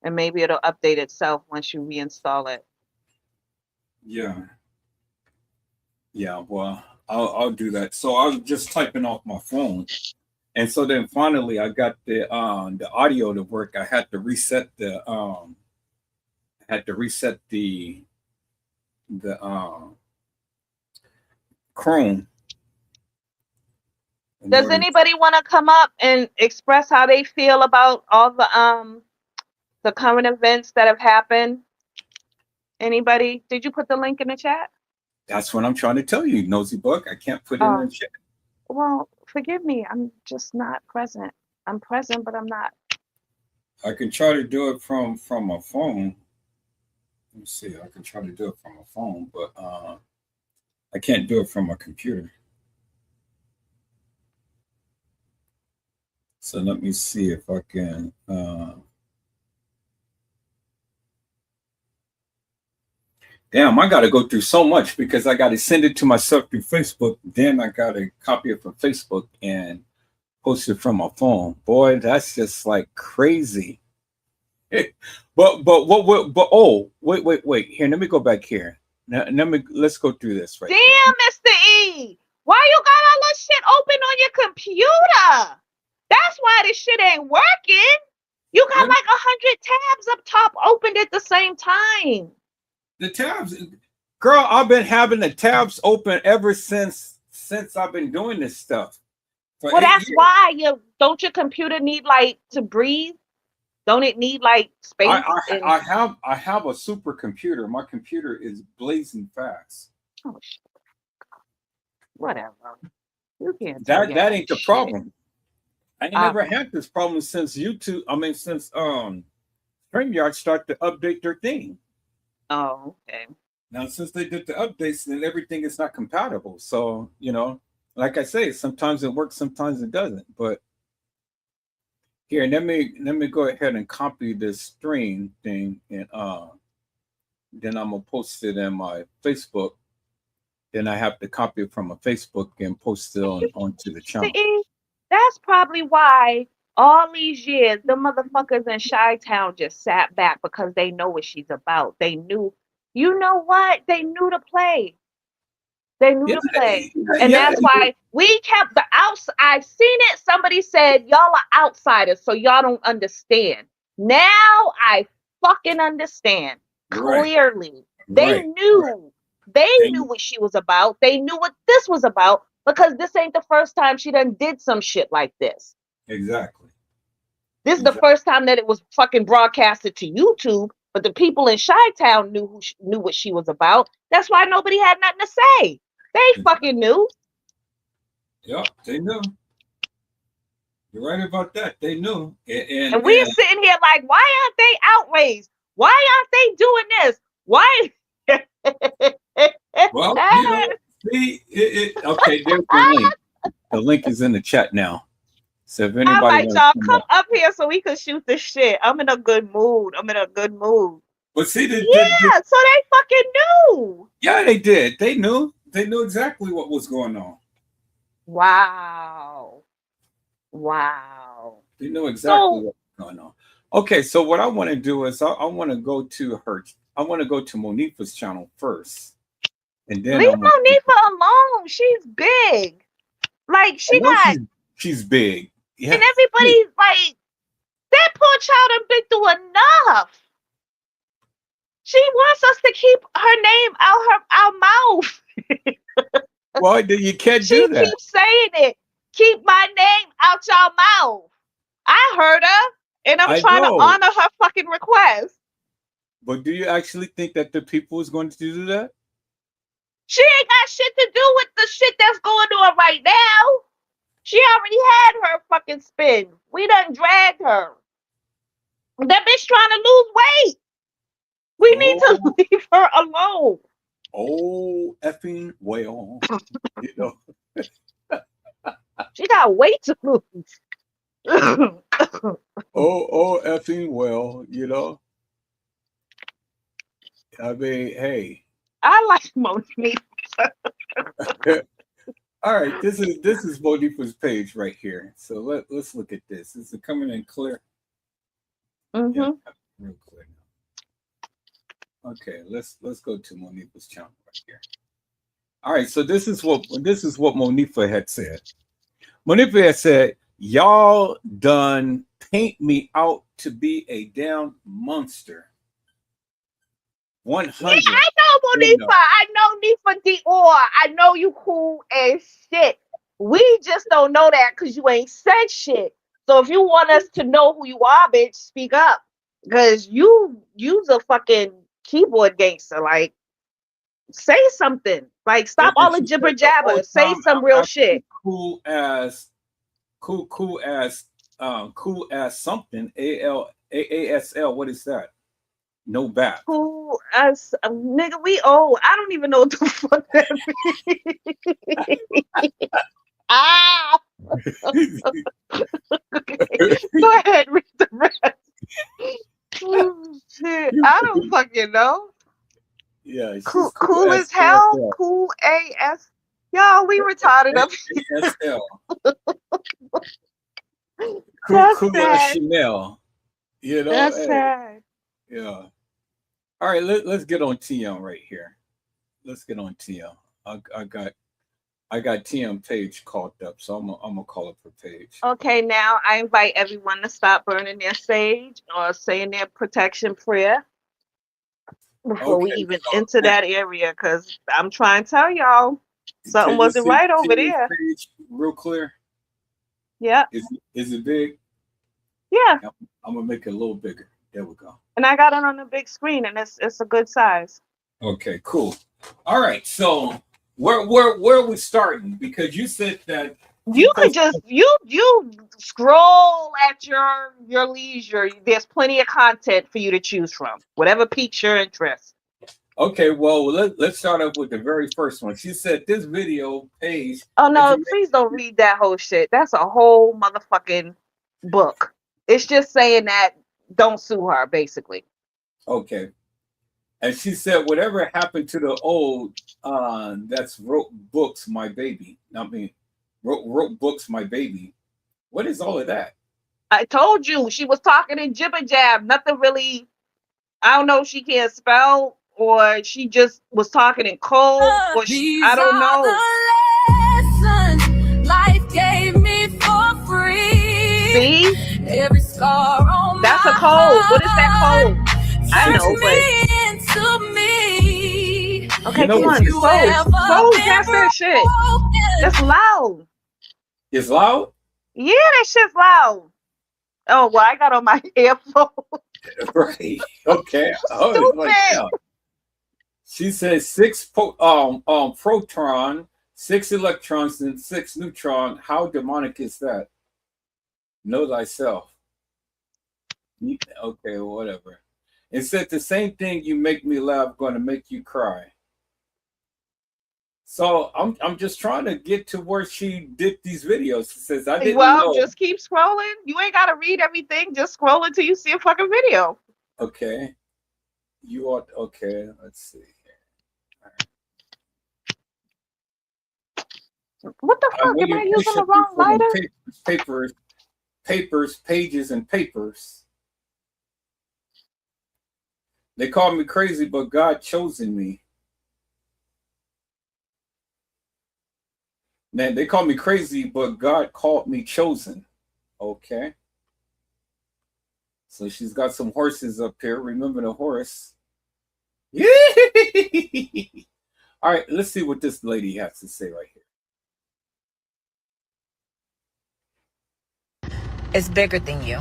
And maybe it'll update itself once you reinstall it. Yeah. Yeah. Well, I'll do that. So I was just typing off my phone. And so then finally I got the audio to work. I had to reset the Chrome in Does order. anybody want to come up and express how they feel about all the current events that have happened? Anybody? Did you put the link in the chat? That's what I'm trying to tell you, Nosy Bug. I can't put it in the Oh, chat. well, forgive me. I'm just not present. I'm present, but I'm not. I can try to do it from a phone. Let me see. I can try to do it from a phone, but I can't do it from a computer. So let me see if I can. Damn, I got to go through so much because I got to send it to myself through Facebook. Then I got to copy it from Facebook and post it from my phone. Boy, that's just like crazy. But oh, wait. Here, let me go back here. Now, let's go through this right here. Damn, Mr. E. Why you got all that shit open on your computer? That's why this shit ain't working. You got like 100 tabs up top opened at the same time. The tabs, girl, I've been having the tabs open ever since I've been doing this stuff. For Well, 8 that's years. why don't your computer need like to breathe? Don't it need like space? I have a supercomputer. My computer is blazing fast. Oh shit. Whatever. You can't tell That your that ain't the shit. problem. I ain't never had this problem since YouTube. I mean, since StreamYard started to update their thing. Oh, okay. Now, since they did the updates, then everything is not compatible. So, like I say, sometimes it works, sometimes it doesn't. But here, let me go ahead and copy this stream thing, and then I'm gonna post it in my Facebook. Then I have to copy it from my Facebook and post it onto the channel. See, that's probably why all these years the motherfuckers in Chi-Town just sat back because they know what she's about. They knew, you know what? They knew to play. They knew to play. And Yeah. that's why we kept the outside. I've seen it. Somebody said, y'all are outsiders, so y'all don't understand. Now I fucking understand clearly. They Right. knew. They knew what she was about. They knew what this was about because this ain't the first time she done did some shit like this. Exactly. This is the first time that it was fucking broadcasted to YouTube, but the people in Chi-Town knew what she was about. That's why nobody had nothing to say. They fucking knew. Yeah, they knew. You're right about that. They knew. And we're sitting here like, why aren't they outraged? Why aren't they doing this? Why? Well, see, okay, there's the link. The link is in the chat now. So if anybody I'm like, wants y'all to come up here so we can shoot this shit. I'm in a good mood. But see, so they fucking knew. Yeah, they did. They knew. They knew exactly what was going on. Wow. They knew exactly what was going on. Okay, so what I want to do is I want to go to her. I want to go to Monifa's channel first, and then leave Monifa alone. She's big. Like she's big. Yeah, and everybody's like, that poor child done been through enough. She wants us to keep her name out our mouth. Well, you can't do that. She keeps saying it. Keep my name out your mouth. I heard her, and I'm trying to honor her fucking request. But do you actually think that the people is going to do that? She ain't got shit to do with the shit that's going on right now. She already had her fucking spin. We done dragged her. That bitch trying to lose weight. We need to leave her alone. Oh, effing well. She got weight to lose. oh, effing well, I mean, hey. I like Monique. All right, this is Monifa's page right here. So let's look at this. Is it coming in clear? Yeah, Mm-hmm. real clear now. Okay, let's go to Monifa's channel right here. All right, so this is what Monifa had said. Monifa had said, "Y'all done paint me out to be a damn monster." Yeah, 100. I know You Monifa. know. I know Nifa Dior. I know you cool as shit. We just don't know that because you ain't said shit. So if you want us to know who you are, bitch, speak up. Cause you's a fucking keyboard gangster. Like, say something. Like, stop And all the she jibber said the whole jabber. Say time some I'm real actually shit. cool as something. AASL. What is that? No back. Cool as nigga. We old. I don't even know what the fuck that means. Ah, go ahead, read the rest. Oh, shit. I don't fucking know. Yeah, she's Cool, cool cool as as hell. ASL. Cool AS. Y'all, we retarded up. ASL. That's Cool as sad. Chanel. That's Hey, sad. yeah. All right, let's get on TM right here. Let's get on TM. I got TM page called up, so I'm gonna call up her page. Okay, now I invite everyone to stop burning their sage or saying their protection prayer before we Okay, even so enter that area, because I'm trying to tell y'all something can you wasn't see right over TM's there. page real clear? Yeah, Is it big? yeah. I'm gonna make it a little bigger. There we go. And I got it on the big screen, and it's a good size. Okay, cool. All right, so where are we starting? Because you said that you You could post. just you scroll at your leisure. There's plenty of content for you to choose from. Whatever piques your interest. Okay, well let's start off with the very first one. She said this video page Oh no, information. please don't read that whole shit. That's a whole motherfucking book. It's just saying that don't sue her, basically. Okay, and she said whatever happened to the old that's wrote books, my baby. I mean, wrote books, my baby. What is all of that? I told you she was talking in jibber jab. Nothing really. I don't know if she can't spell or she just was talking in code or I These don't are know. the lessons life gave me for free. See? Every scar on That's a my code. What is that heart code? I turns know, but me into me. You okay, know come what If on. she you said? Close. ever Close been past that shit. That's broken, loud. It's loud, Yeah, that shit's loud. Oh, well, I got on my earphone. right? Okay. I was like, Stupid. yeah. She says proton, 6 electrons, and 6 neutron. How demonic is that? Know thyself. Okay, whatever. It said the same thing. You make me laugh, going to make you cry. So I'm just trying to get to where she did these videos. She says I didn't Well, know. just keep scrolling. You ain't got to read everything. Just scroll until you see a fucking video. Okay, you ought. Okay, let's see. What the fuck? When Am you I using push the up, you wrong pull them lighter? papers, pages, and papers. They call me crazy, but God chosen me. Man, they call me crazy, but God called me chosen. Okay. So she's got some horses up here. Remember the horse? Yeah. All right, let's see what this lady has to say right here. Is bigger than you.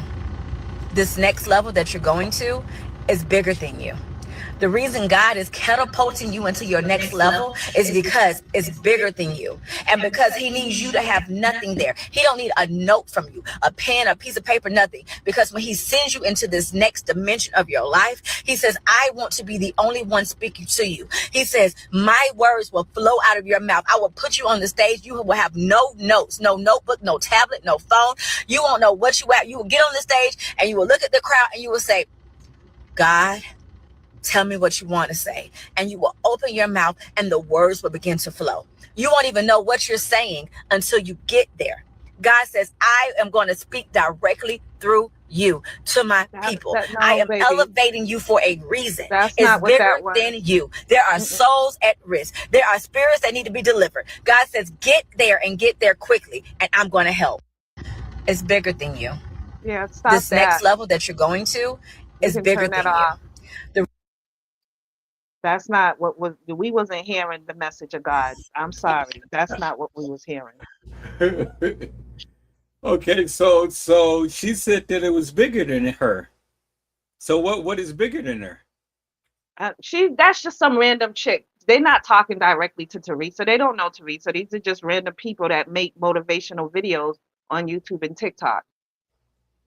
This next level that you're going to is bigger than you. The reason God is catapulting you into your next level is because it's bigger than you. And because he needs you to have nothing there. He don't need a note from you, a pen, a piece of paper, nothing. Because when he sends you into this next dimension of your life, he says, I want to be the only one speaking to you. He says, my words will flow out of your mouth. I will put you on the stage. You will have no notes, no notebook, no tablet, no phone. You won't know what you have. You will get on the stage and you will look at the crowd and you will say, God, Tell me what you want to say. And you will open your mouth and the words will begin to flow. You won't even know what you're saying until you get there. God says, I am going to speak directly through you to my people. I No, am baby. elevating you for a reason. That's It's not what bigger that was. than you. There are souls at risk. There are spirits that need to be delivered. God says, get there and get there quickly, and I'm going to help. It's bigger than you. Yeah, stop This that. next level that you're going to You is can bigger turn that than you. off. That's not what was. We wasn't hearing the message of God. I'm sorry. That's not what we was hearing. Okay, so she said that it was bigger than her. So what is bigger than her? That's just some random chick. They're not talking directly to Teresa. They don't know Teresa. These are just random people that make motivational videos on YouTube and TikTok.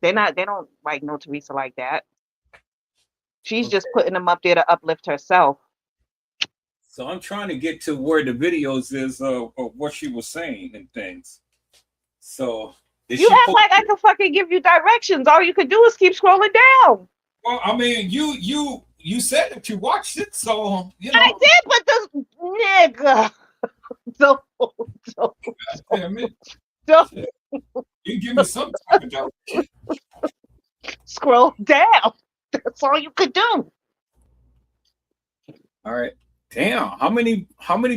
They don't like know Teresa like that. She's just putting them up there to uplift herself. So I'm trying to get to where the videos is of what she was saying and things. So You act like I can fucking give you directions. All you could do is keep scrolling down. Well, I mean, you said that you watched it, so you know. I did, but this nigga. Don't. You give me some type of direction. Scroll down. That's all you could do. All right. Damn. How many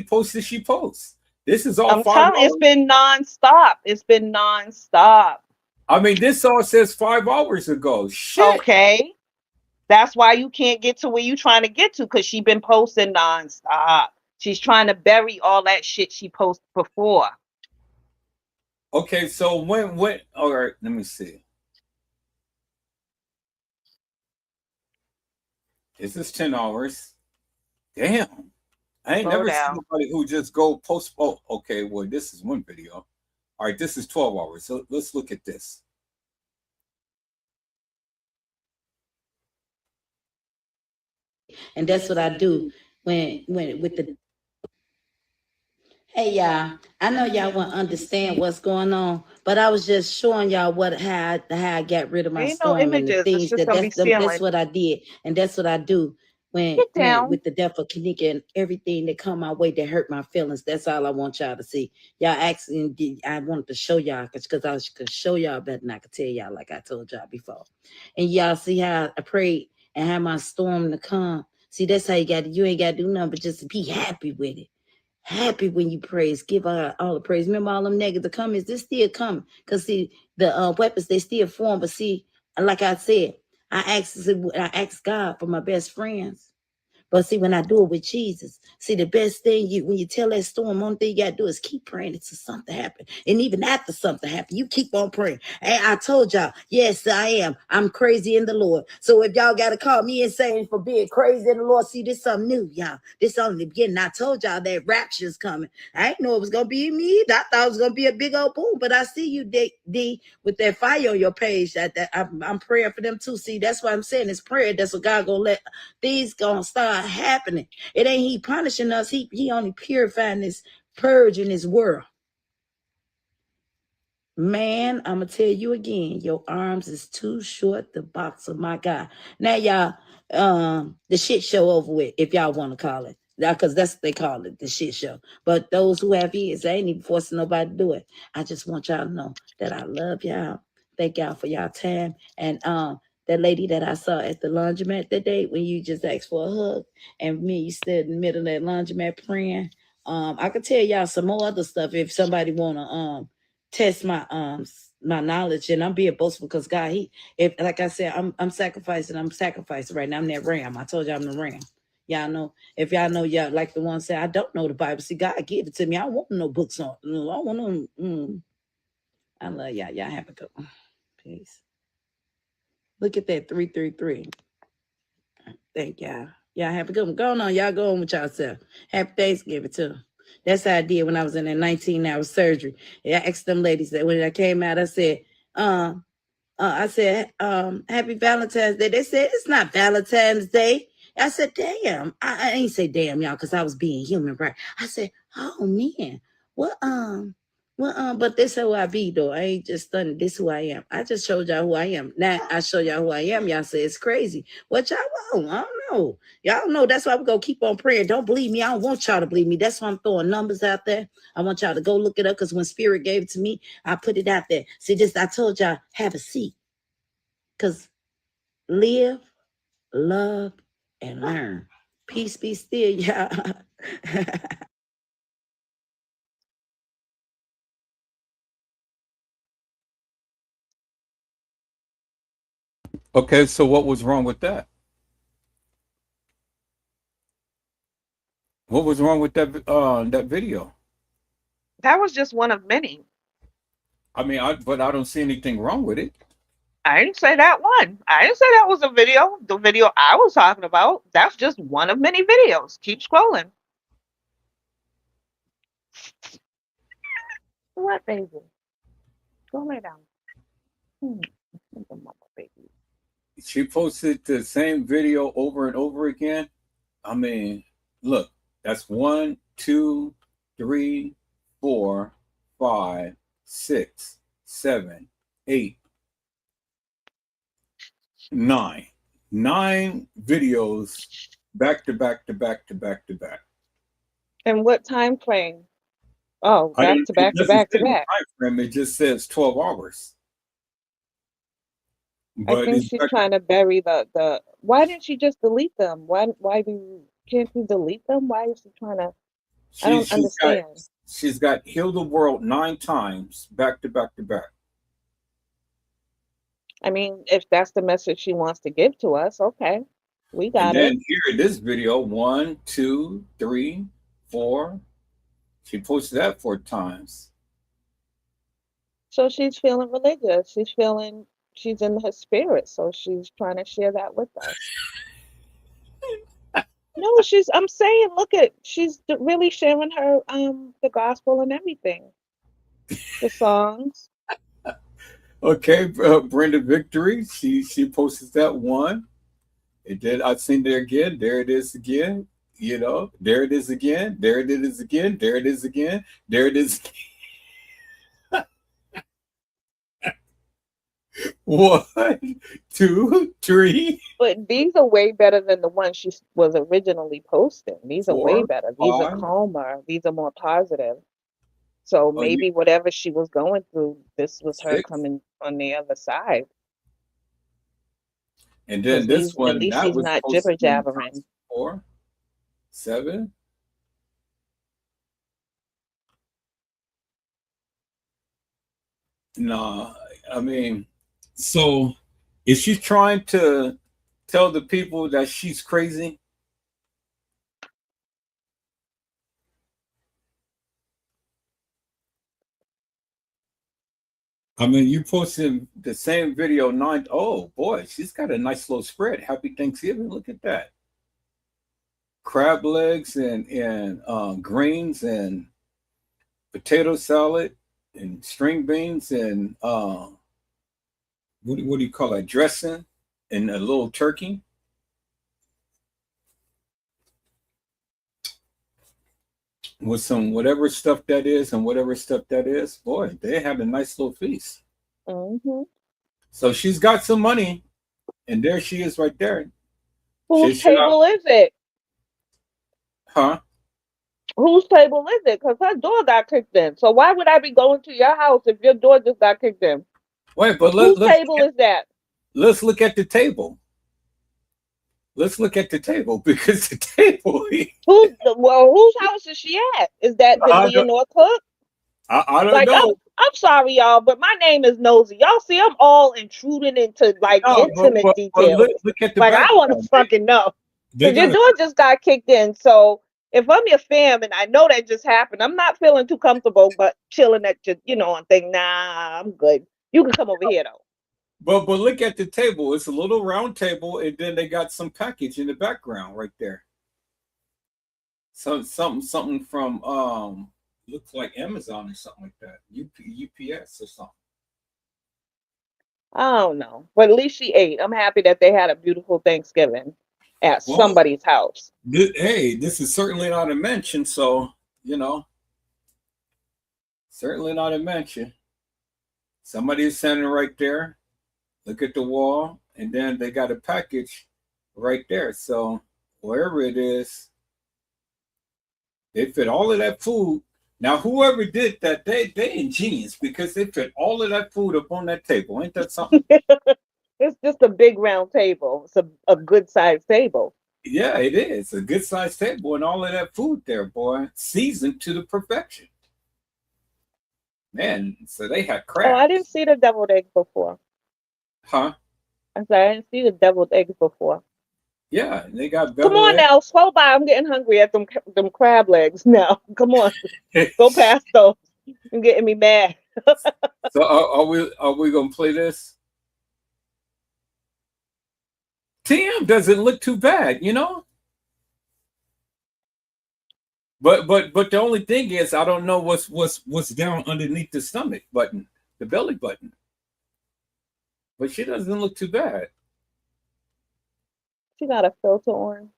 posts did she post? This is all I'm 5 telling hours. It's been nonstop. It's been nonstop. I mean, this all says 5 hours ago. Shit. Okay. That's why you can't get to where you're trying to get to, because she's been posting nonstop. She's trying to bury all that shit she posted before. Okay, so when all right, let me see. Is this 10 hours? Damn. I ain't never seen nobody who just go post. Oh, okay. Well, this is one video. All right, this is 12 hours. So let's look at this. And that's what I do when with the. Hey y'all, I know y'all won't understand what's going on, but I was just showing y'all how I got rid of my Ain't no storm and the images. It's things just gonna be that's ceiling. what I did, and that's what I do when with the death of Kanika and everything that come my way that hurt my feelings. That's all I want y'all to see. Y'all asking, I wanted to show y'all because I could show y'all better than I could tell y'all, like I told y'all before. And y'all see how I prayed and had my storm to come. See, that's how you ain't got to do nothing but just be happy with it. Happy when you praise, give all the praise. Remember all them negative comments, they still coming. Because see, the weapons, they still form. But see, like I said, I asked God for my best friends. But see, when I do it with Jesus, see, the best thing when you tell that storm, only thing you got to do is keep praying until something happens. And even after something happens, you keep on praying. And I told y'all, yes, I am. I'm crazy in the Lord. So if y'all got to call me insane for being crazy in the Lord, see, this something new, y'all. This only the beginning. I told y'all that rapture's coming. I didn't know it was going to be me. I thought it was going to be a big old boom. But I see you, D, with that fire on your page. I'm praying for them too. See, that's what I'm saying. It's prayer. That's what God going to let these going to start happening. It ain't he punishing us. He only purifying this, purging this world. Man, I'm gonna tell you again, your arms is too short to box of my God. Now y'all, the shit show over with, if y'all want to call it. Because that's what they call it, the shit show. But those who have ears, I ain't even forcing nobody to do it. I just want y'all to know that I love y'all. Thank y'all for y'all time. And that lady that I saw at the laundromat that day when you just asked for a hug and me, you stood in the middle of that laundromat praying. I could tell y'all some more other stuff if somebody wanna test my knowledge, and I'm being boastful because God, if like I said, I'm sacrificing right now. I'm that ram. I told y'all I'm the ram. Y'all know, if y'all know, y'all like the one say I don't know the Bible. See, God give it to me. I don't want no books on. I don't want no. I love y'all. Y'all have a good one. Peace. Look at that 333. Thank y'all. Y'all have a good one. Go on. Y'all go on with y'allself. Happy Thanksgiving too. That's how I did when I was in that 19-hour surgery. I asked them ladies that when I came out, I said, happy Valentine's Day. They said, it's not Valentine's Day. I said, damn. I ain't say damn, y'all, because I was being human, right? I said, oh man, what Well, but this who I be though. I ain't just stunned. This who I am. I just showed y'all who I am. Now I show y'all who I am. Y'all say it's crazy. What y'all want? I don't know. Y'all know that's why we gonna keep on praying. Don't believe me. I don't want y'all to believe me. That's why I'm throwing numbers out there. I want y'all to go look it up because when Spirit gave it to me, I put it out there. See, this I told y'all, have a seat. Cause live, love, and learn. Peace be still, y'all. Okay, so what was wrong with that? What was wrong with that video? That was just one of many. I mean, but I don't see anything wrong with it. I didn't say that one. I didn't say that was a video. The video I was talking about, that's just one of many videos. Keep scrolling. What, baby? Go lay down. Baby. She posted the same video over and over again. I mean, look, that's 1, 2, 3, 4, 5, 6, 7, 8, 9. 9 videos back to back to back to back to back. And what time frame? Oh, back to back to back to back. Time frame, it just says 12 hours. I think she's trying to bury the. Why didn't she just delete them? Can't you delete them? Why is she trying to? I don't understand. She's got Heal the World 9 times back to back to back. I mean, if that's the message she wants to give to us, okay, we got it. And then here in this video, 1, 2, 3, 4. She posted that 4 times. So she's feeling religious. She's in her spirit, so she's trying to share that with us. No, I'm saying, she's really sharing her the gospel and everything. The songs. Okay, Brenda Victory, she posted that 1. And then I've seen it again. There it is again. You know, there it is again. There it is again. There it is again. There it is. 1, 2, 3. But these are way better than the ones she was originally posting. These are way better. These are calmer. These are more positive. So maybe whatever she was going through, this was her coming on the other side. And then this one, at least she's not jibber jabbering. 4, 7. No, I mean, so is she trying to tell the people that she's crazy? I mean, you posted the same video 9. Oh boy, she's got a nice little spread. Happy Thanksgiving. Look at that. Crab legs and greens and potato salad and string beans and what do you call that? Dressing and a little turkey. With some whatever stuff that is and whatever stuff that is, boy, they have a nice little feast. Mm-hmm. So she's got some money, and there she is right there. Whose table is it? Huh? Whose table is it? Because her door got kicked in. So why would I be going to your house if your door just got kicked in? Wait, but whose table is that? Let's look at the table. Let's look at the table because the table. Whose house is she at? Is that the Leonore Cook? I don't know. I'm sorry, y'all, but my name is Nosey. Y'all see, I'm all intruding into intimate details. Look at the I want to fucking know. Because your door just got kicked in. So if I'm your fam and I know that just happened, I'm not feeling too comfortable, but chilling at your, and think, nah, I'm good. You can come over here though. But look at the table. It's a little round table, and then they got some package in the background right there. Something from looks like Amazon or something like that. UPS or something. I don't know. But at least she ate. I'm happy that they had a beautiful Thanksgiving at somebody's house. This is certainly not a mention, so Certainly not a mansion. Somebody's standing right there. Look at the wall, and then they got a package right there. So wherever it is, they fit all of that food. Now, whoever did that, they ingenious because they fit all of that food up on that table. Ain't that something? It's just a big round table. It's a good sized table. Yeah, it is a good sized table and all of that food there, boy, seasoned to the perfection. Man, so they had Oh, I didn't crabs, see the deviled eggs before. huh? I said I didn't see the deviled eggs before. Yeah, they got Come beveled on now, slow by. I'm getting hungry at them crab legs now. Come on, go eggs. past those. You're getting me mad. So are we gonna play this? TM doesn't look too bad, you know. But the only thing is, I don't know what's down underneath the stomach button, the belly button. But she doesn't look too bad. She got a filter on.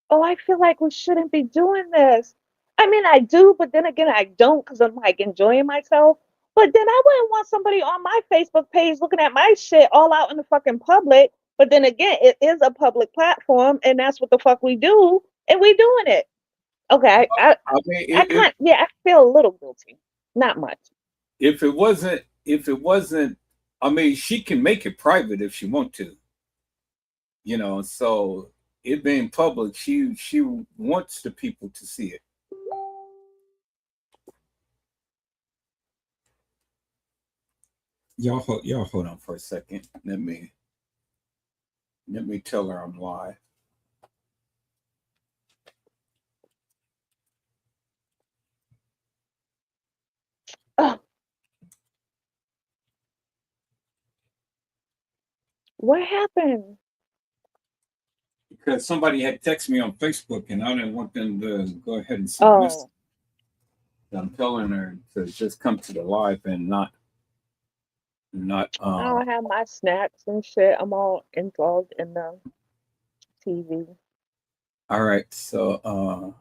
Oh, I feel like we shouldn't be doing this. I mean, I do, but then again, I don't because I'm like enjoying myself. But then I wouldn't want somebody on my Facebook page looking at my shit all out in the fucking public. But then again, it is a public platform, and that's what the fuck we do, and we doing it. Okay, I mean, I can't. Yeah, I feel a little guilty. Not much. if it wasn't, I mean, she can make it private if she want to, you know. So it being public, she wants the people to see it. Y'all hold on for a second. Let me tell her I'm live. Ugh, what happened? Because somebody had texted me on Facebook and I didn't want them to go ahead and send a message. Oh, I'm telling her to just come to the live and not I don't have my snacks and shit. I'm all involved in the TV. all right. So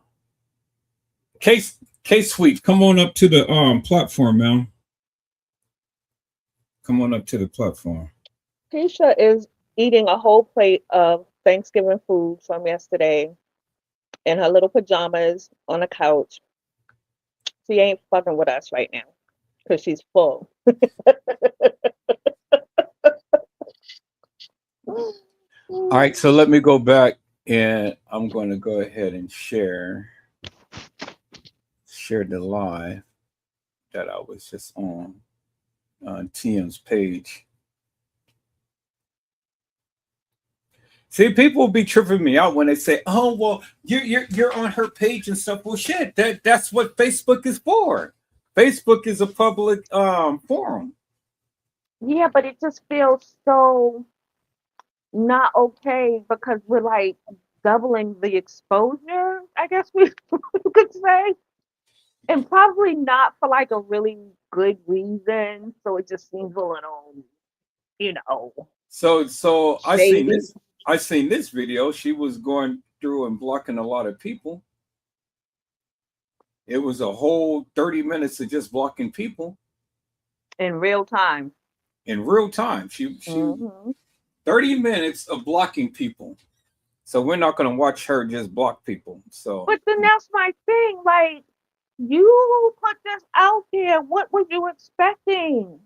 K Sweet, come on up to the platform, man. Come on up to the platform. Keisha is eating a whole plate of Thanksgiving food from yesterday in her little pajamas on the couch. She ain't fucking with us right now because she's full. All right, so let me go back and I'm going to go ahead and share the live that I was just on TM's page. See, people will be tripping me out when they say, "Oh, well, you're on her page and stuff." Well, shit, that's what Facebook is for. Facebook is a public forum. Yeah, but it just feels so not okay because we're like doubling the exposure, I guess we could say. And probably not for like a really good reason. So it just seems a little, you know, So shady. I seen this video. She was going through and blocking a lot of people. It was a whole 30 minutes of just blocking people In real time. in real time. She Hmm 30 minutes of blocking people. So we're not going to watch her just block people. So But then that's my thing. Like, you put this out there. What were you expecting?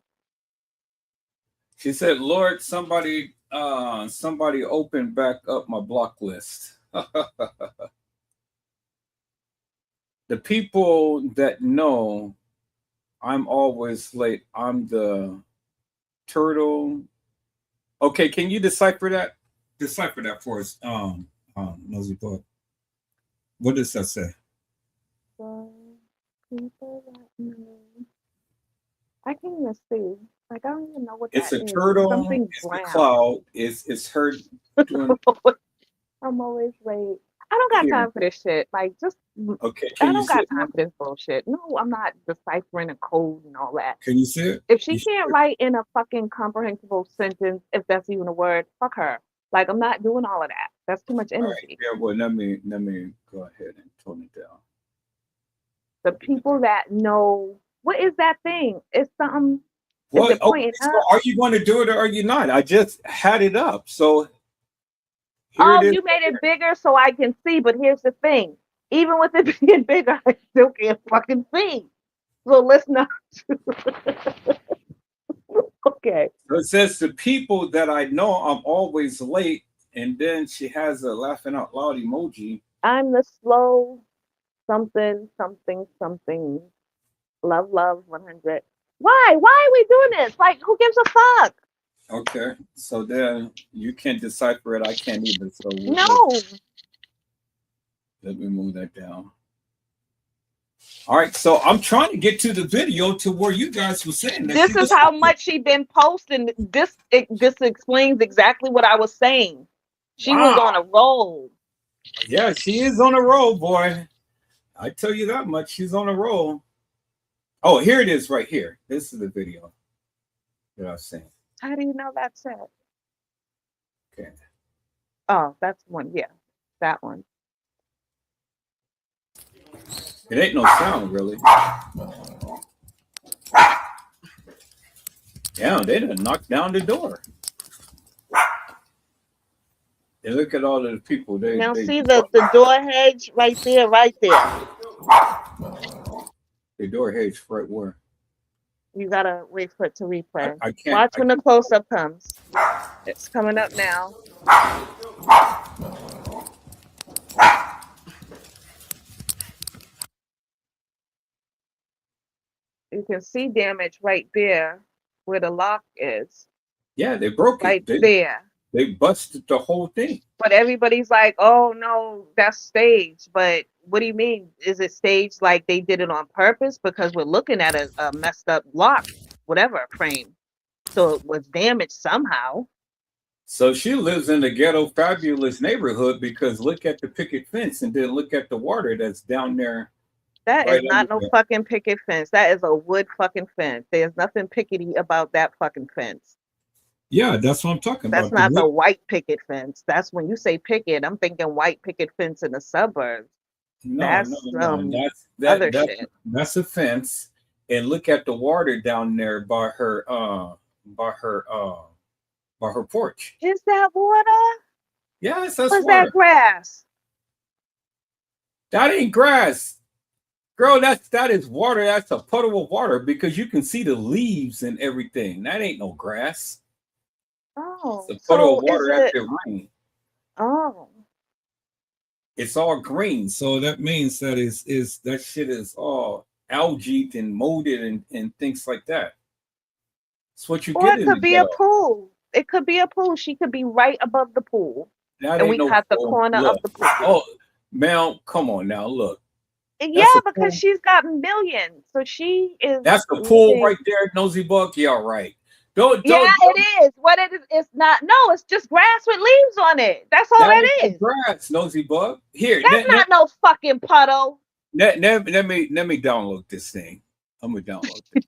she said, "Lord, somebody open back up my block list." The people that know I'm always late. I'm the turtle. Okay, can you decipher that? Decipher that for us, Nosey Bugg. What does that say? So, people that know. I can't even see. Like, I don't even know what It's that a is. It's turtle. something It's the brown. cloud. It's her doing I'm always late. I don't got here. time for this shit. Like, just Okay, I can you don't see got it now? time for this bullshit. No, I'm not deciphering a code and all that. Can you see it? If she You can't should. write in a fucking comprehensible sentence, if that's even a word, fuck her. Like, I'm not doing all of that. That's too much All right. energy. Yeah. Well, let me go ahead and tone it down. The people that know what is that thing? It's something. Is Well, it okay. pointing So up? are you going to do it or are you not? I just had it up. So here it Oh, is. you made it bigger so I can see. But here's the thing: even with it being bigger, I still can't fucking see. So let's not. Okay. So it says the people that I know I'm always late, and then she has a laughing out loud emoji. I'm the slow something something something. Love 100. Why? Why are we doing this? Like, who gives a fuck? Okay, so then you can't decipher it. I can't either. So No. let me move that down. All right, so I'm trying to get to the video to where you guys were saying that This she is was how happy. much she been posting. This explains exactly what I was saying. She was Wow. on a roll. Yeah, she is on a roll, boy. I tell you that much. She's on a roll. Oh, here it is right here. This is the video that I was saying. How do you know that's it? Okay. Oh, that's one. Yeah, that one. It ain't no sound, really. Yeah, they done knocked down the door. And look at all of the people. Now see the door hedge right there, right there. The door hedge right where? You gotta wait for it to replay. I can't. Watch when the close up comes. It's coming up now. You can see damage right there where the lock is. Yeah, they broke right it. there. They busted the whole thing. But everybody's like, oh no, that's staged. But what do you mean? Is it staged like they did it on purpose? Because we're looking at a messed up lock, whatever frame. So it was damaged somehow. So she lives in the ghetto fabulous neighborhood because look at the picket fence and then look at the water that's down there. That right is not no fucking picket fence. That is a wood fucking fence. There's nothing pickety about that fucking fence. Yeah, that's what I'm talking about. That's not the white picket fence. That's when you say picket, I'm thinking white picket fence in the suburbs. No, that's other shit. That's a fence. And look at the water down there by her porch. Is that water? Yes, that's What's water. that grass? That ain't grass. Girl, that is water. That's a puddle of water because you can see the leaves and everything. That ain't no grass. Oh, it's a puddle of water after rain. Oh, it's all green, so that means that that shit is all algae and molded and things like that. It's what you get. Or it could be a pool. It could be a pool. She could be right above the pool, and we cut the corner of the pool. Oh, Mel, come on now, look. Yeah, because she's got millions, so she is. That's the pool right there, Nosey Bugg. Yeah, right. Don't, it is. What it is, it's not. No, it's just grass with leaves on it. That's all that is. Grass, Nosey Bugg. Here, that's not no fucking puddle. Let me download this thing. I'm gonna download it.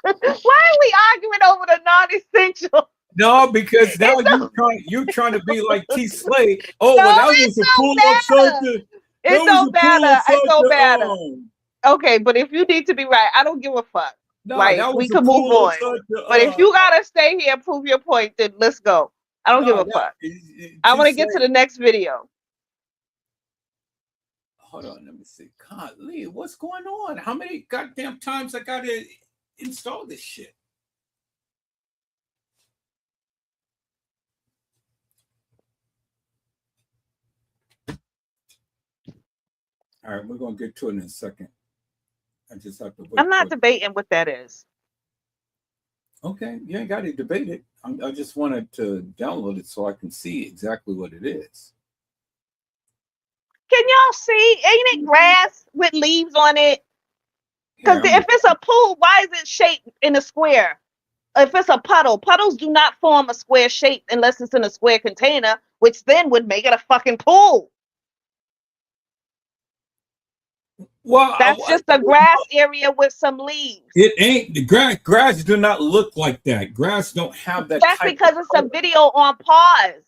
Why are we arguing over the non-essential? No, because now you're trying to be like T Slay. Oh, well, that was a pool of something. It don't matter. It don't matter. Okay, but if you need to be right, I don't give a fuck. No, like we can move on. But if you gotta stay here and prove your point, then let's go. I don't give a fuck. I want to get to the next video. Hold on, let me see. God, Lee, what's going on? How many goddamn times I gotta install this shit? All right, we're gonna get to it in a second. I just have to wait. I'm not debating what that is. Okay, you ain't got to debate it. I just wanted to download it so I can see exactly what it is. Can y'all see? Ain't it grass with leaves on it? Because if it's a pool, why is it shaped in a square? If it's a puddle, puddles do not form a square shape unless it's in a square container, which then would make it a fucking pool. Well, that's just a grass area with some leaves. It ain't the grass do not look like that. Grass don't have that. That's because it's a video on pause.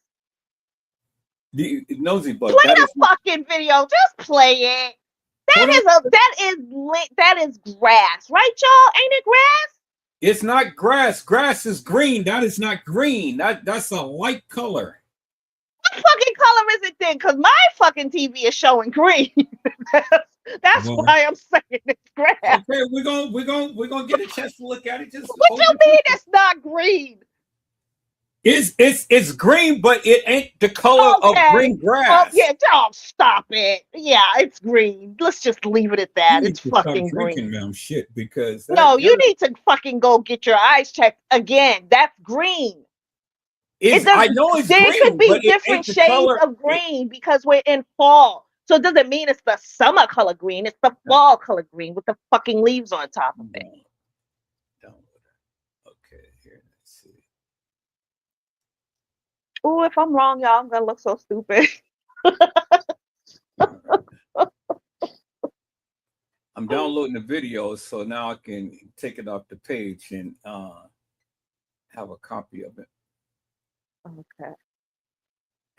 The Nosy Bugg. Play the fucking video. Just play it. That is grass, right, y'all? Ain't it grass? It's not grass. Grass is green. That is not green. That's a light color. What fucking color is it then? Because my fucking TV is showing green. That's why I'm saying it's grass. Okay, we're gonna get a chance to look at it. Just what you mean it's not green? It's green, but it ain't the color of green grass. Oh, yeah, don't stop it. Yeah, it's green. Let's just leave it at that. It's fucking green. Damn shit, because you need to fucking go get your eyes checked again. That's green. I know it's there green. There could be different shades of green because we're in fall. So it doesn't mean it's the summer color green. It's the fall color green with the fucking leaves on top of it. Okay, here, let's see. Oh, if I'm wrong, y'all, I'm gonna look so stupid. I'm downloading the video, so now I can take it off the page and have a copy of it. Okay.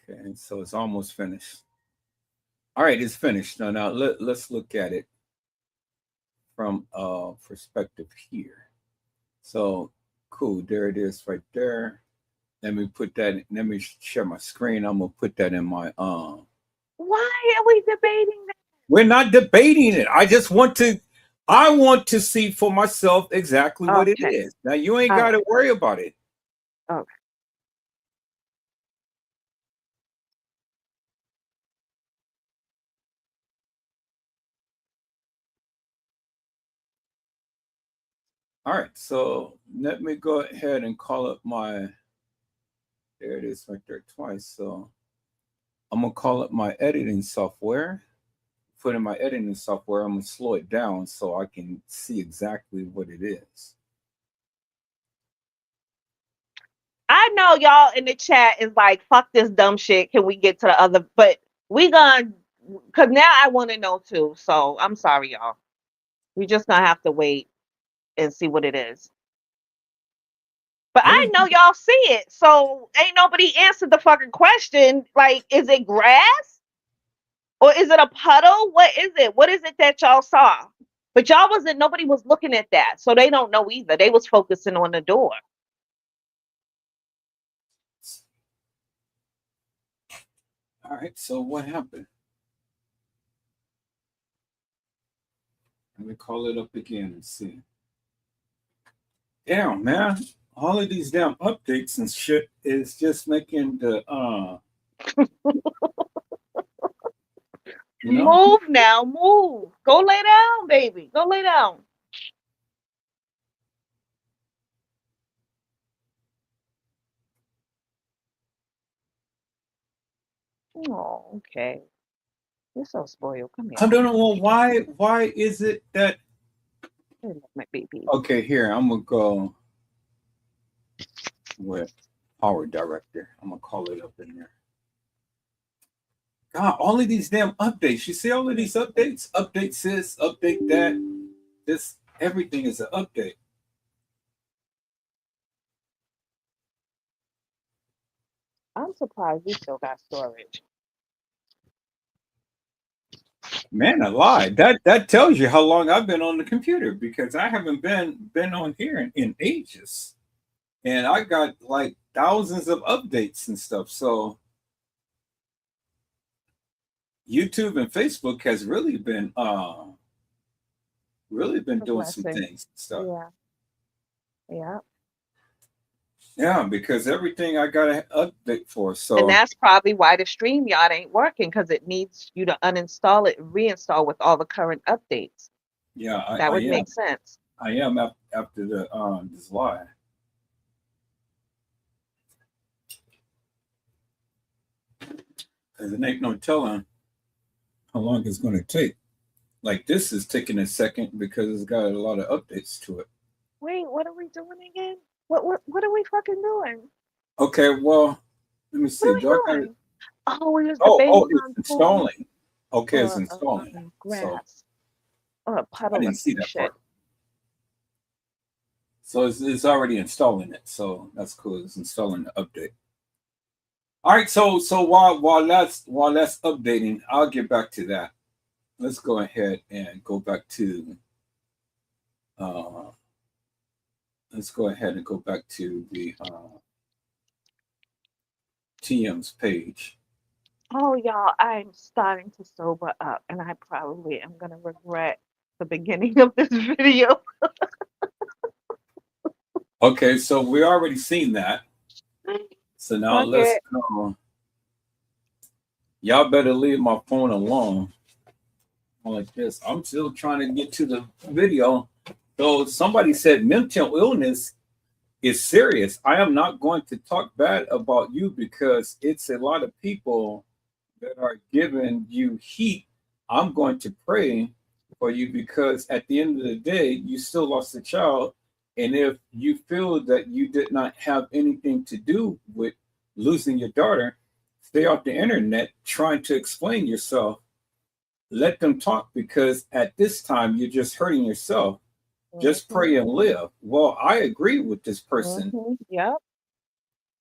Okay, and so it's almost finished. All right, it's finished. Now let's look at it from perspective here. So cool, there it is right there. Let me put that. Let me share my screen. I'm gonna put that in my Why are we debating that? We're not debating it. I want to see for myself exactly what it is. Now you ain't got to worry about it. Okay. All right, so let me go ahead and call up there it is right there twice. So I'm gonna call up my editing software. Put in my editing software, I'm gonna slow it down so I can see exactly what it is. I know y'all in the chat is like, fuck this dumb shit. Can we get to the other? But because now I want to know too. So I'm sorry, y'all. We just gonna have to wait and see what it is. But I know y'all see it. So ain't nobody answered the fucking question. Like, is it grass? Or is it a puddle? What is it? What is it that y'all saw? But nobody was looking at that. So they don't know either. They was focusing on the door. All right, so what happened? Let me call it up again and see. Damn, man. All of these damn updates and shit is just making the Move now, move. Go lay down, baby. Go lay down. Oh, okay. You're so spoiled. Come here. I don't know why is it that my baby. Okay, here, I'm gonna go with Power Director. I'm gonna call it up in there. God, all of these damn updates. You see all of these updates? Update this, update that. This everything is an update. I'm surprised we still got storage. Man, I lied. That tells you how long I've been on the computer because I haven't been on here in ages. And I got like thousands of updates and stuff. So YouTube and Facebook has really been doing some things and stuff. Yeah. Yeah, because everything I got to update for. So and that's probably why the StreamYard ain't working because it needs you to uninstall it and reinstall with all the current updates. Yeah, that would make sense. I am after the this live. Because it ain't no telling how long it's going to take. Like this is taking a second because it's got a lot of updates to it. Wait, what are we doing again? What are we fucking doing? Okay, well, let me see. What are we doing? It's installing. Okay, it's installing. Grass. Or a puddle. I didn't see that part. So it's already installing it. So that's cool. It's installing the update. All right, so while that's updating, I'll get back to that. Let's go ahead and go back to uh let's go ahead and go back to the TM's page. Oh, y'all, I'm starting to sober up, and I probably am gonna regret the beginning of this video. Okay, so we already seen that. So now let's Okay. y'all better leave my phone alone like this. I'm still trying to get to the video. So somebody said mental illness is serious. I am not going to talk bad about you because it's a lot of people that are giving you heat. I'm going to pray for you because at the end of the day, you still lost a child. And if you feel that you did not have anything to do with losing your daughter, stay off the internet trying to explain yourself. Let them talk because at this time, you're just hurting yourself. Just Mm-hmm. pray and live. Well, I agree with this person. Mm-hmm. Yep.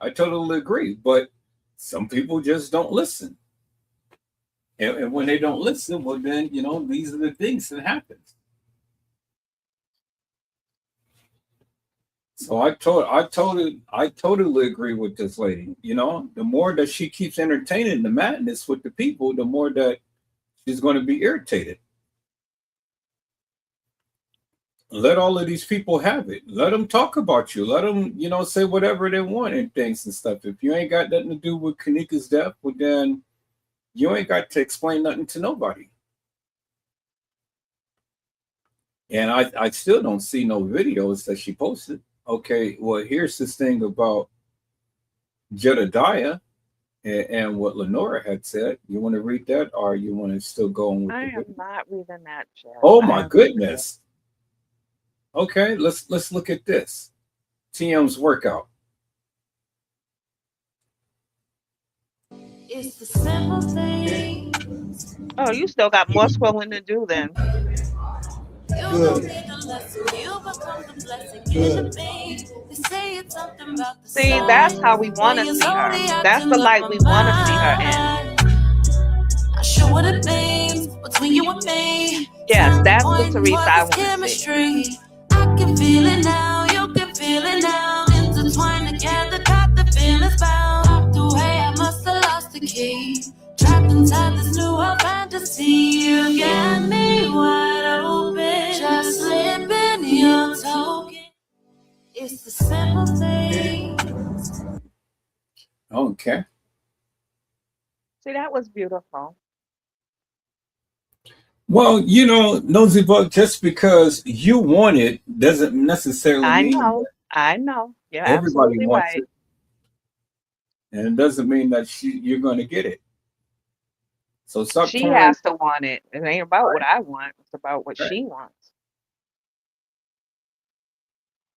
I totally agree. But some people just don't listen. And when they don't listen, well, then, these are the things that happen. So I totally agree with this lady. The more that she keeps entertaining the madness with the people, the more that she's going to be irritated. Let all of these people have it. Let them talk about you. Let them, say whatever they want and things and stuff. If you ain't got nothing to do with Kanika's death, well, then you ain't got to explain nothing to nobody. And I still don't see no videos that she posted. Okay, well, here's this thing about Jedediah and what Lenora had said. You want to read that, or you want to still go on with I the am video? not reading that, Jeff. Oh I my am reading it. goodness. Okay, let's look at this. TM's workout. It's the simple things. Oh, you still got more scrolling to do then. You don't need the lesson, you become the blessing in the vein. They say it's something about the See, that's how we sign. want When to you're see her. slowly That's acting the up light my we want to see her in. mind. Not sure what it means between you and me. Yes, Turn the that's the point Teresa towards I this want to see. chemistry. I can feel it now, you can feel it now. Intertwined together, got the feelings bound. Locked away, I must have lost the key. Trapped inside this new world fantasy. You got me wide open, just slipping your token. It's the simple things. Okay. See, that was beautiful. Well, Nosy Bug, just because you want it doesn't necessarily I mean know. that I know. You're everybody absolutely wants right. it. And it doesn't mean that you're going to get it. So stop She trying. has to want it. It ain't about what Right, I want. It's about what right. she wants.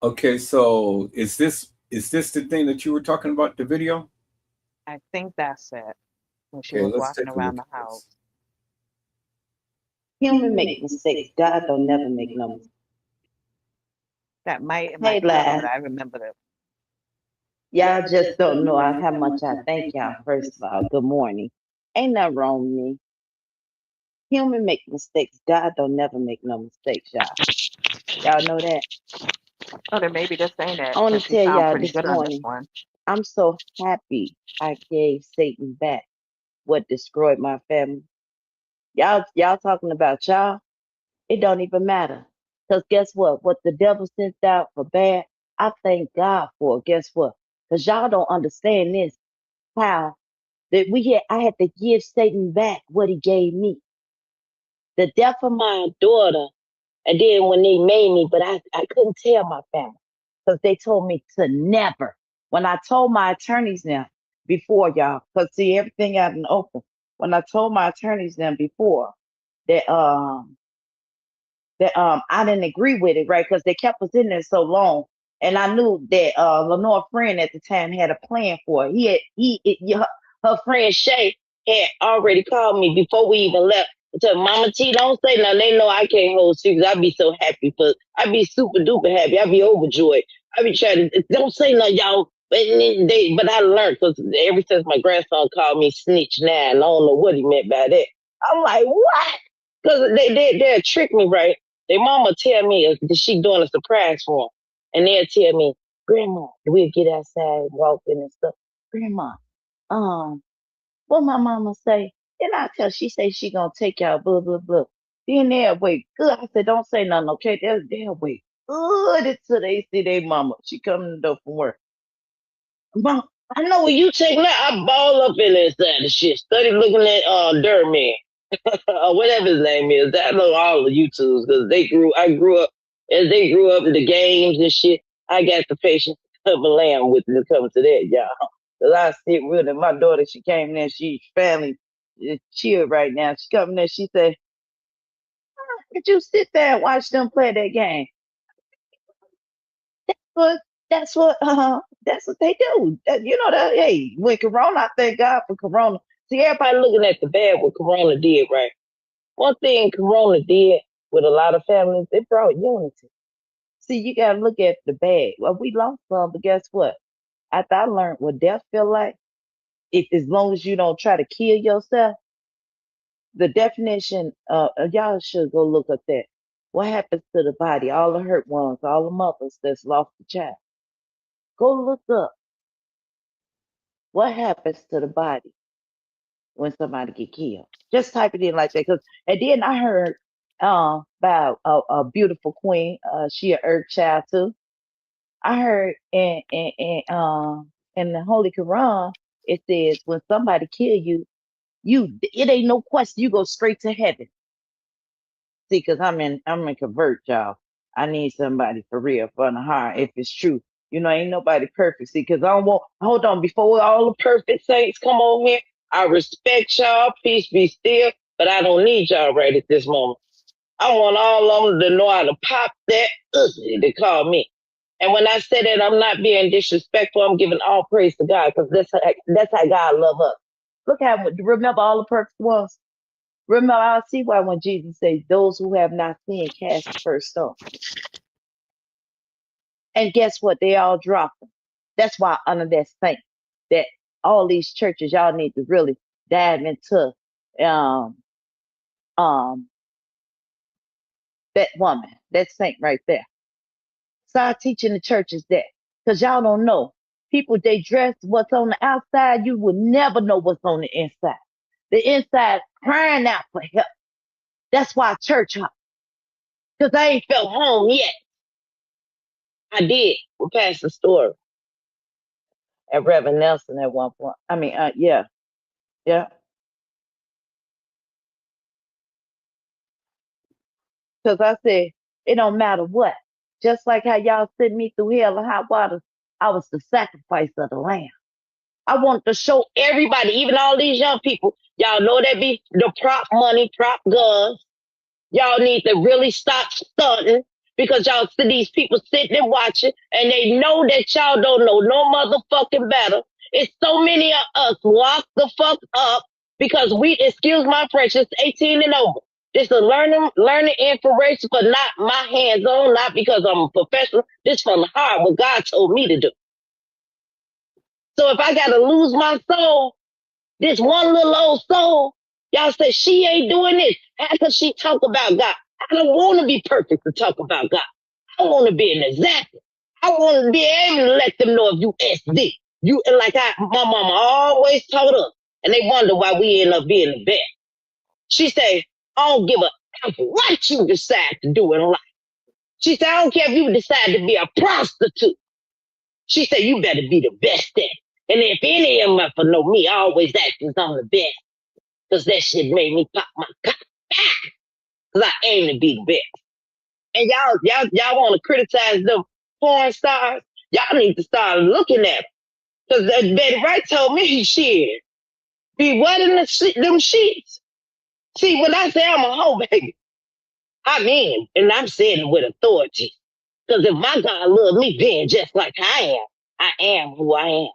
Okay, so is this the thing that you were talking about, the video? I think that's it. When she Okay, was let's walking take a look around the at house. this. Human make mistakes. God don't never make no mistakes. That might in my Hey, ear, but lad. I remember that. Y'all just don't know how much I thank y'all. First of all, good morning. Ain't nothing wrong with me. Human make mistakes. God don't never make no mistakes, y'all. Y'all know that? Oh, then maybe this ain't it, I want because to she tell sound y'all pretty this good on this morning, one. I'm so happy I gave Satan back what destroyed my family. Y'all talking about y'all? It don't even matter. Because guess what? What the devil sent out for bad, I thank God for it. Guess what? Because y'all don't understand this. How that I had to give Satan back what he gave me. The death of my daughter, and then when they made me, but I couldn't tell my family because they told me to never. When I told my attorneys now before y'all, because see everything out in the open. When I told my attorneys then before that I didn't agree with it, right? Because they kept us in there so long. And I knew that Lenore friend at the time had a plan for it. Her friend Shay had already called me before we even left. And said, Mama T, don't say nothing. They know I can't hold secrets. I'd be so happy. I'd be super duper happy. I'd be overjoyed. I'd be trying to, don't say nothing, y'all. But I learned because ever since my grandson called me snitch now, and I don't know what he meant by that. I'm like, what? Because they'll trick me, right? Their mama tell me that she doing a surprise for 'em. And they'll tell me, Grandma, we'll get outside, walking and stuff. Grandma, what my mama say? Then I tell she say she gonna take y'all blah blah blah. Then they'll wait good. I said, don't say nothing, okay? They'll wait good until they see their mama. She coming to the door from work. Mom, I know where you take that. I ball up in inside the shit. Study looking at Durman or whatever his name is. I know all the YouTubes because I grew up as they grew up in the games and shit. I got the patience of a lamb with it to come to that, y'all. Cause I sit with her. My daughter, she came there, she family is chill right now. She come there, she said, could you sit there and watch them play that game? But that's what they do. You know that hey, with Corona, I thank God for Corona. See, everybody looking at the bad what Corona did, right? One thing Corona did with a lot of families, it brought unity. See, you gotta look at the bad. Well, we lost some, but guess what? After I learned what death feel like, if as long as you don't try to kill yourself, the definition y'all should go look up that. What happens to the body? All the hurt ones, all the mothers that's lost a child. Go look up what happens to the body when somebody get killed. Just type it in like that. And then I heard about a beautiful queen. She a earth child too. I heard in the Holy Quran it says when somebody kill you, it ain't no question. You go straight to heaven. See, because I'm in convert, y'all. I need somebody for real, from the heart, if it's true. You know, ain't nobody perfect. See, because I don't want, hold on, before all the perfect saints come on here, I respect y'all, peace be still, but I don't need y'all right at this moment. I want all of them to know how to pop that ugly to call me. And when I say that, I'm not being disrespectful. I'm giving all praise to God because that's how God love us. Look how, remember all the perfect ones? Remember, I see why when Jesus says, those who have not seen cast the first stone. And guess what? They all dropped them. That's why under that saint, that all these churches, y'all need to really dive into um that woman, that saint right there. Start teaching the churches that. Because y'all don't know. People, they dress what's on the outside, you will never know what's on the inside. The inside crying out for help. That's why church hurt. Because I ain't felt home yet. I did with Pastor Story and Reverend Nelson at one point. I mean, yeah. Because I said, it don't matter what. Just like how y'all sent me through hell and hot water, I was the sacrifice of the lamb. I want to show everybody, even all these young people, y'all know that be the prop money, prop guns. Y'all need to really stop stunting because y'all see these people sitting and watching and they know that y'all don't know no motherfucking better. It's so many of us lock the fuck up because we, excuse my French, it's 18 and over. This is learning information, but not my hands on, not because I'm a professional. This from the heart, what God told me to do. So if I gotta lose my soul, this one little old soul, y'all say she ain't doing this. How could she talk about God? I don't want to be perfect to talk about God. I want to be an example. I want to be able to let them know if you SD. You like my mama always told us, and they wonder why we end up being the best. She say, I don't give a F what you decide to do in life. She said, I don't care if you decide to be a prostitute. She said, you better be the best at it. And if any of them ever know me, I always act as I'm the best. Because that shit made me pop my cock back. Because I aim to be the best. And y'all want to criticize them porn stars? Y'all need to start looking at them. Because Betty Wright told me, shit, be wetting them sheets. See, when I say I'm a hoe, baby, I mean, and I'm saying it with authority. Because if my God loved me being just like I am who I am.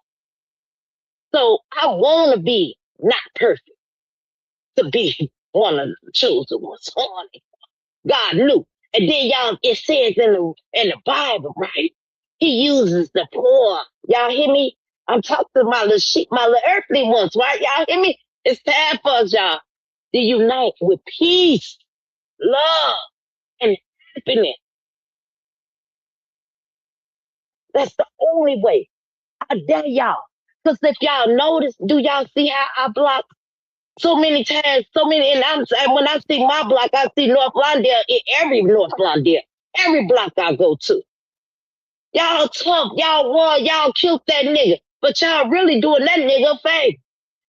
So I want to be not perfect to be one of the chosen ones. God knew. And then y'all, it says in the Bible, right? He uses the poor. Y'all hear me? I'm talking to my little sheep, my little earthly ones, right? Y'all hear me? It's time for us, y'all, to unite with peace, love, and happiness. That's the only way. I dare y'all. Because if y'all notice, do y'all see how I block so many times, so many, and when I see my block, I see North Lawndale in every North Lawndale, every block I go to. Y'all tough, y'all won, y'all killed that nigga, but y'all really doing that nigga a favor.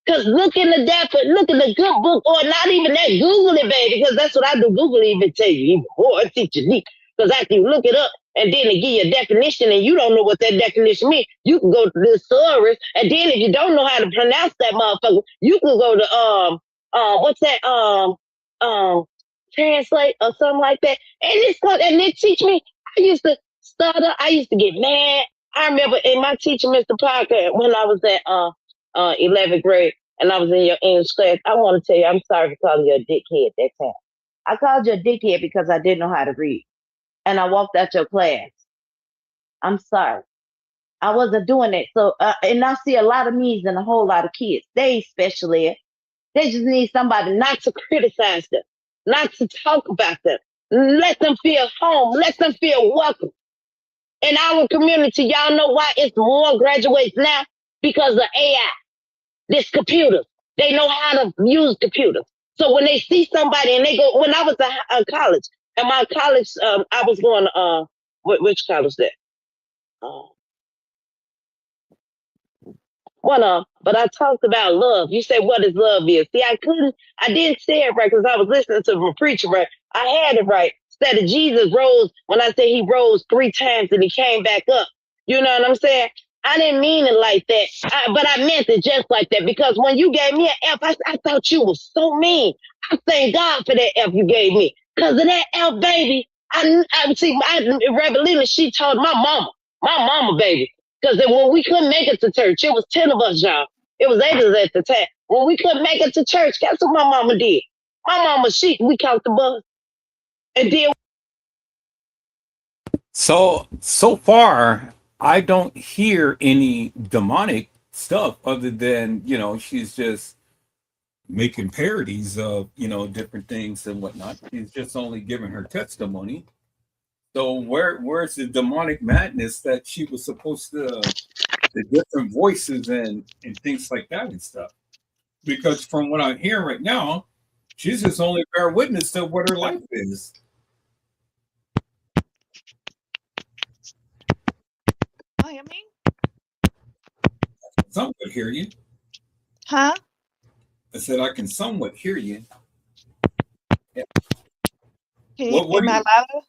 Cause look in the look in the good book, or not even that, Google it, baby, because that's what I do. Google even tell you even more, it teach you deep. Because after you look it up and then they give you a definition and you don't know what that definition means, you can go to the thesaurus, and then if you don't know how to pronounce that motherfucker, you can go to what's that translate or something like that. And and it teach me. I used to stutter, I used to get mad. I remember in my teacher, Mr. Parker, when I was at 11th grade, and I was in your English class. I want to tell you, I'm sorry for calling you a dickhead that time. I called you a dickhead because I didn't know how to read, and I walked out your class. I'm sorry. I wasn't doing that. So, and I see a lot of me's and a whole lot of kids. They ain't special ed. They just need somebody not to criticize them, not to talk about them. Let them feel home. Let them feel welcome. In our community, y'all know why it's more graduates now? Because of AI. This computer. They know how to use computers. So when they see somebody and they go, when I was in college, and my college, I was going to, which college that? But I talked about love. You say, what is love is? See, I didn't say it right because I was listening to the preacher, right? I had it right. Instead of Jesus rose, when I say he rose 3 times and he came back up. You know what I'm saying? I didn't mean it like that, but I meant it just like that because when you gave me an F, I thought you was so mean. I thank God for that F you gave me. Because of that F, baby, I see, Revelina, she told my mama, baby. Because when we couldn't make it to church, it was 10 of us, y'all. It was 8 of us at the time. When we couldn't make it to church, guess what my mama did? My mama, we caught the bus. And then. So far, I don't hear any demonic stuff other than, she's just making parodies of, different things and whatnot. She's just only giving her testimony. So where's the demonic madness that she was supposed to, the different voices and things like that and stuff? Because from what I'm hearing right now, she's just only bear witness to what her life is. Oh, you mean? Somewhat hear you. Huh? I said I can somewhat hear you. Yeah. Am I louder?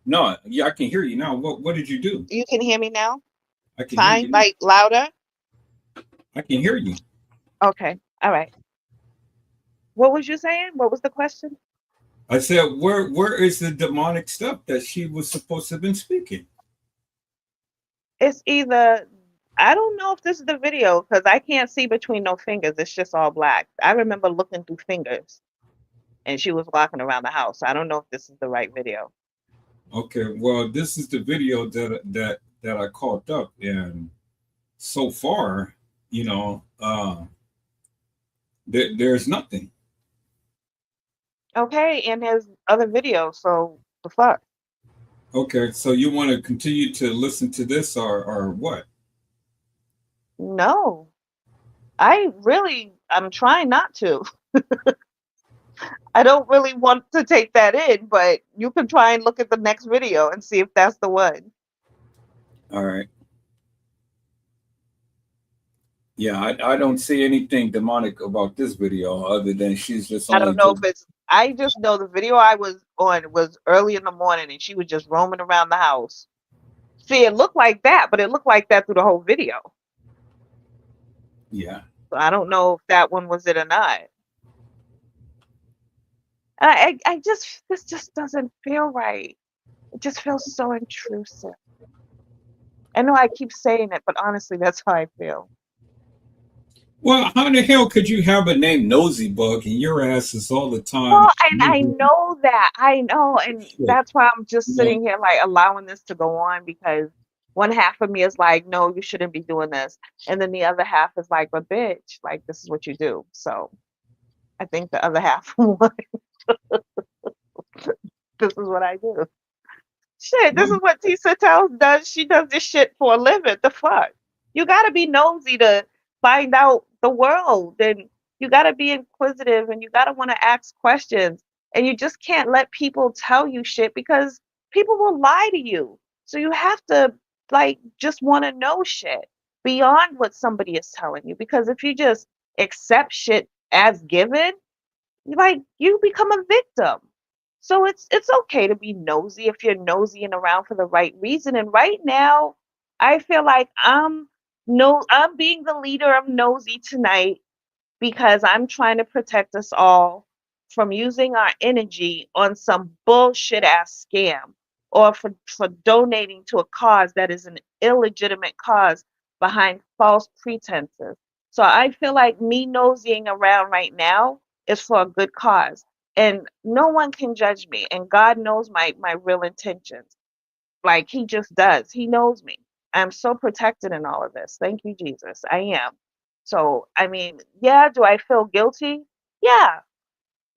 No, yeah, I can hear you now. What did you do? You can hear me now? I can Fine, hear you. like louder? I can hear you. Okay, all right. What was you saying? What was the question? I said, where is the demonic stuff that she was supposed to have been speaking? It's either, I don't know if this is the video because I can't see between no fingers. It's just all black. I remember looking through fingers and she was walking around the house. I don't know if this is the right video. Okay, well, this is the video that I caught up, and so far, there's nothing. Okay, and there's other videos, so the fuck? Okay, so you want to continue to listen to this or what? No. I'm trying not to. I don't really want to take that in, but you can try and look at the next video and see if that's the one. All right. Yeah, I don't see anything demonic about this video other than she's just I don't know if it's, I just know the video I was on was early in the morning and she was just roaming around the house. See, it looked like that, but it looked like that through the whole video. Yeah. So I don't know if that one was it or not. This just doesn't feel right. It just feels so intrusive. I know I keep saying it, but honestly, that's how I feel. Well, how the hell could you have a name Nosey Bugg and your ass is all the time? Well, and I know that. I know. And that's why I'm just sitting here like allowing this to go on because One half of me is like, no, you shouldn't be doing this. And then the other half is like, but bitch, like, this is what you do. So I think the other half, this is what I do. Shit, this is what Tisa Tells does. She does this shit for a living. The fuck? You gotta be nosy to find out the world, and you gotta be inquisitive, and you gotta want to ask questions, and you just can't let people tell you shit because people will lie to you. So you have to like just want to know shit beyond what somebody is telling you, because if you just accept shit as given, like you become a victim. So it's okay to be nosy if you're nosying around for the right reason. And right now, I feel like I'm being the leader of nosy tonight because I'm trying to protect us all from using our energy on some bullshit ass scam, or for donating to a cause that is an illegitimate cause behind false pretenses. So I feel like me nosying around right now is for a good cause. And no one can judge me. And God knows my real intentions. Like he just does. He knows me. I'm so protected in all of this. Thank you, Jesus. I am. So, I mean, yeah, do I feel guilty? Yeah.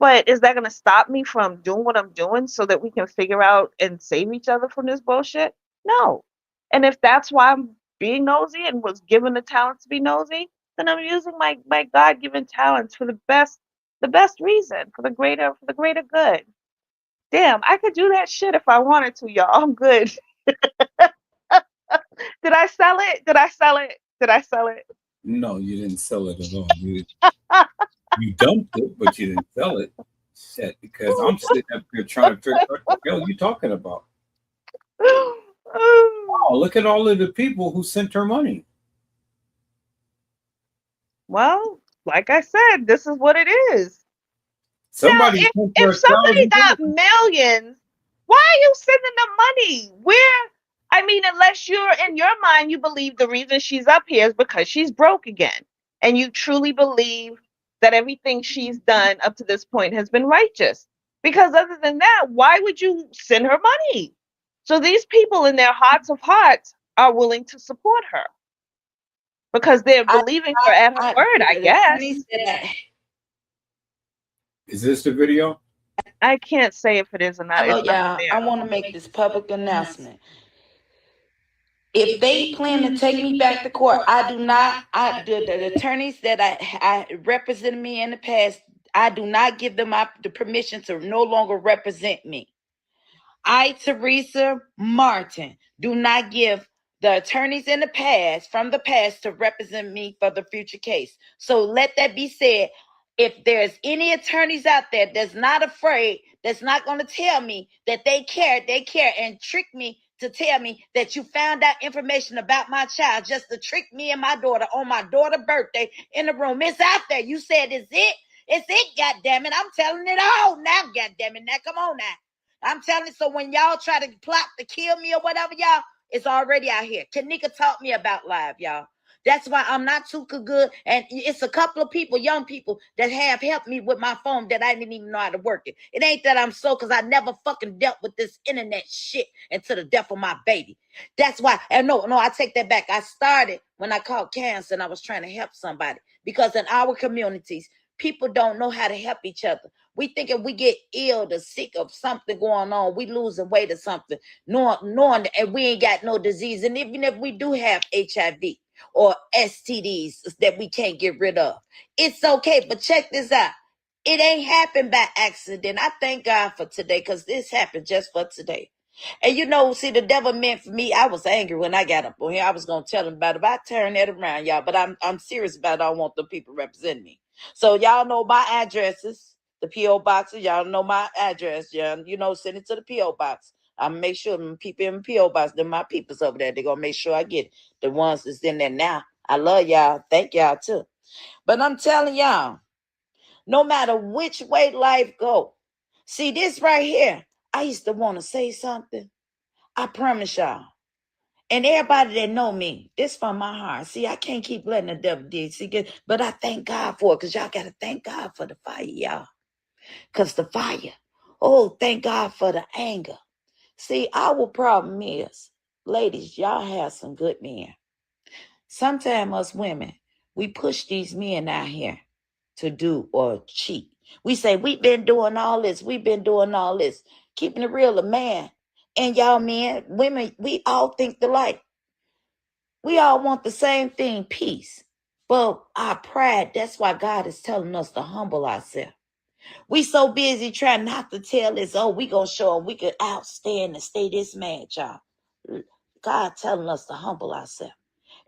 But is that going to stop me from doing what I'm doing so that we can figure out and save each other from this bullshit? No. And if that's why I'm being nosy and was given the talent to be nosy, then I'm using my God-given talents for the best reason, for the greater good. Damn, I could do that shit if I wanted to, y'all. I'm good. Did I sell it? Did I sell it? Did I sell it? No, you didn't sell it at all. You dumped it, but you didn't sell it. Shit, because I'm sitting up here trying to figure out what the hell you talking about. Oh, look at all of the people who sent her money. Well, like I said, this is what it is. Somebody Now, sent her if somebody got $1,000. millions, why are you sending them money? I mean, unless you're in your mind, you believe the reason she's up here is because she's broke again. And you truly believe that everything she's done up to this point has been righteous. Because other than that, why would you send her money? So these people in their hearts of hearts are willing to support her because they're believing her at her word, I guess. Is this the video? I can't say if it is or not. Hello, It's not y'all. there. I want to make this public announcement. If they plan to take me back to court, I do not. The attorneys that I represented me in the past, I do not give them the permission to no longer represent me. I, Teresa Martin, do not give the attorneys in the past, from the past, to represent me for the future case. So let that be said. If there's any attorneys out there that's not afraid, that's not going to tell me that they care, and trick me to tell me that you found out information about my child just to trick me and my daughter on my daughter's birthday in the room. It's out there. You said, is it? It's it, goddammit. I'm telling it all now, goddammit. Now, come on now. I'm telling you, so when y'all try to plot to kill me or whatever, y'all, it's already out here. Kanika taught me about live, y'all. That's why I'm not too good. And it's a couple of people, young people, that have helped me with my phone that I didn't even know how to work it. It ain't that I'm so, because I never fucking dealt with this internet shit until the death of my baby. That's why. And no, I take that back. I started when I caught cancer and I was trying to help somebody. Because in our communities, people don't know how to help each other. We think if we get ill or sick of something going on, we losing weight or something, knowing and we ain't got no disease. And even if we do have HIV or STDs that we can't get rid of, it's okay. But check this out. It ain't happened by accident. I thank God for today, because this happened just for today. And see, the devil meant for me. I was angry when I got up on here. I was gonna tell him about it, but I turned that around, y'all. But I'm serious about it. I don't want the people representing me. So y'all know my addresses, the P.O. boxes. Y'all know my address. Yeah, send it to the P.O. box. I'm make sure them people in the P.O. box, they're my peoples over there. They're gonna make sure I get it. The ones that's in there now. I love y'all. Thank y'all too. But I'm telling y'all, no matter which way life go, see this right here. I used to want to say something. I promise y'all. And everybody that know me, this from my heart. See, I can't keep letting the devil do it. But I thank God for it, because y'all got to thank God for the fire, y'all. Because the fire. Oh, thank God for the anger. See, our problem is ladies, y'all have some good men. Sometimes us women, we push these men out here to do or cheat. We say, we've been doing all this. We've been doing all this. Keeping it real, a man and y'all men, women, we all think alike. We all want the same thing, peace. But our pride, that's why God is telling us to humble ourselves. We so busy trying not to tell us, oh, we gonna show them we can outstand and stay this mad, y'all. God telling us to humble ourselves.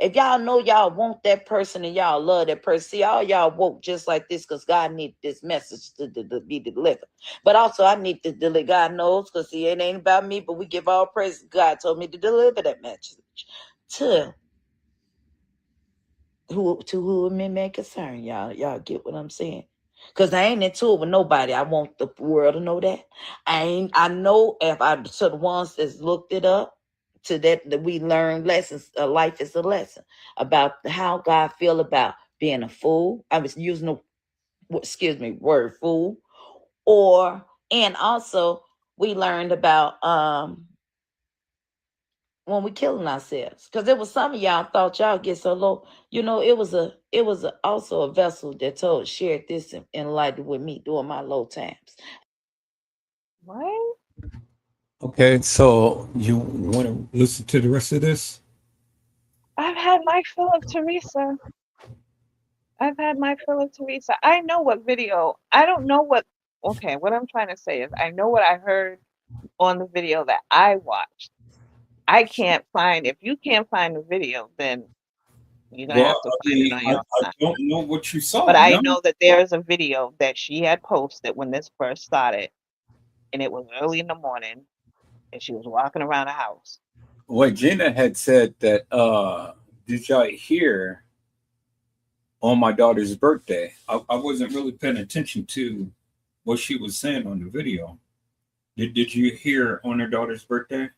If y'all know y'all want that person and y'all love that person, see, all y'all woke just like this because God needs this message to be delivered. But also, I need to deliver. God knows, because see, it ain't about me, but we give all praise. God told me to deliver that message to who it may concern. Y'all get what I'm saying? Because I ain't into it with nobody. I want the world to know that. I know if I to the ones that's looked it up, to that we learn lessons. Life is a lesson about how God feel about being a fool. I was using the word fool, and also we learned about when we killing ourselves, because there was some of y'all thought y'all get so low. It was also a vessel that shared this in light with me during my low times. What? Okay, so you want to listen to the rest of this? I've had my fill of Teresa. I know what video. I don't know what. Okay, what I'm trying to say is I know what I heard on the video that I watched. I can't find. If you can't find the video, then you're gonna Well, have to I find it mean, on I your own. don't know what you But saw. I No. know that there is a video that she had posted when this first started, and it was early in the morning, and she was walking around the house. What Gina had said that, did y'all hear on my daughter's birthday? I wasn't really paying attention to what she was saying on the video. Did you hear on her daughter's birthday?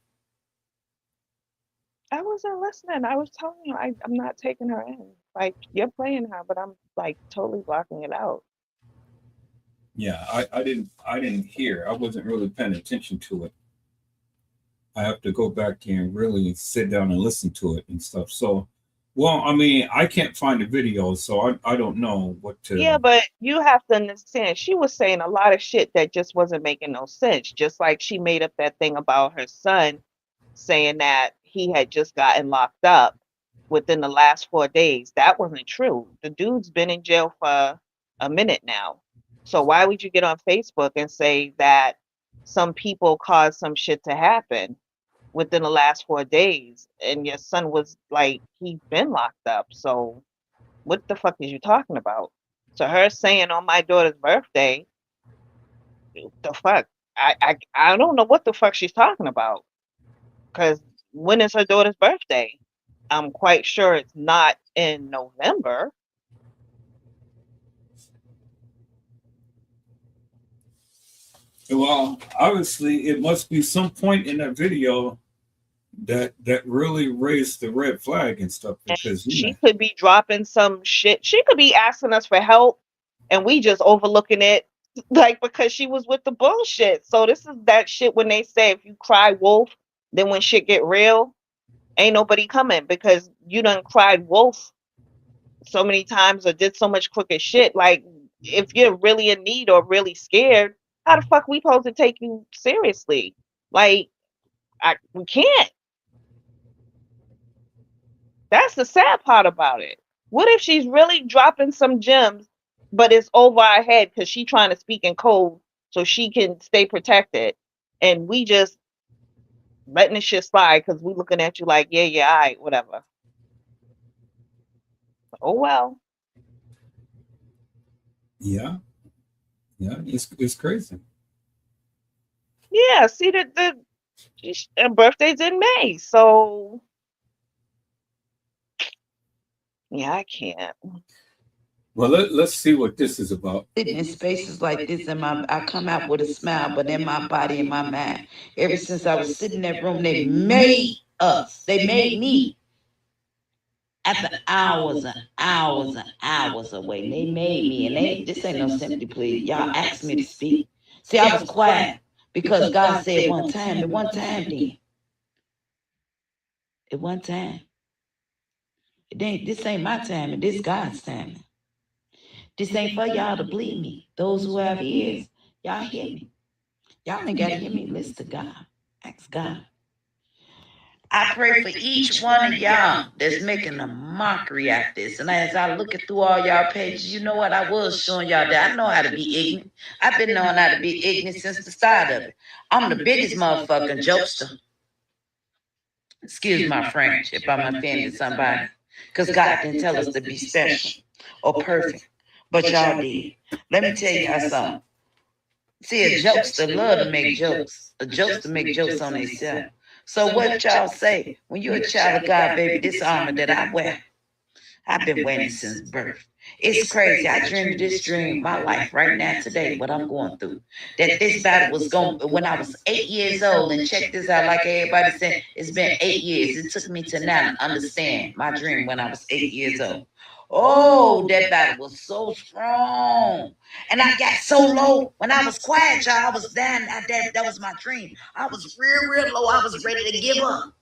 I wasn't listening. I was telling you I'm not taking her in. Like you're playing her, but I'm like totally blocking it out. Yeah, I didn't hear. I wasn't really paying attention to it. I have to go back and really sit down and listen to it and stuff. So, well, I mean, I can't find the video, so I don't know what Yeah, to. but you have to understand, she was saying a lot of shit that just wasn't making no sense. Just like she made up that thing about her son saying that he had just gotten locked up within the last 4 days. That wasn't true. The dude's been in jail for a minute now. So why would you get on Facebook and say that some people caused some shit to happen within the last 4 days and your son was like, he's been locked up? So what the fuck is you talking about? So her saying on my daughter's birthday, the fuck? I don't know what the fuck she's talking about. Because when is her daughter's birthday? I'm quite sure it's not in November. Well, obviously, it must be some point in that video that really raised the red flag and stuff, And because she could be dropping some shit. She could be asking us for help and we just overlooking it, like, because she was with the bullshit. So this is that shit when they say if you cry wolf, then when shit get real, ain't nobody coming because you done cried wolf so many times or did so much crooked shit. Like, if you're really in need or really scared, how the fuck we supposed to take you seriously? Like, we can't. That's the sad part about it. What if she's really dropping some gems, but it's over our head because she's trying to speak in code so she can stay protected, and we just letting the shit slide because we looking at you like, yeah, all right, whatever. Oh well. yeah, it's crazy. Yeah, see that her birthday's in May, so yeah, I can't. Well, let's see what this is about. Sitting in spaces like this, I come out with a smile, but in my body and my mind, ever since I was sitting in that room, they made us. They made me. After hours and hours and hours away, they made me. And this ain't no sympathy plea. Y'all asked me to speak. See, I was quiet because God said one time, the one time then. at one time. This ain't my time, and this God's time. This ain't for y'all to believe me. Those who have ears, y'all hear me. Y'all ain't got to hear me. Listen to God. Ask God. I pray for each one of y'all that's making a mockery out this. And as I look through all y'all pages, you know what? I was showing y'all that I know how to be ignorant. I've been knowing how to be ignorant since the start of it. I'm the biggest motherfucking jokester. Excuse my French if I'm offending somebody. Because God didn't tell us to be special or perfect. But y'all did. Let me tell y'all something. See, a jokester love to make jokes. A jokester make jokes on themselves. So what y'all say? When you're a child of God, baby, this armor that I wear, I've been wearing it since birth. It's crazy. I dreamed this dream, my life right now today, what I'm going through. That this battle was going, when I was 8 years old, and check this out, like everybody said, it's been 8 years. It took me to now to understand my dream when I was 8 years old. Oh, that battle was so strong. And I got so low. When I was quiet, y'all, I was down. That was my dream. I was real low. I was ready to give up.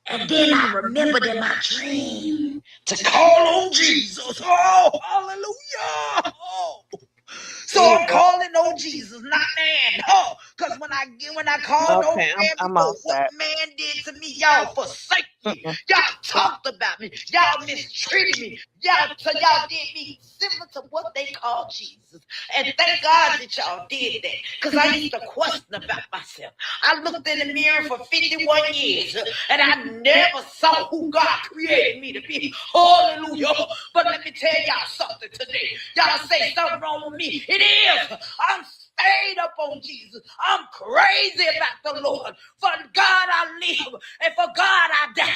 And then I remembered in my dream to call on Jesus. Oh, hallelujah. Oh. So I'm calling on Jesus, not man. Oh, because when I called on man, what man did to me, y'all forsake me. Y'all talked about me. Y'all mistreated me. Y'all did me similar to what they call Jesus. And thank God that y'all did that. Because I used to question about myself. I looked in the mirror for 51 years and I never saw who God created me to be. Hallelujah. But let me tell y'all something today. Y'all say something wrong with me. It is. I'm stayed up on Jesus. I'm crazy about the Lord. For God I live and for God I die.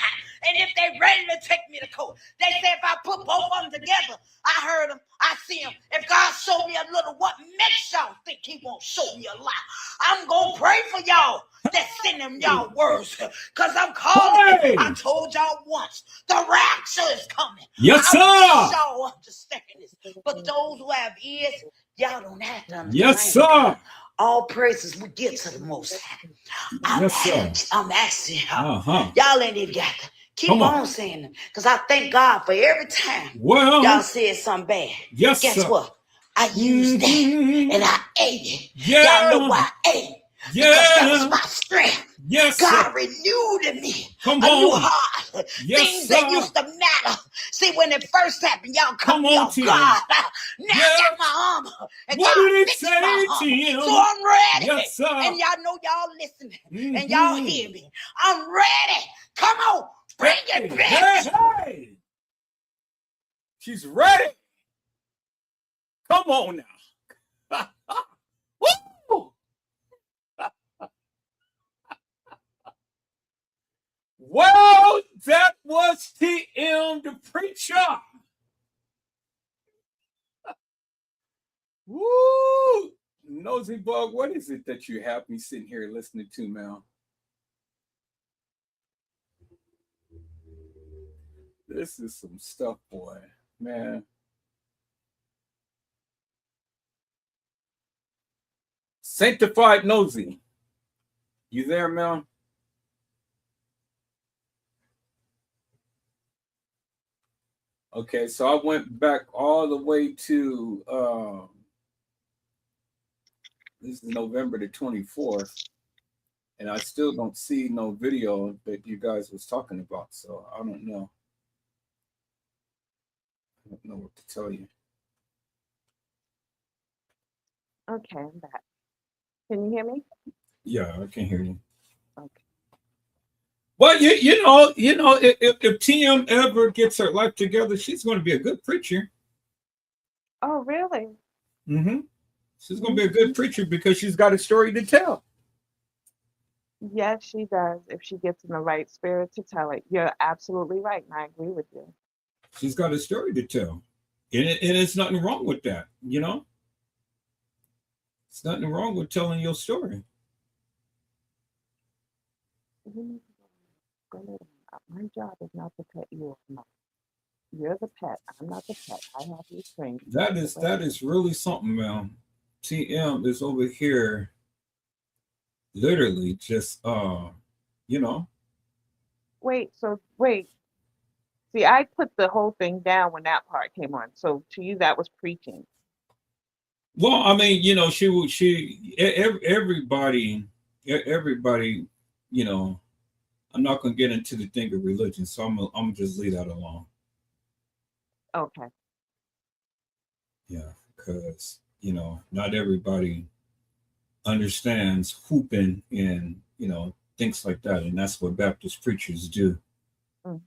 And if they ready to take me to court, they say if I put both of them together, I heard them, I see them. If God show me a little, what makes y'all think he won't show me a lot? I'm going to pray for y'all that send them y'all words. Because I'm calling it. I told y'all once, the rapture is coming. Yes, sir. I wish y'all understand this. But those who have ears, y'all don't have to understand. Yes, sir. All praises we give to the Most High. I'm asking y'all. Y'all ain't even got to keep on saying them. Because I thank God for every time y'all said something bad. Yes, guess what? I used that and I ate it. Y'all know why I ate it. Because that was my strength. Yes, God sir. renewed in me Come a new on. heart. Yes, Things sir. that used to matter. See, when it first happened, y'all cut Come me on, off Tim. guard. Now I Yes. got my armor. And What God did it fixed say, my armor. Tim? So I'm ready. Yes, sir. And y'all know y'all listening. And y'all hear me. I'm ready. Come on. Bring it, bitch. Hey. She's ready. Come on now. Woo! Well, that was TM the preacher. Woo! Nosey Bugg, what is it that you have me sitting here listening to, man? This is some stuff, boy. Man. Sanctified Nosey. You there, man? Okay, so I went back all the way to this is November the 24th, and I still don't see no video that you guys was talking about, so I don't know. I don't know what to tell you. Okay, I'm back. Can you hear me? Yeah, I can hear you. Okay. Well, you know, if TM ever gets her life together, she's going to be a good preacher. Oh, really? Mm-hmm. She's going to be a good preacher because she's got a story to tell. Yes, she does. If she gets in the right spirit to tell it, you're absolutely right, and I agree with you. She's got a story to tell, and it's nothing wrong with that. You know, it's nothing wrong with telling your story. My job is not to pet you off. No. You're the pet. I'm not the pet. I have you trained. That is really something, man. TM is over here, literally just you know, wait. See, I put the whole thing down when that part came on. So to you, that was preaching. Well, I mean, everybody, everybody, you know, I'm not gonna get into the thing of religion, so I'm gonna just leave that alone. Okay. Yeah, because not everybody understands hooping and things like that, and that's what Baptist preachers do. Mhm.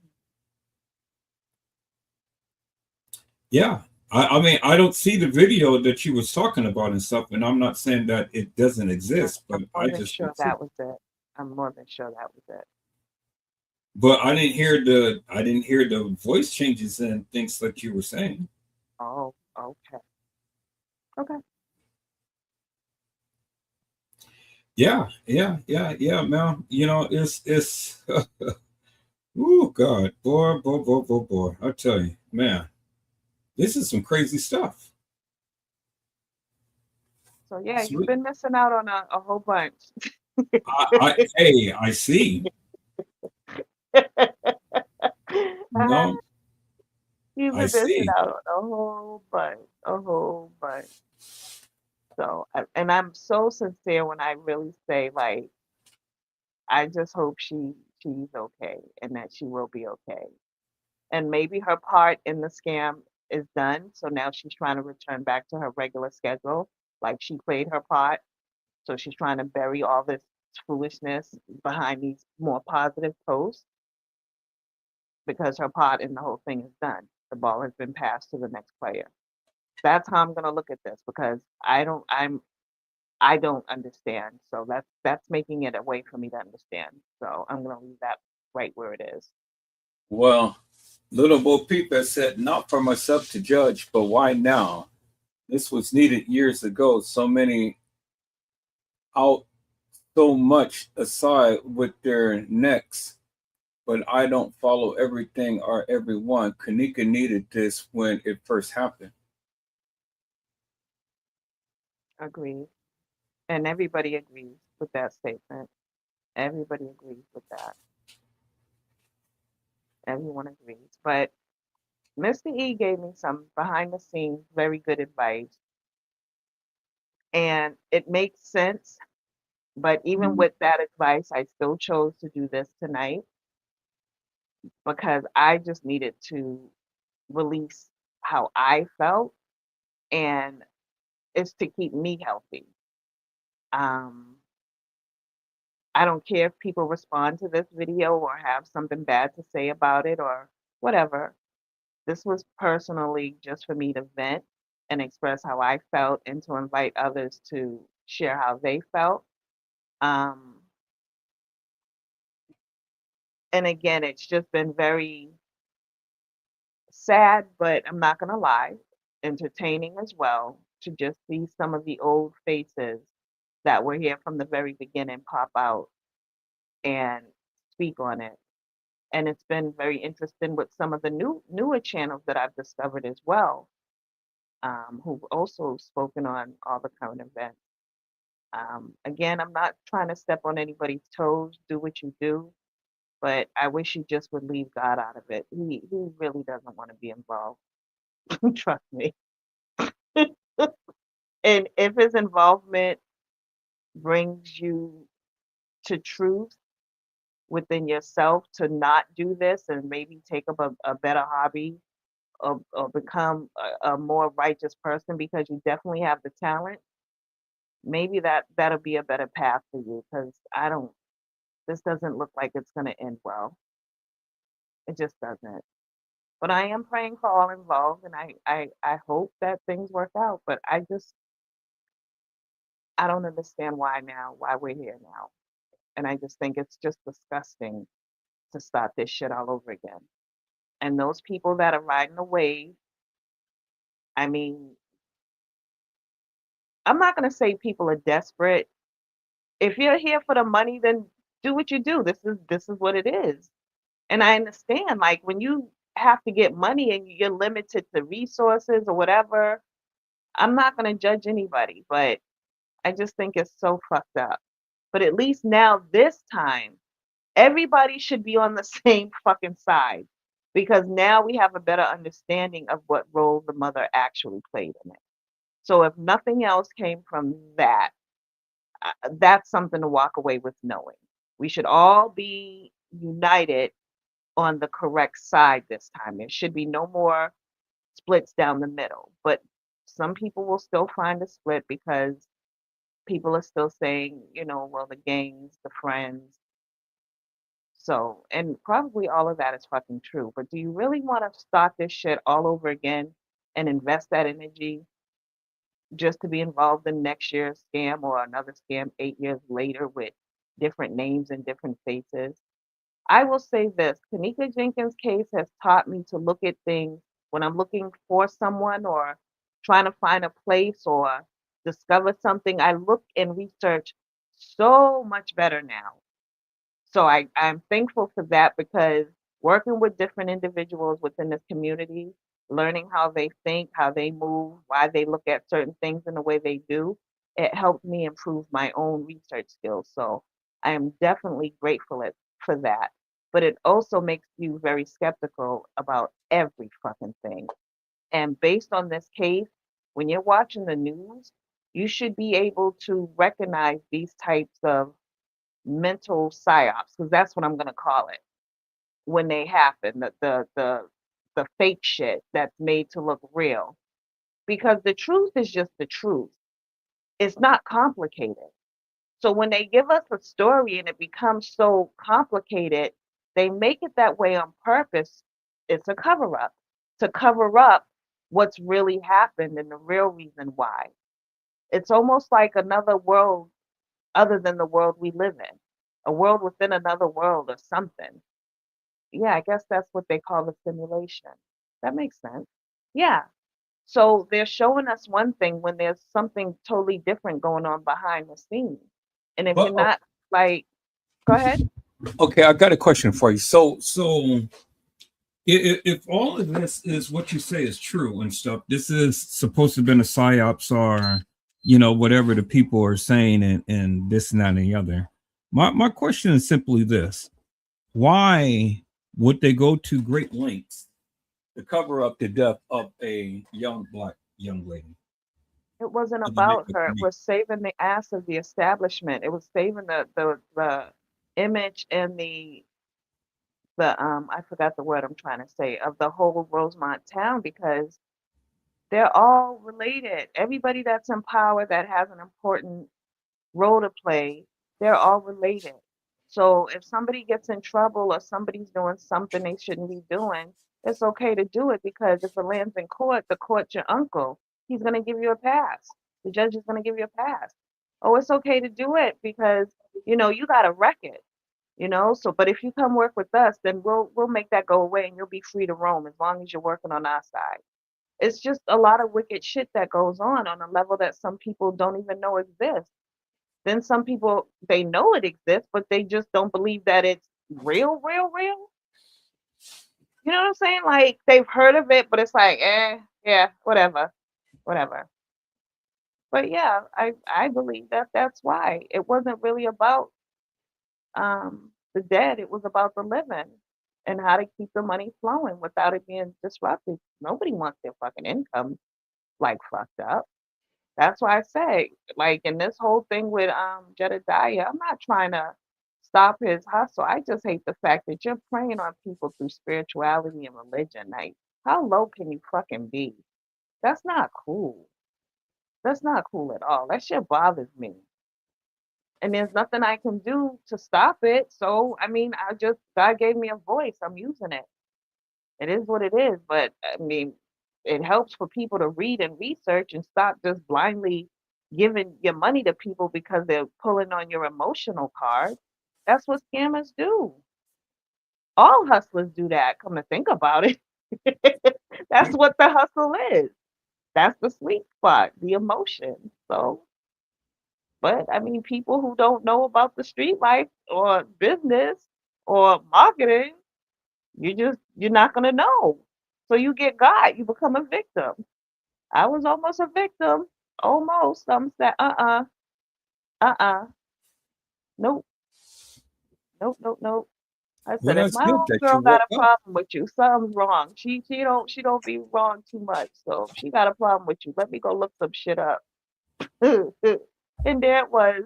Yeah, I mean, I don't see the video that you was talking about and stuff, and I'm not saying that it doesn't exist, but I'm I more than just sure don't see. that was it. I'm more than sure that was it. But I didn't hear the voice changes and things like you were saying. Oh, okay. Okay. Yeah, man. It's oh God, boy. I tell you, man, this is some crazy stuff. So yeah, you've Sweet. been missing out on a whole bunch. Hey, I see. No, You've I been missing see. out on a whole bunch. So, and I'm so sincere when I really say, like, I just hope she's okay and that she will be okay. And maybe her part in the scam is done, so now she's trying to return back to her regular schedule. Like she played her part, so she's trying to bury all this foolishness behind these more positive posts because her part in the whole thing is done. The ball has been passed to the next player. That's how I'm gonna look at this because I don't understand. So that's making it a way for me to understand. So I'm gonna leave that right where it is. Well, little Bo Peep has said, "Not for myself to judge, but why now? This was needed years ago. So many out so much aside with their necks, but I don't follow everything or everyone. Kanika needed this when it first happened." Agreed. And everybody agrees with that statement. Everybody agrees with that. Everyone agrees. But Mr. E gave me some behind the scenes very good advice. And it makes sense. But even with that advice, I still chose to do this tonight because I just needed to release how I felt. And it's to keep me healthy. Um, I don't care if people respond to this video or have something bad to say about it or whatever. This was personally just for me to vent and express how I felt and to invite others to share how they felt. Um, and again, it's just been very sad, but I'm not going to lie, entertaining as well to just see some of the old faces that were here from the very beginning pop out and speak on it. And it's been very interesting with some of the newer channels that I've discovered as well, who've also spoken on all the current events. Again, I'm not trying to step on anybody's toes. Do what you do, but I wish you just would leave God out of it. He really doesn't want to be involved. Trust me. And if his involvement brings you to truth within yourself to not do this and maybe take up a better hobby or become a more righteous person because you definitely have the talent, maybe that'll be a better path for you because I don't this doesn't look like it's going to end well. It just doesn't. But I am praying for all involved and I hope that things work out. But I don't understand why now, why we're here now. And I just think it's just disgusting to start this shit all over again. And those people that are riding the wave, I mean, I'm not going to say people are desperate. If you're here for the money, then do what you do. This is what it is. And I understand, like when you have to get money and you're limited to resources or whatever, I'm not going to judge anybody, but I just think it's so fucked up. But at least now, this time, Everybody should be on the same fucking side because now we have a better understanding of what role the mother actually played in it. So if nothing else came from that, that's something to walk away with knowing. We should all be united on the correct side this time. There should be no more splits down the middle. But some people will still find a split because people are still saying, well, the gangs, the friends. So, and probably all of that is fucking true. But do you really want to start this shit all over again and invest that energy just to be involved in next year's scam or another scam 8 years later with different names and different faces? I will say this, Tanika Jenkins' case has taught me to look at things when I'm looking for someone or trying to find a place or discover something. I look and research so much better now. So I'm thankful for that because working with different individuals within this community, learning how they think, how they move, why they look at certain things in the way they do, it helped me improve my own research skills. So I am definitely grateful for that. But it also makes you very skeptical about every fucking thing. And based on this case, when you're watching the news, you should be able to recognize these types of mental psyops, because that's what I'm gonna call it when they happen, the fake shit that's made to look real. Because the truth is just the truth. It's not complicated. So when they give us a story and it becomes so complicated, they make it that way on purpose. It's a cover up to cover up what's really happened and the real reason why. It's almost like another world other than the world we live in, a world within another world or something. Yeah, I guess that's what they call the simulation. That makes sense. Yeah. So they're showing us one thing when there's something totally different going on behind the scenes. And if you're But not like, go ahead. okay, I got a question for you. So if all of this is what you say is true and stuff, this is supposed to have been a psyops or whatever the people are saying and this and that and the other. My question is simply this: why would they go to great lengths to cover up the death of a black young lady? It wasn't Of the about makeup her. It community? was saving the ass of the establishment. It was saving the image and the I forgot the word I'm trying to say of the whole Rosemont town because they're all related. Everybody that's in power that has an important role to play, they're all related. So if somebody gets in trouble or somebody's doing something they shouldn't be doing, it's okay to do it because if it lands in court, the court's your uncle. He's going to give you a pass. The judge is going to give you a pass. Oh, it's okay to do it because you got a record. So but if you come work with us, then we'll make that go away and you'll be free to roam as long as you're working on our side. It's just a lot of wicked shit that goes on a level that some people don't even know exists. Then some people they know it exists, but they just don't believe that it's real, real, real. You know what I'm saying? Like they've heard of it, but it's like, yeah, whatever, whatever. But yeah, I believe that that's why it wasn't really about the dead. It was about the living and how to keep the money flowing without it being disrupted. Nobody wants their fucking income like fucked up. That's why I say, like in this whole thing with Jedediah, I'm not trying to stop his hustle. I just hate the fact that you're preying on people through spirituality and religion. Like, how low can you fucking be? That's not cool. That's not cool at all. That shit bothers me. And there's nothing I can do to stop it. So I mean, God gave me a voice. I'm using it. It is what it is. But I mean, it helps for people to read and research and stop just blindly giving your money to people because they're pulling on your emotional card. That's what scammers do. All hustlers do that, come to think about it. That's what the hustle is. That's the sweet spot, the emotion. So, but I mean, people who don't know about the street life or business or marketing, you're not gonna know. So you get got, you become a victim. I was almost a victim. Almost. I'm saying, uh-uh, nope. Nope. I Well, said, if that's my good that you homegirl got woke a up. problem with you, something's wrong. She don't be wrong too much. So if she got a problem with you, let me go look some shit up. And there it was,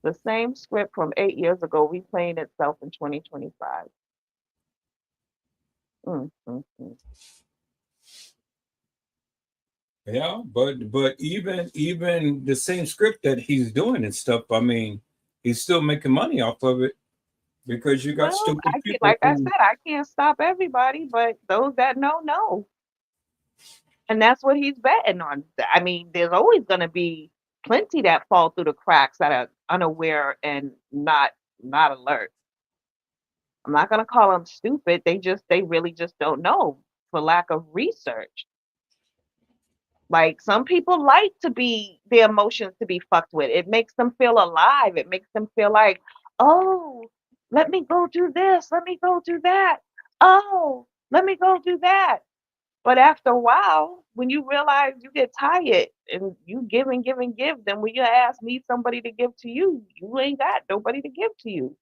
the same script from 8 years ago replaying itself in 2025. Mm. Yeah, but even the same script that he's doing and stuff, I mean, he's still making money off of it because you got Well, stupid people like I who. said, I can't stop everybody, but those that know. And that's what he's betting on. I mean, there's always going to be plenty that fall through the cracks that are unaware and not alert. I'm not going to call them stupid. They really just don't know for lack of research. Like some people like to be their emotions to be fucked with. It makes them feel alive. It makes them feel like, oh, let me go do this. Let me go do that. Oh, let me go do that. But after a while, when you realize you get tired and you give, then when your ass needs somebody to give to you, you ain't got nobody to give to you.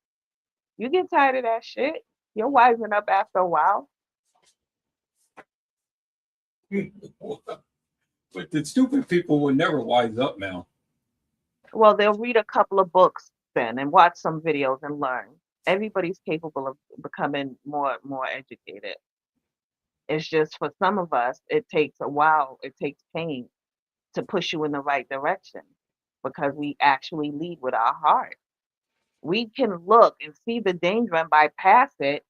You get tired of that shit. You're wising up after a while. But the stupid people will never wise up now. Well, they'll read a couple of books then and watch some videos and learn. Everybody's capable of becoming more educated. It's just for some of us, it takes a while. It takes pain to push you in the right direction because we actually lead with our heart. We can look and see the danger and bypass it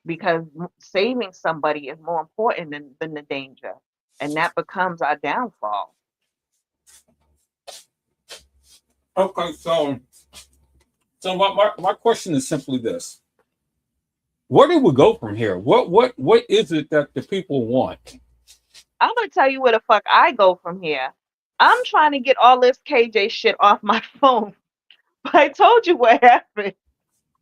because saving somebody is more important than the danger. And that becomes our downfall. Okay, so my question is simply this: where do we go from here? What is it that the people want? I'm going to tell you where the fuck I go from here. I'm trying to get all this KJ shit off my phone. But I told you what happened.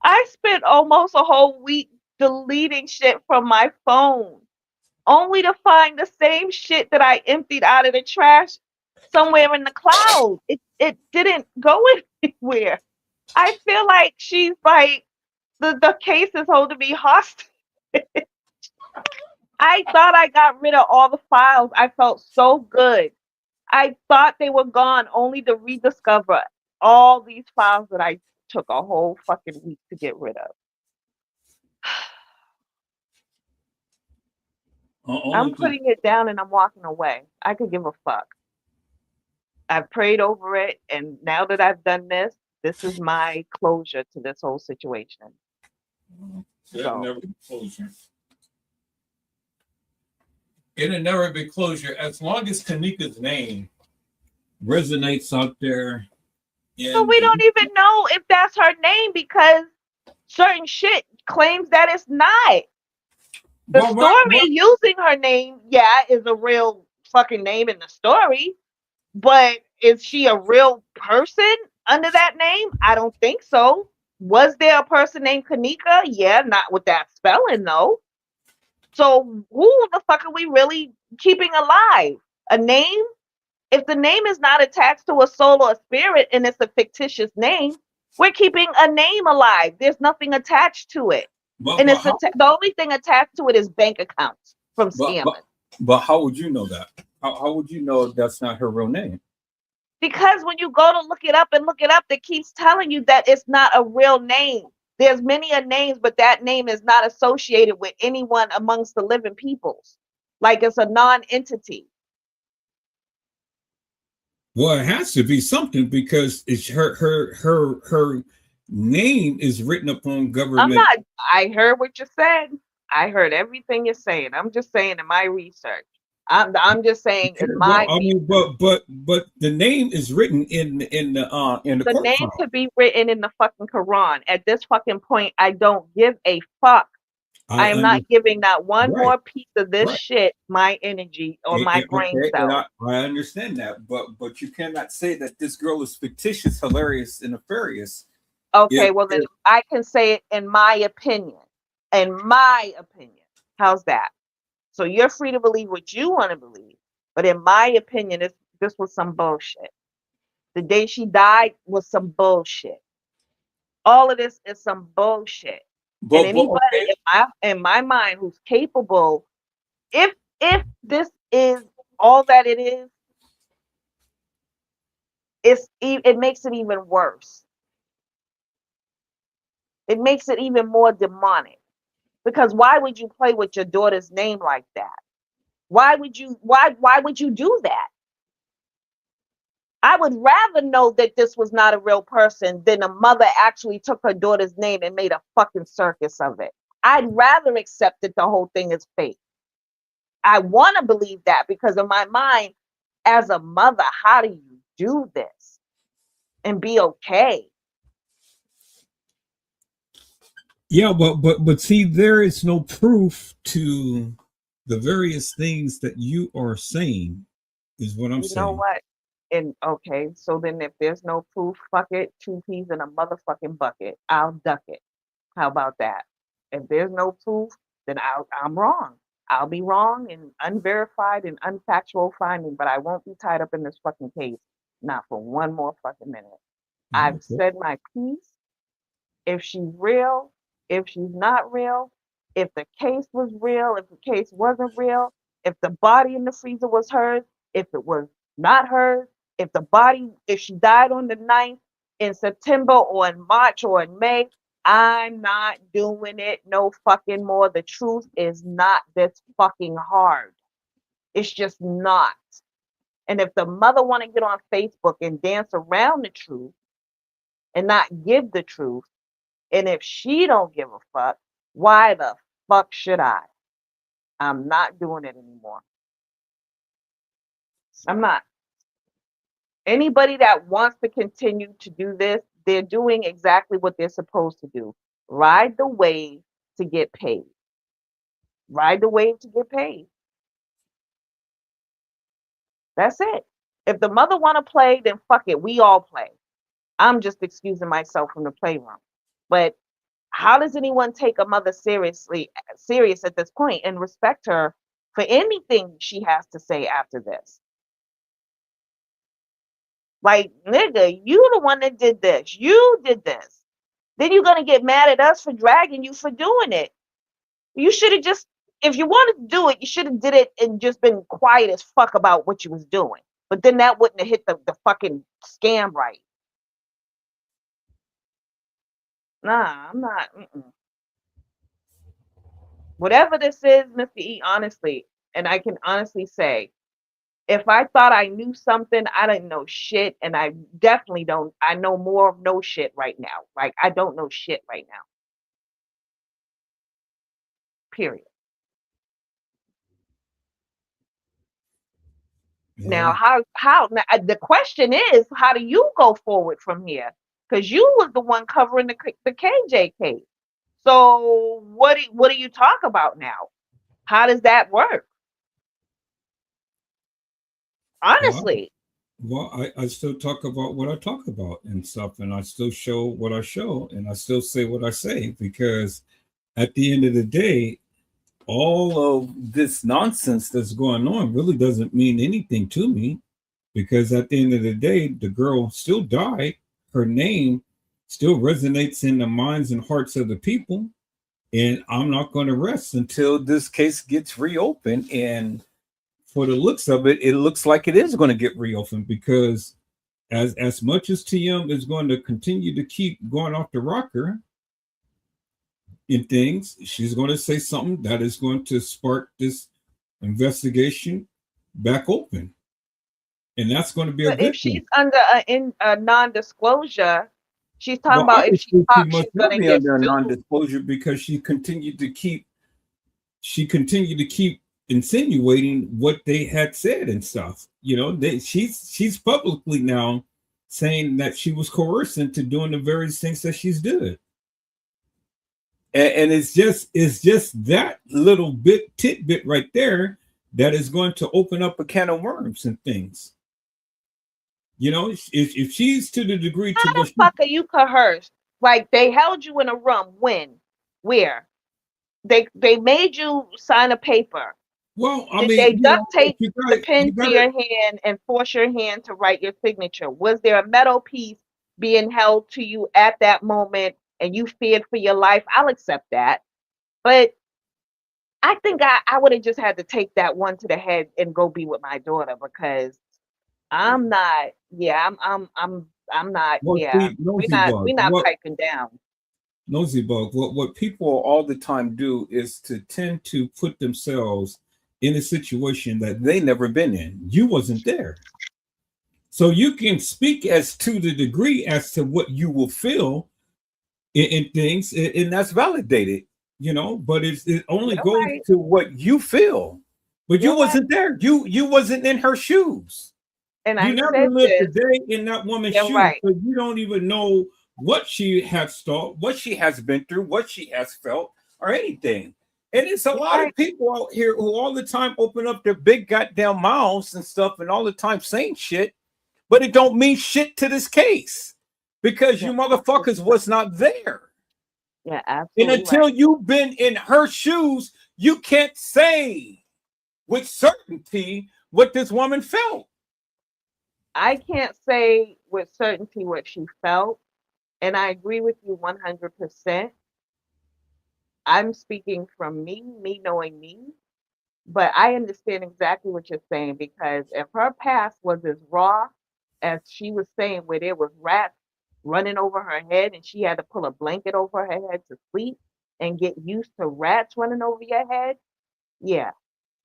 I spent almost a whole week deleting shit from my phone, only to find the same shit that I emptied out of the trash somewhere in the cloud. It didn't go anywhere. I feel like she's like the case is holding me hostage. I thought I got rid of all the files. I felt so good. I thought they were gone, only to rediscover all these files that I took a whole fucking week to get rid of. I'm putting it down and I'm walking away. I could give a fuck. I've prayed over it, and now that I've done this, this is my closure to this whole situation. It'll never be closure. It'll never be closure as long as Kanika's name resonates out there. So we don't even know if that's her name because certain shit claims that it's not. The story using her name, yeah, is a real fucking name in the story, but is she a real person under that name? I don't think so. Was there a person named Kanika? Yeah, not with that spelling though. So who the fuck are we really keeping alive? A name? If the name is not attached to a soul or a spirit and it's a fictitious name, we're keeping a name alive. There's nothing attached to it. And it's the only thing attached to it is bank accounts from scammers. But how would you know that? How would you know that's not her real name? Because when you go to look it up, it keeps telling you that it's not a real name. There's many a names, but that name is not associated with anyone amongst the living peoples. Like it's a non-entity. Well, it has to be something because it's her name is written upon government. I heard what you said. I heard everything you're saying. I'm just saying in my research. I'm just saying in my. Well, I mean, but the name is written in the the name to be written in the fucking Quran. At this fucking point, I don't give a fuck. I am not giving that one more piece of this shit my energy or my brain cells. I understand that, but you cannot say that this girl is fictitious, hilarious, and nefarious. Okay, well then I can say it in my opinion. In my opinion. How's that? So you're free to believe what you want to believe. But in my opinion, this was some bullshit. The day she died was some bullshit. All of this is some bullshit. And But anybody okay, in my mind who's capable, if this is all that it is, it makes it even worse. It makes it even more demonic. Because why would you play with your daughter's name like that? Why would you do that? I would rather know that this was not a real person than a mother actually took her daughter's name and made a fucking circus of it. I'd rather accept that the whole thing is fake. I want to believe that because in my mind, as a mother, how do you do this and be okay? yeah, but see, there is no proof to the various things that you are saying. Is what I'm You know saying. what? And okay, so then if there's no proof, fuck it, two peas in a motherfucking bucket. I'll duck it. How about that? If there's no proof, then I'm wrong. I'll be wrong and unverified and unfactual finding, but I won't be tied up in this fucking case. Not for one more fucking minute. I've Okay. said my piece. If she's real, if she's not real, if the case was real, if the case wasn't real, if the body in the freezer was hers, if it was not hers, if she died on the 9th in September or in March or in May, I'm not doing it no fucking more. The truth is not this fucking hard. It's just not. And if the mother want to get on Facebook and dance around the truth and not give the truth, and if she don't give a fuck, why the fuck should I? I'm not doing it anymore. I'm not. Anybody that wants to continue to do this, they're doing exactly what they're supposed to do. Ride the wave to get paid. Ride the wave to get paid. That's it. If the mother want to play, then fuck it. We all play. I'm just excusing myself from the playroom. But how does anyone take a mother serious at this point and respect her for anything she has to say after this? Like, nigga, you the one that did this. You did this. Then you're gonna get mad at us for dragging you for doing it. You should have just, if you wanted to do it, you should have did it and just been quiet as fuck about what you was doing. But then that wouldn't have hit the fucking scam right. Nah, I'm not. Whatever this is, Mr. E, honestly, and I can honestly say, if I thought I knew something, I didn't know shit, and I definitely don't. I know more of no shit right now. Like, I don't know shit right now. Period. Now, Yeah. now, the question is, how do you go forward from here? Because you was the one covering the KJ case. So what do you talk about now? How does that work? Well, Honestly, I still talk about what I talk about and stuff, and I still show what I show, and I still say what I say because at the end of the day, all of this nonsense that's going on really doesn't mean anything to me because at the end of the day, the girl still died. Her name still resonates in the minds and hearts of the people. And I'm not going to rest until this case gets reopened. And for the looks of it, it looks like it is going to get reopened because as much as TM is going to continue to keep going off the rocker in things, she's going to say something that is going to spark this investigation back open. And that's going to be a but if good she's thing. under a non-disclosure, she's talking Well, about if she obviously, she talks, must she's not gonna be get under a sued. non-disclosure because she continued to keep insinuating what they had said and stuff. You know, she's publicly now saying that she was coerced into doing the various things that she's doing. And it's just that little bit tidbit right there that is going to open up a can of worms and things. You know, if she's to the degree to How what the fuck are you coerced? Like they held you in a room. When? Where? They made you sign a paper. well, I Did mean, they you duct know, tape you the got pen you to got to your hand and force your hand to write your signature? Was there a metal piece being held to you at that moment and you feared for your life, I'll accept that. But I think I would have just had to take that one to the head and go be with my daughter because I'm not, yeah, I'm not, Well, yeah. see, nosy bug. We're not piping down. Nosy bug. What people all the time do is to tend to put themselves in a situation that they never been in. You wasn't there. So you can speak as to the degree as to what you will feel in things, and that's validated, but it only You're goes right. to what you feel. But you You're right. wasn't there. You wasn't in her shoes. And You I never said lived a this. day in that woman's You're shoes, right. so you don't even know what she has thought, what she has been through, what she has felt, or anything. And it's a You're lot right. of people out here who all the time open up their big goddamn mouths and stuff and all the time saying shit, but it don't mean shit to this case because You're you motherfuckers absolutely right. was not there. You're And absolutely right. until you've been in her shoes, you can't say with certainty what this woman felt. I can't say with certainty what she felt, and I agree with you 100%. I'm speaking from me knowing me, but I understand exactly what you're saying because if her past was as raw as she was saying, where there was rats running over her head and she had to pull a blanket over her head to sleep and get used to rats running over your head, yeah.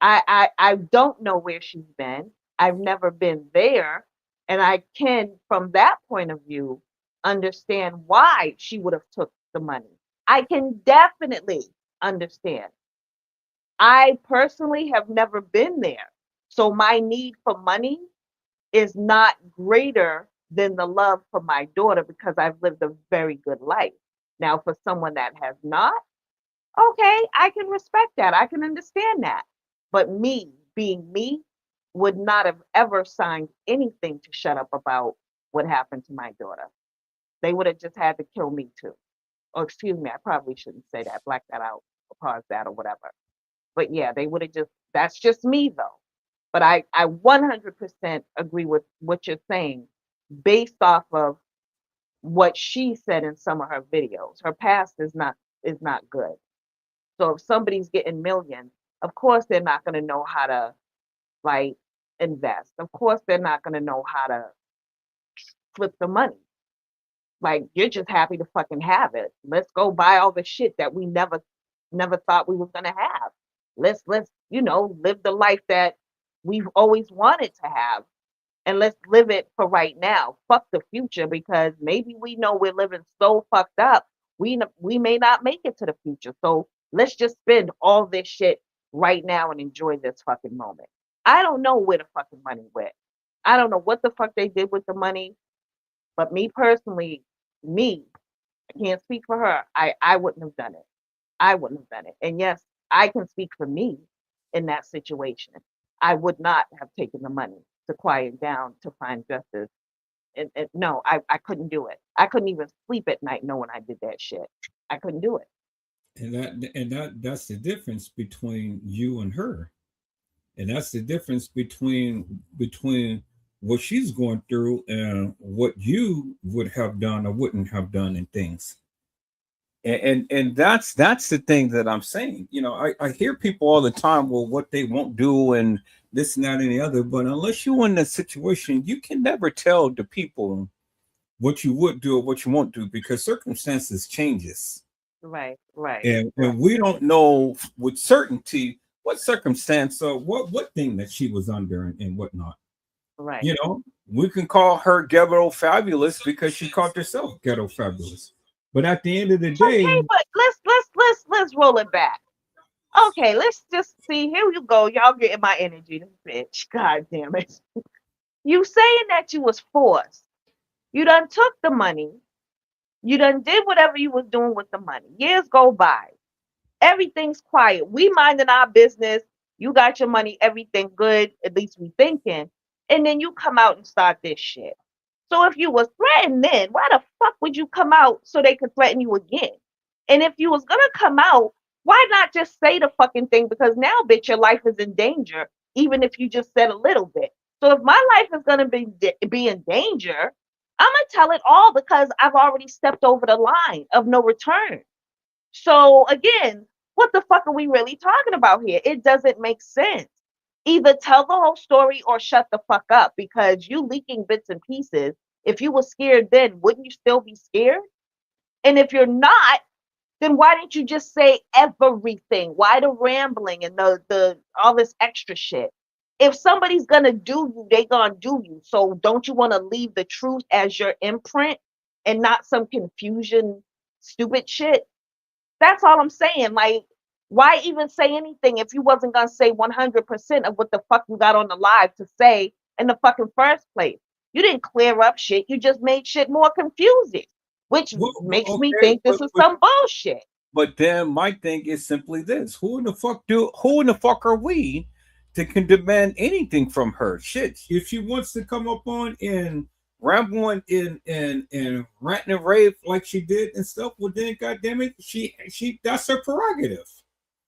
I don't know where she's been. I've never been there, and I can, from that point of view, understand why she would have took the money. I can definitely understand. I personally have never been there. So my need for money is not greater than the love for my daughter because I've lived a very good life. Now, for someone that has not, okay, I can respect that. I can understand that. But me, being me, would not have ever signed anything to shut up about what happened to my daughter. They would have just had to kill me too. Or excuse me, I probably shouldn't say that, black that out, or pause that or whatever. But yeah, they would have just, that's just me though. But I 100% agree with what you're saying based off of what she said in some of her videos. Her past is not good. So if somebody's getting millions, of course they're not going to know how to like invest. Of course they're not going to know how to flip the money. Like you're just happy to fucking have it. Let's go buy all the shit that we never thought we was going to have. Let's live the life that we've always wanted to have and let's live it for right now. Fuck the future because maybe we know we're living so fucked up. We may not make it to the future. So let's just spend all this shit right now and enjoy this fucking moment. I don't know where the fucking money went. I don't know what the fuck they did with the money, but me personally, me, I can't speak for her. I wouldn't have done it. I wouldn't have done it. And yes, I can speak for me in that situation. I would not have taken the money to quiet down to find justice. And no, I couldn't do it. I couldn't even sleep at night knowing I did that shit. I couldn't do it. And that's the difference between you and her. And that's the difference between what she's going through and what you would have done or wouldn't have done in things. And that's the thing that I'm saying. I hear people all the time, well, what they won't do and this and that and the other, but unless you're in that situation, you can never tell the people what you would do or what you won't do because circumstances changes. Right, right, And right, we don't know with certainty what circumstance or what thing that she was under and whatnot. right. We can call her ghetto fabulous because she called herself ghetto fabulous. But at the end of the day, Okay, but let's roll it back. Okay, let's just see. Here you go. Y'all getting my energy, this bitch. God damn it. You saying that you was forced. You done took the money. You done did whatever you was doing with the money. Years go by. Everything's quiet. We minding our business. You got your money, everything good, at least we thinking. And then you come out and start this shit. So if you was threatened then, why the fuck would you come out so they could threaten you again? And if you was gonna come out, why not just say the fucking thing? Because now, bitch, your life is in danger, even if you just said a little bit. So if my life is gonna be in danger, I'm gonna tell it all because I've already stepped over the line of no return. So again, what the fuck are we really talking about here? It doesn't make sense. Either tell the whole story or shut the fuck up, because you leaking bits and pieces. If you were scared then, wouldn't you still be scared? And if you're not, then why didn't you just say everything? Why the rambling and the all this extra shit? If somebody's gonna do you, they gonna do you. So don't you want to leave the truth as your imprint and not some confusion, stupid shit? That's all I'm saying. Like, why even say anything if you wasn't gonna say 100% of what the fuck you got on the live to say in the fucking first place? You didn't clear up shit. You just made shit more confusing, which makes me think this is some bullshit. But then my thing is simply this: who in the fuck are we to can demand anything from her? Shit, if she wants to come up on and rambling and ranting and rave like she did and stuff, well then goddamn it, she that's her prerogative.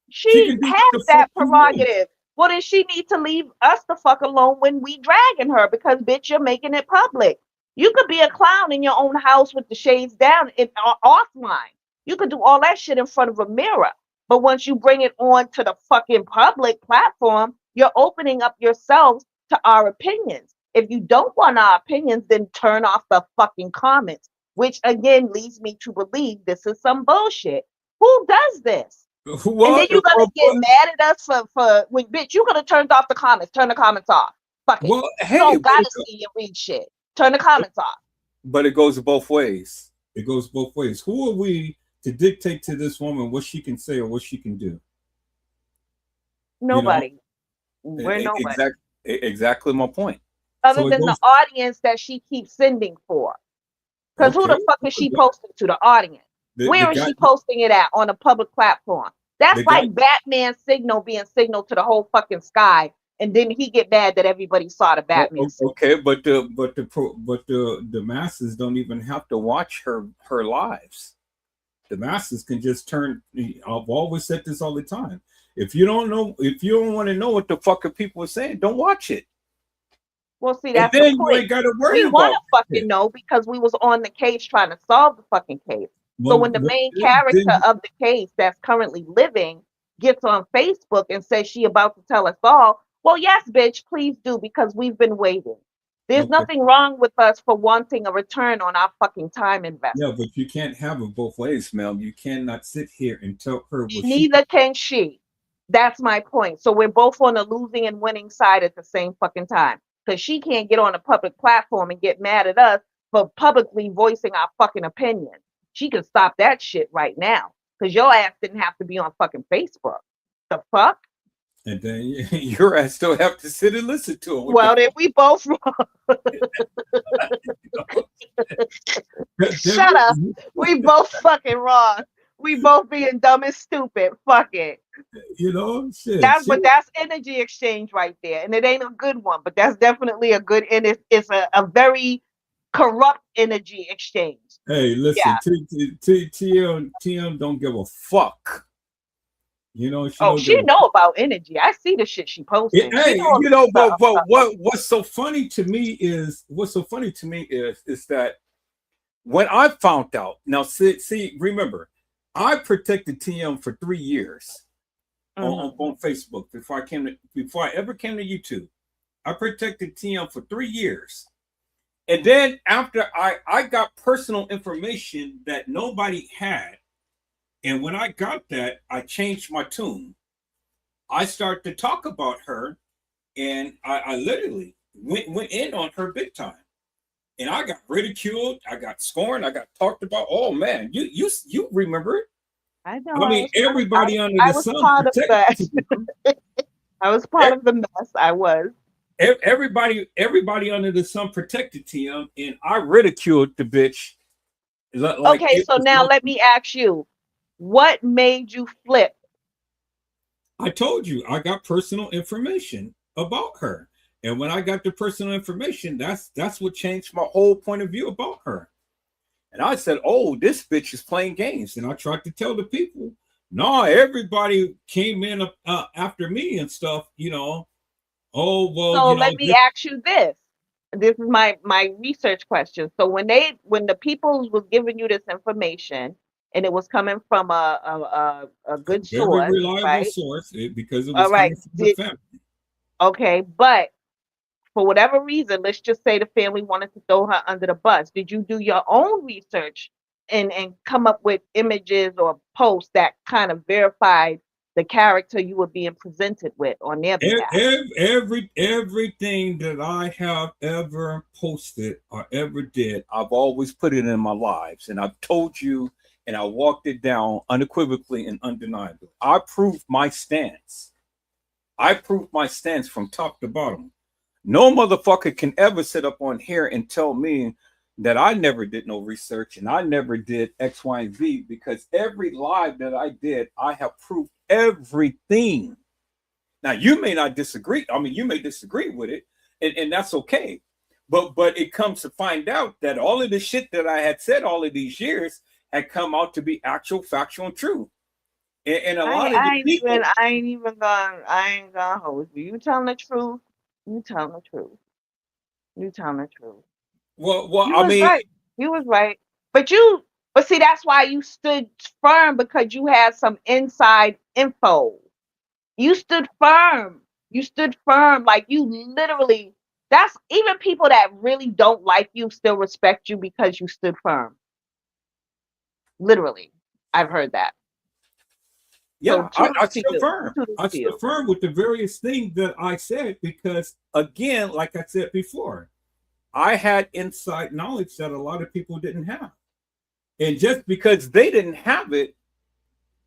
She has that prerogative. Well, then she needs to leave us the fuck alone when we dragging her, because bitch, you're making it public. You could be a clown in your own house with the shades down and offline. You could do all that shit in front of a mirror. But once you bring it on to the fucking public platform, you're opening up yourselves to our opinions. If you don't want our opinions, then turn off the fucking comments, which again leads me to believe this is some bullshit. Who does this? What? And then you're gonna get mad at us for when, bitch, you could have turned off the comments. Turn the comments off. Fuck it. Well, hey, you don't gotta see and read shit. Turn the comments off. But it goes both ways. It goes both ways. Who are we to dictate to this woman what she can say or what she can do? Nobody. You know? We're nobody. Exactly my point. Other than the audience that she keeps sending for. Because who the fuck is she posting to? The audience. Where is she posting it at? On a public platform. That's like Batman's signal being signaled to the whole fucking sky, and then he get mad that everybody saw the Batman. Okay, but the masses don't even have to watch her lives. The masses can just turn. I've always said this all the time. If you don't want to know what the fuck people are saying, don't watch it. Well, see, that's the point. You ain't gotta worry we want to fucking know because we was on the case trying to solve the fucking case. So when the main character of the case that's currently living gets on Facebook and says she about to tell us all, well, yes, bitch, please do, because we've been waiting. There's nothing wrong with us for wanting a return on our fucking time investment. Yeah, but you can't have it both ways, Mel. You cannot sit here and tell her what Neither can she. That's my point. So we're both on the losing and winning side at the same fucking time. Because she can't get on a public platform and get mad at us for publicly voicing our fucking opinion. She can stop that shit right now. Because your ass didn't have to be on fucking Facebook. The fuck? And then your ass still have to sit and listen to it. Well, then we both wrong. Shut up. We both fucking wrong. We both being dumb and stupid. Fuck it. You know, shit. But that's energy exchange right there. And it ain't a good one, but that's definitely a good, and it's a very corrupt energy exchange. Hey, listen, yeah. TM don't give a fuck. You know, she know about energy. I see the shit she posting. Hey, you know, but what's so funny to me is that when I found out, now see, remember, I protected TM for 3 years on Facebook before I ever came to YouTube. I protected TM for 3 years. And then after I got personal information that nobody had, and when I got that, I changed my tune. I started to talk about her, and I literally went in on her big time. And I got ridiculed, I got scorned, I got talked about. Oh man, you remember it? I know. I mean, everybody under the sun. I was part of the mess. I was. Everybody under the sun protected TM, and I ridiculed the bitch. Like okay, so now let me ask you, what made you flip? I told you I got personal information about her, and when I got the personal information, that's what changed my whole point of view about her. And I said, "Oh, this bitch is playing games," and I tried to tell the people, "No, everybody came in after me and stuff, you know." Oh, well. So let me ask you this. this is my research question. So when the people was giving you this information and it was coming from a good Very source, reliable right? source because it All was right. coming from the family. Okay, but for whatever reason, let's just say the family wanted to throw her under the bus. Did you do your own research and come up with images or posts that kind of verified the character you were being presented with on their behalf? Everything that I have ever posted or ever did, I've always put it in my lives, and I've told you, and I walked it down unequivocally and undeniably. I proved my stance. I proved my stance from top to bottom. No motherfucker can ever sit up on here and tell me that I never did no research and I never did X, Y, and Z, because every live that I did, I have proved everything. Now you may not disagree. I mean, you may disagree with it, and that's okay. But it comes to find out that all of the shit that I had said all of these years had come out to be actual, factual, and true. And a lot of the people. I ain't gonna hold you. You telling the truth. You telling the truth. You telling the truth. Well, You I was mean, right. You was right. But see, that's why you stood firm because you had some inside info. You stood firm. You stood firm. Like you literally, that's even people that really don't like you still respect you because you stood firm. Literally. I've heard that. So yeah, I stood you. firm. Kudos I to stood you. firm with the various things that I said because, again, like I said before, I had inside knowledge that a lot of people didn't have. And just because they didn't have it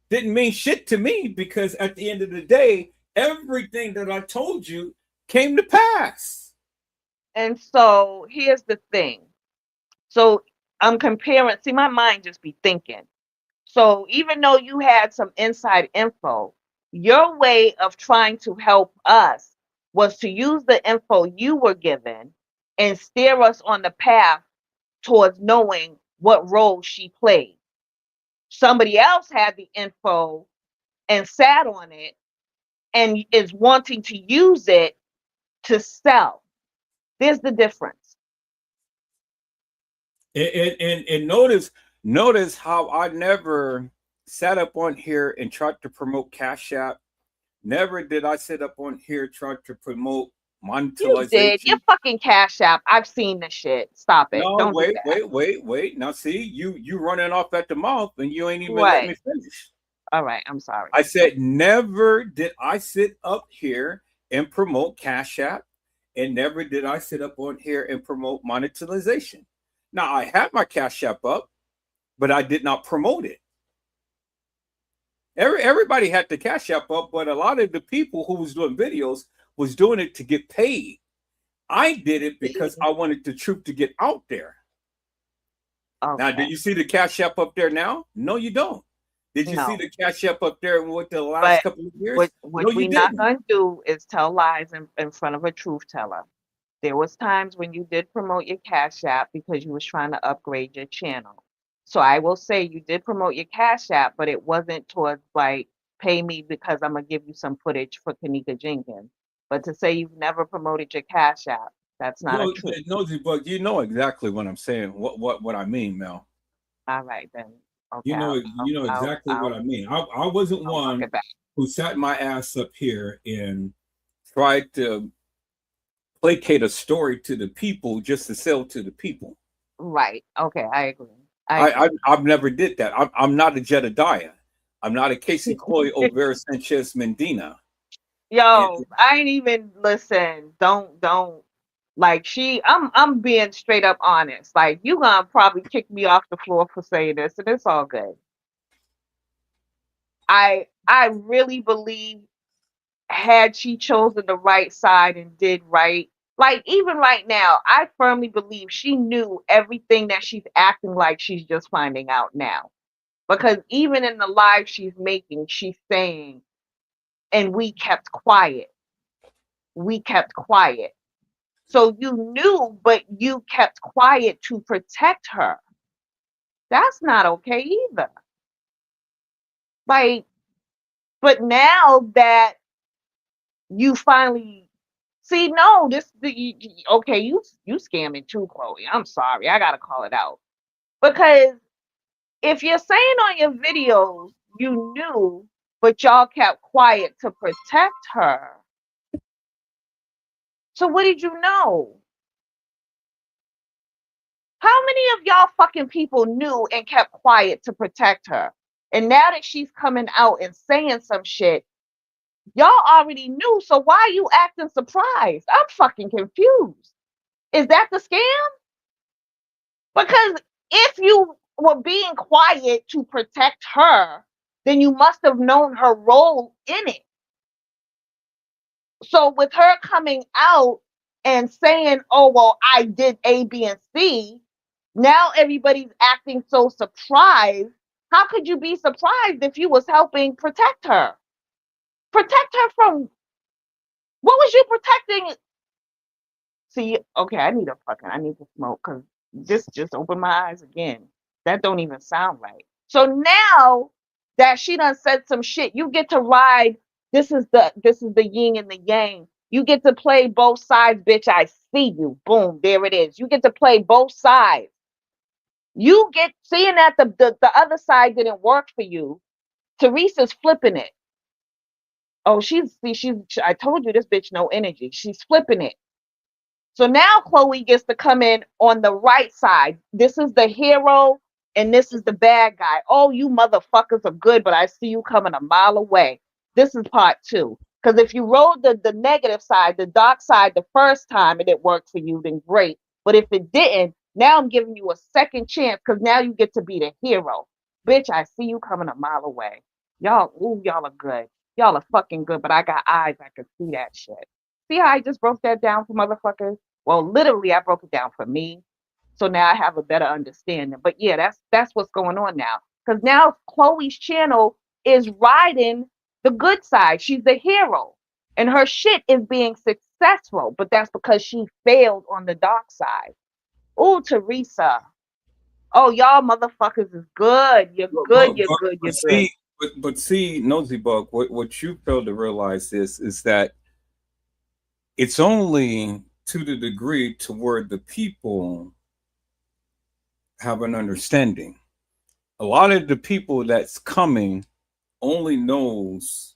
didn't mean shit to me because at the end of the day, everything that I told you came to pass. And so here's the thing. So I'm comparing, see, my mind just be thinking. So even though you had some inside info, your way of trying to help us was to use the info you were given and steer us on the path towards knowing what role she played. Somebody else had the info and sat on it and is wanting to use it to sell. There's the difference. And notice how I never sat up on here and tried to promote Cash App. Never did I sit up on here try to promote You did. Your monetization. fucking Cash App. I've seen the shit. Stop it. No, Don't do wait, that. wait. Now see, you running off at the mouth and you ain't even let What? me finish. All right. I'm sorry. I said never did I sit up here and promote Cash App, and never did I sit up on here and promote monetization. Now I had my Cash App up, but I did not promote it. Everybody had the Cash App up, but a lot of the people who was doing videos was doing it to get paid. I did it because I wanted the truth to get out there. Okay. Now, do you see the Cash App up there now? No, you don't. Did you see the Cash App up there with the last couple of years? What No, you we not didn't. gonna do is tell lies in front of a truth teller. There was times when you did promote your Cash App because you was trying to upgrade your channel. So I will say you did promote your Cash App, but it wasn't towards like pay me because I'm gonna give you some footage for Kanika Jenkins. But to say you've never promoted your Cash App, that's not a No, truth. Nosy, but you know exactly what I'm saying. What I mean, Mel. All right then. Okay, You know exactly what I mean. I wasn't I'll walk one it back. who sat my ass up here and tried to placate a story to the people just to sell to the people. Right. Okay, I agree. I agree. I've never did that. I'm not a Jedediah. I'm not a Casey Coy O'Vera Sanchez Mendina. And Yo, I ain't even listen. Don't like I'm being straight up honest. Like you gonna probably kick me off the floor for saying this, and it's all good. I really believe had she chosen the right side and did right, like even right now, I firmly believe she knew everything that she's acting like she's just finding out now. Because even in the live she's making, she's saying, and we kept quiet. We kept quiet. So you knew, but you kept quiet to protect her. That's not okay either. Like, but now that you finally See, no, okay, you scamming too, Chloe. I'm sorry. I gotta call it out. Because if you're saying on your videos you knew, but y'all kept quiet to protect her, so what did you know? How many of y'all fucking people knew and kept quiet to protect her? And now that she's coming out and saying some shit, y'all already knew, so why are you acting surprised? I'm fucking confused. Is that the scam? Because if you were being quiet to protect her, then you must have known her role in it. So with her coming out and saying, oh, well, I did A, B, and C, now everybody's acting so surprised. How could you be surprised if you was helping protect her? Protect her from what was you protecting? See, okay, I need to smoke because this just opened my eyes again. That don't even sound right. So now that she done said some shit, you get to ride. This is the yin and the yang. You get to play both sides, bitch. I see you. Boom, there it is. You get to play both sides. You get seeing that the other side didn't work for you. Teresa's flipping it. Oh, I told you this bitch no energy. She's flipping it. So now Chloe gets to come in on the right side. This is the hero and this is the bad guy. Oh, you motherfuckers are good, but I see you coming a mile away. This is part 2. Because if you rolled the negative side, the dark side the first time and it worked for you, then great. But if it didn't, now I'm giving you a second chance because now you get to be the hero. Bitch, I see you coming a mile away. Y'all are good. Y'all are fucking good, but I got eyes. I can see that shit. See how I just broke that down for motherfuckers? Well, literally, I broke it down for me. So now I have a better understanding. But yeah, that's what's going on now. Because now Chloe's channel is riding the good side. She's the hero. And her shit is being successful. But that's because she failed on the dark side. Oh, Teresa. Oh, y'all motherfuckers is good. You're good. You're good. You're good. But see, Nosy Bug, what you fail to realize is that it's only to the degree to where the people have an understanding. A lot of the people that's coming only knows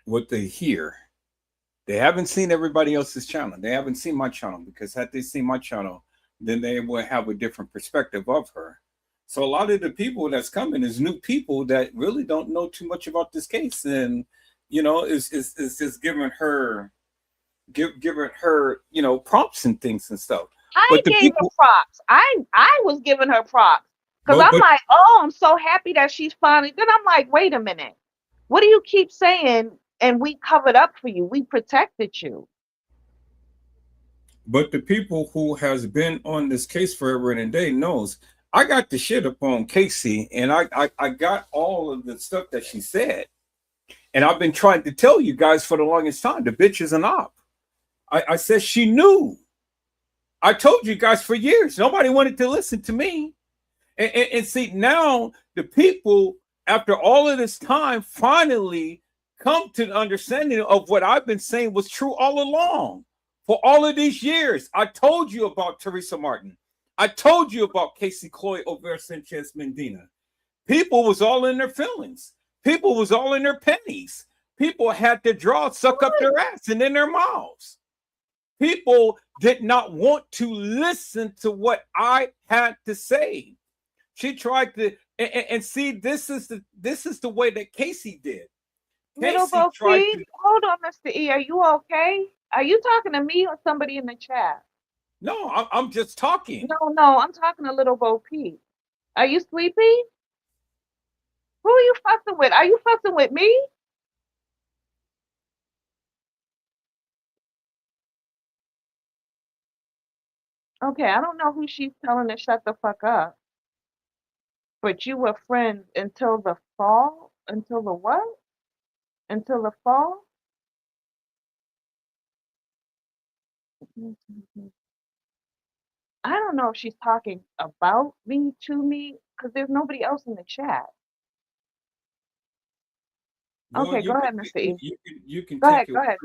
what they hear. They haven't seen everybody else's channel. They haven't seen my channel because had they seen my channel, then they would have a different perspective of her. So a lot of the people that's coming is new people that really don't know too much about this case, and is just giving her prompts and things and stuff. I gave her props. I was giving her props because I'm like, oh, I'm so happy that she's finally. Then I'm like, wait a minute, what do you keep saying? And we covered up for you. We protected you. But the people who has been on this case forever and a day knows I got the shit up on Casey, and I got all of the stuff that she said, and I've been trying to tell you guys for the longest time. The bitch is an op. I said she knew. I told you guys for years. Nobody wanted to listen to me. And see, now the people, after all of this time, finally come to the understanding of what I've been saying was true all along. For all of these years, I told you about Teresa Martin. I told you about Casey Chloe Over Sanchez Medina. People was all in their feelings. People was all in their pennies. People had their jaws suck up their ass and in their mouths. People did not want to listen to what I had to say. She tried to, and see, this is the way that Casey did. Little Bo P, hold on, Mr. E. Are you okay? Are you talking to me or somebody in the chat? No, I'm just talking. No, I'm talking to Little Bo P. Are you sleepy? Who are you fussing with? Are you fussing with me? Okay, I don't know who she's telling to shut the fuck up. But you were friends until the fall? Until the what? Until the fall? I don't know if she's talking about me to me because there's nobody else in the chat. Well, okay, go ahead, Mr. E. You can Go take ahead.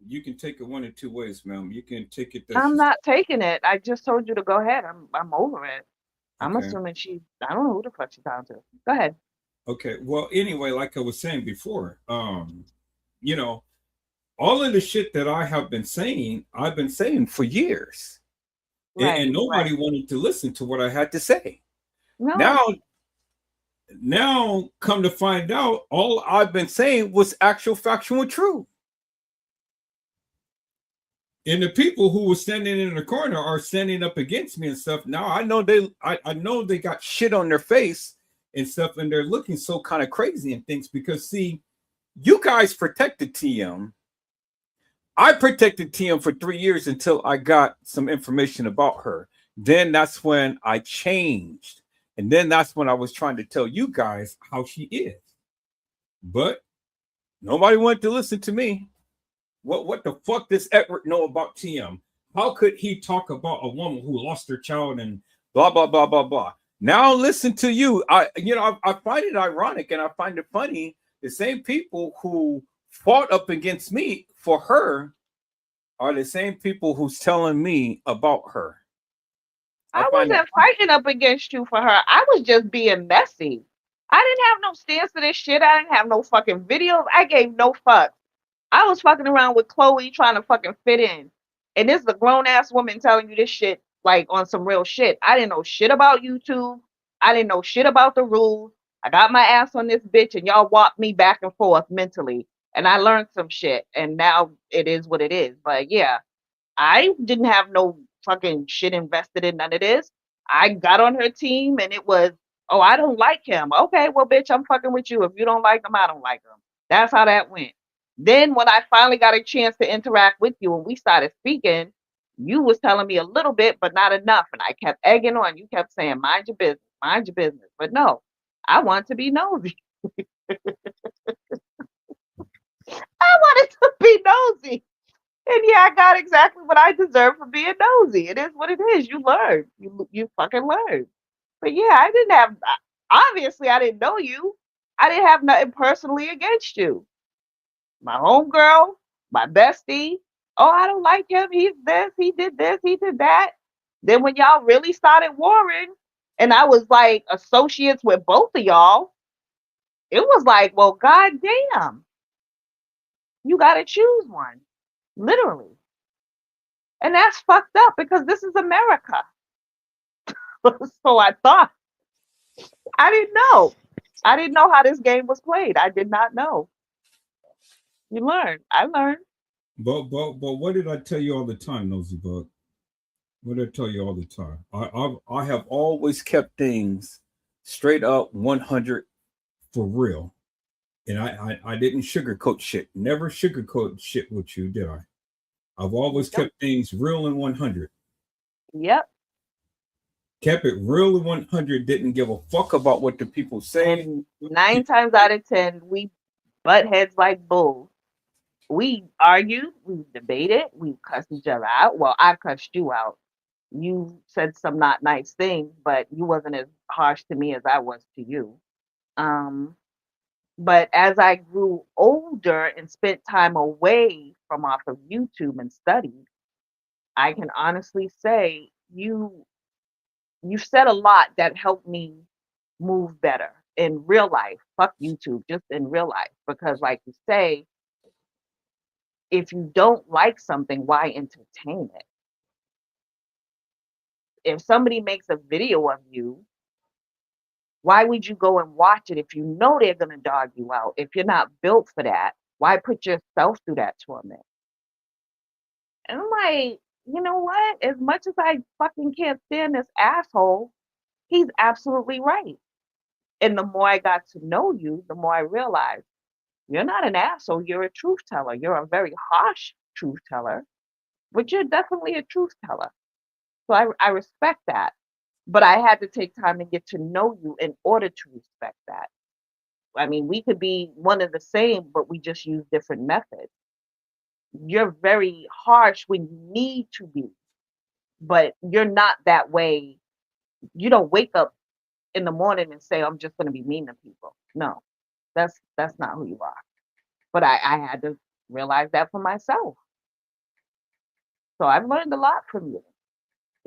You can take it one of two ways, ma'am. You can take it that I'm she's not taking it. I just told you to go ahead. I'm over it. I'm okay. assuming I don't know who the fuck she's talking to. Go ahead. Okay. Well, anyway, like I was saying before, you know, all of the shit that I have been saying, I've been saying for years, and Right, right. nobody wanted to listen to what I had to say. No, Now, now, come to find out, all I've been saying was actual, factual, true. And the people who were standing in the corner are standing up against me and stuff. Now I know they got shit on their face and stuff, and they're looking so kind of crazy and things because see, you guys protected TM. I protected TM for 3 years until I got some information about her. Then that's when I changed. And then that's when I was trying to tell you guys how she is. But nobody wanted to listen to me. What the fuck does Edward know about TM? How could he talk about a woman who lost her child and blah blah blah blah blah? Now listen to you. I find it ironic and I find it funny. The same people who fought up against me for her are the same people who's telling me about her. I I find it wasn't fighting up against you for her. I was just being messy. I didn't have no stance to this shit. I didn't have no fucking videos. I gave no fuck. I was fucking around with Chloe trying to fucking fit in. And this is a grown ass woman telling you this shit like on some real shit. I didn't know shit about YouTube. I didn't know shit about the rules. I got my ass on this bitch and y'all walked me back and forth mentally. And I learned some shit. And now it is what it is. But yeah, I didn't have no fucking shit invested in none of this. I got on her team and it was, oh, I don't like him. Okay, well, bitch, I'm fucking with you. If you don't like him, I don't like him. That's how that went. Then when I finally got a chance to interact with you and we started speaking, you was telling me a little bit, but not enough. And I kept egging on. You kept saying, mind your business, mind your business. But no, I want to be nosy. I wanted to be nosy. And yeah, I got exactly what I deserve for being nosy. It is what it is. You learn. You fucking learn. But yeah, I didn't have obviously I didn't know you. I didn't have nothing personally against you. My homegirl, my bestie. Oh, I don't like him. He's this, he did that. Then when y'all really started warring, and I was like associates with both of y'all, it was like, well, goddamn, you gotta choose one. Literally. And that's fucked up because this is America. So I thought, I didn't know. I didn't know how this game was played. I did not know. You learn. I learned. but what did I tell you all the time, Nosy Bug? What did I tell you all the time? I have always kept things straight up 100 for real. And I didn't sugarcoat shit. Never sugarcoat shit with you, did I? I've always Yep. kept things real and 100. Yep. Kept it real and 100. Didn't give a fuck about what the people say. And 9 times out of 10, we butt heads like bulls. We argue, we debated, we cussed each other out. Well, I cussed you out. You said some not nice things, but you wasn't as harsh to me as I was to you. Um, but as I grew older and spent time away from off of YouTube and studied, I can honestly say you said a lot that helped me move better in real life. Fuck YouTube, just in real life. Because like you say, if you don't like something, why entertain it? If somebody makes a video of you, why would you go and watch it if you know they're gonna dog you out? If you're not built for that, why put yourself through that torment? And I'm like, you know what? As much as I fucking can't stand this asshole, he's absolutely right. And the more I got to know you, the more I realized you're not an asshole, you're a truth teller. You're a very harsh truth teller, but you're definitely a truth teller. So I respect that. But I had to take time to get to know you in order to respect that. I mean, we could be one and the same, but we just use different methods. You're very harsh when you need to be, but you're not that way. You don't wake up in the morning and say, I'm just going to be mean to people. No, that's not who you are. But I had to realize that for myself. So I've learned a lot from you.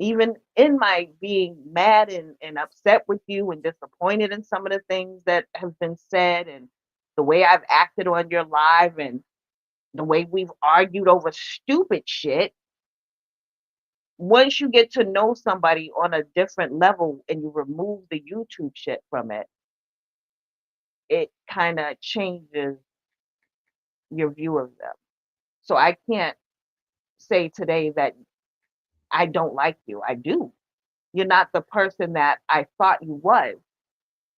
Even in my being mad and upset with you and disappointed in some of the things that have been said and the way I've acted on your live and the way we've argued over stupid shit, once you get to know somebody on a different level and you remove the YouTube shit from it, it kind of changes your view of them. So I can't say today that I don't like you. I do. You're not the person that I thought you was,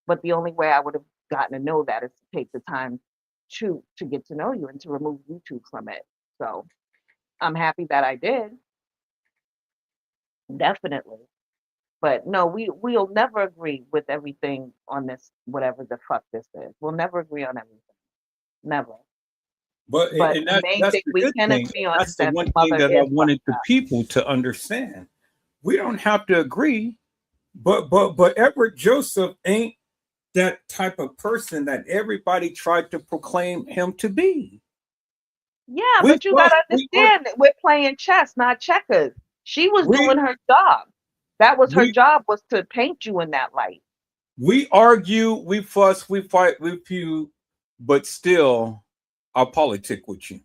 but the only way I would have gotten to know that is to take the time to get to know you and to remove YouTube from it. So I'm happy that I did, definitely. But no, we'll never agree with everything on this, whatever the fuck this is. We'll never agree on everything. Never. But But and the main that's thing the we good can thing. agree on That's is the that the one thing mother that I is fucked wanted the up. people to understand. We don't have to agree, but Edward Joseph ain't that type of person that everybody tried to proclaim him to be. Yeah, We but you fuss, gotta we ar- understand that we're playing chess, not checkers. She was doing we her job. That was her we job, was to paint you in that light. we argue, we fuss, we fight, we feud, but still, I politic with you.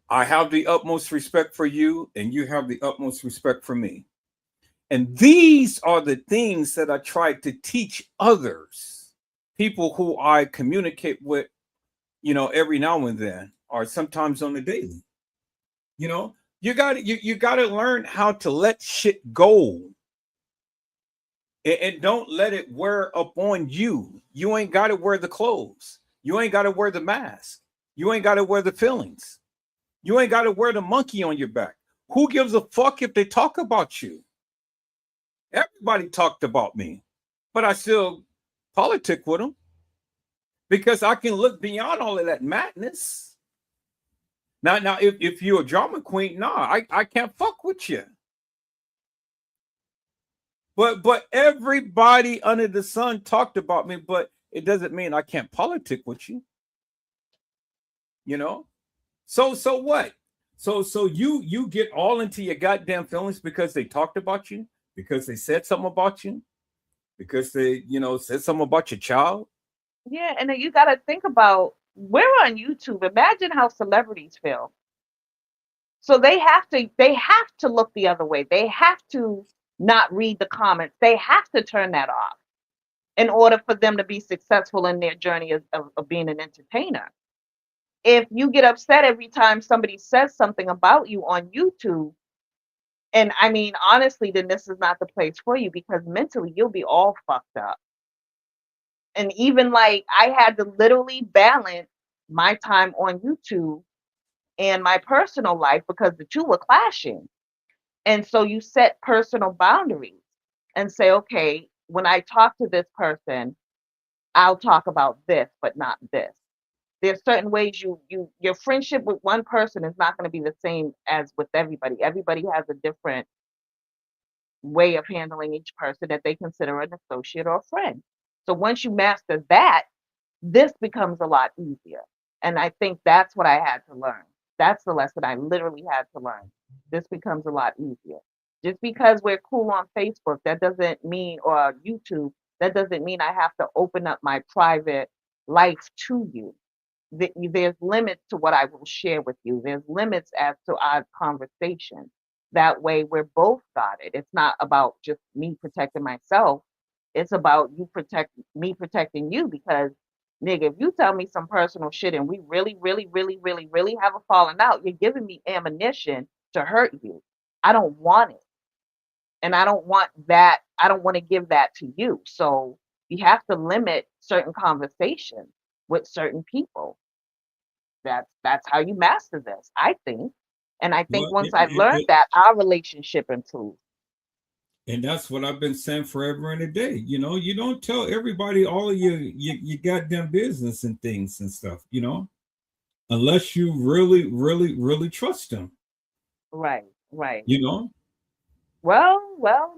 I have the utmost respect for you, and you have the utmost respect for me. And these are the things that I try to teach others, people who I communicate with, every now and then, or sometimes on the daily. You got to learn how to let shit go, and don't let it wear up on you. You ain't got to wear the clothes. You ain't got to wear the mask. You ain't got to wear the feelings. You ain't got to wear the monkey on your back. Who gives a fuck if they talk about you? Everybody talked about me, but I still politic with them because I can look beyond all of that madness. Now, if you're a drama queen, nah, I can't fuck with you. But everybody under the sun talked about me, but it doesn't mean I can't politic with you. You know. So what? So you get all into your goddamn feelings because they talked about you, because they said something about you, because they said something about your child. Yeah, and then you gotta think about we're on YouTube. Imagine how celebrities feel. So they have to look the other way. They have to not read the comments. They have to turn that off in order for them to be successful in their journey of being an entertainer. If you get upset every time somebody says something about you on YouTube, and I mean honestly, then this is not the place for you because mentally you'll be all fucked up. And even like I had to literally balance my time on YouTube and my personal life because the two were clashing. And so you set personal boundaries and say, okay, when I talk to this person, I'll talk about this, but not this. There's certain ways your friendship with one person is not going to be the same as with everybody. Everybody has a different way of handling each person that they consider an associate or a friend. So once you master that, this becomes a lot easier. And I think that's what I had to learn. That's the lesson I literally had to learn. This becomes a lot easier. Just because we're cool on Facebook, that doesn't mean, or YouTube, that doesn't mean I have to open up my private life to you. There's limits to what I will share with you. There's limits as to our conversation. That way, we're both got it. It's not about just me protecting myself. It's about me protecting you because, nigga, if you tell me some personal shit and we really, really, really, really, really have a falling out, you're giving me ammunition to hurt you. I don't want it. And I don't want that. I don't want to give that to you. So you have to limit certain conversations with certain people. That's how you master this, I think. And I think Well, once I learned that, our relationship improved. and that's what I've been saying forever and a day. You don't tell everybody all of your goddamn business and things and stuff. Unless you really, really, really trust them. Right, right. You know. Well,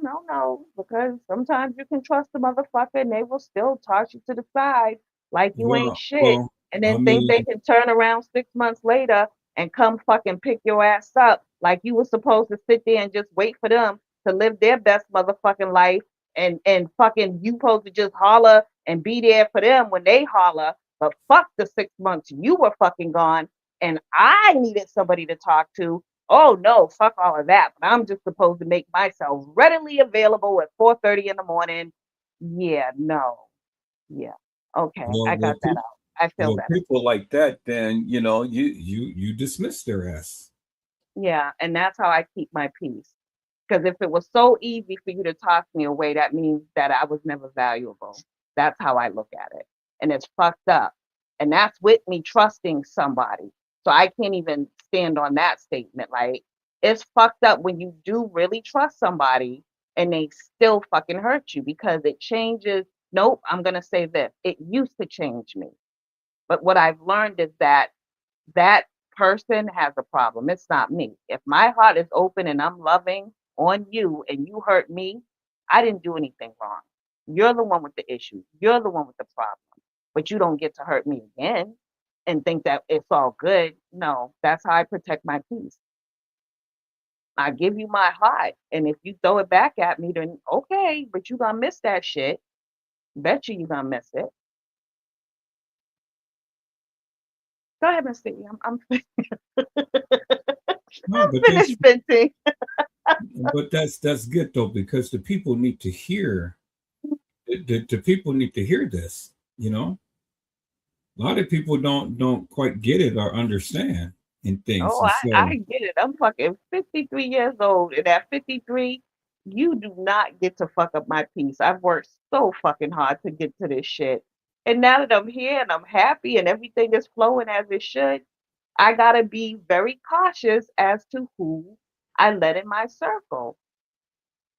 no, because sometimes you can trust the motherfucker and they will still toss you to the side like you ain't Well, shit, well, and I then think mean, they can turn around 6 months later and come fucking pick your ass up like you were supposed to sit there and just wait for them to live their best motherfucking life and fucking you supposed to just holler and be there for them when they holler. But fuck the 6 months you were fucking gone and I needed somebody to talk to. Oh no, fuck all of that. But I'm just supposed to make myself readily available at 4:30 in the morning. Yeah, no. Yeah. Okay, I got that out. I feel better. People like that, then you dismiss their ass. Yeah, and that's how I keep my peace. Because if it was so easy for you to toss me away, that means that I was never valuable. That's how I look at it. And it's fucked up. And that's with me trusting somebody. So I can't even stand on that statement. Like, it's fucked up when you do really trust somebody and they still fucking hurt you because it changes. Nope, I'm going to say this. It used to change me. But what I've learned is that that person has a problem. It's not me. If my heart is open and I'm loving on you and you hurt me, I didn't do anything wrong. You're the one with the issue. You're the one with the problem. But you don't get to hurt me again and think that it's all good. No, that's how I protect my peace. I give you my heart. And if you throw it back at me, then okay, but you're going to miss that shit. Bet you're going to miss it. Go ahead, Mr. E. I'm finished venting. But that's good though, because the people need to hear. The people need to hear this. A lot of people don't quite get it or understand in things. Oh, I get it. I'm fucking 53 years old, and at 53, you do not get to fuck up my peace. I've worked so fucking hard to get to this shit. And now that I'm here and I'm happy and everything is flowing as it should, I gotta be very cautious as to who I let in my circle.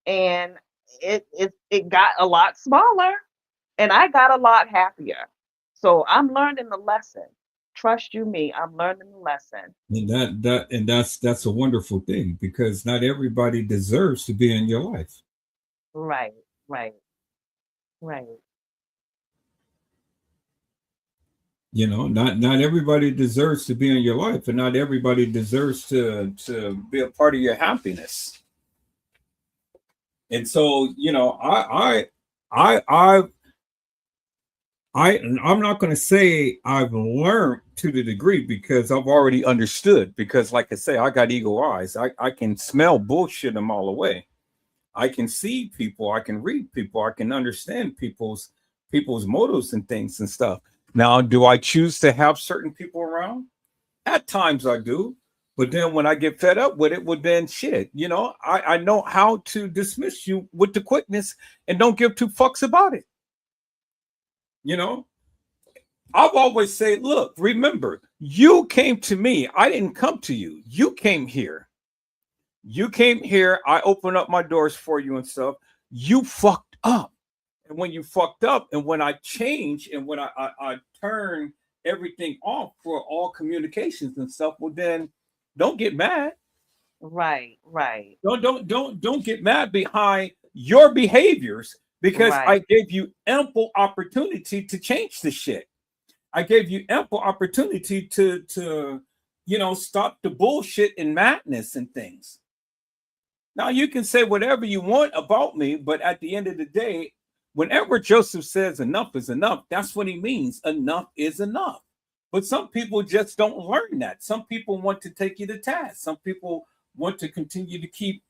And it got a lot smaller and I got a lot happier. So I'm learning the lesson. Trust you me, I'm learning the lesson. And that's a wonderful thing because not everybody deserves to be in your life. Right. Not everybody deserves to be in your life, and not everybody deserves to be a part of your happiness. And so, I'm not going to say I've learned to the degree because I've already understood. Because, like I say, I got eagle eyes. I can smell bullshit a mile away. I can see people. I can read people. I can understand people's motives and things and stuff. Now, do I choose to have certain people around? At times I do. But then when I get fed up with it, well, then shit, I know how to dismiss you with the quickness and don't give two fucks about it. I've always said, look, remember, you came to me. I didn't come to you. You came here. I opened up my doors for you and stuff. You fucked up. And when you fucked up and when I changed and when I turn everything off for all communications and stuff, well, then don't get mad. Right. Don't get mad behind your behaviors because I gave you ample opportunity to change the shit. I gave you ample opportunity to stop the bullshit and madness and things. Now you can say whatever you want about me, but at the end of the day, whenever Joseph says enough is enough, that's what he means. Enough is enough. But some people just don't learn that. Some people want to take you to task. Some people want to continue to keep,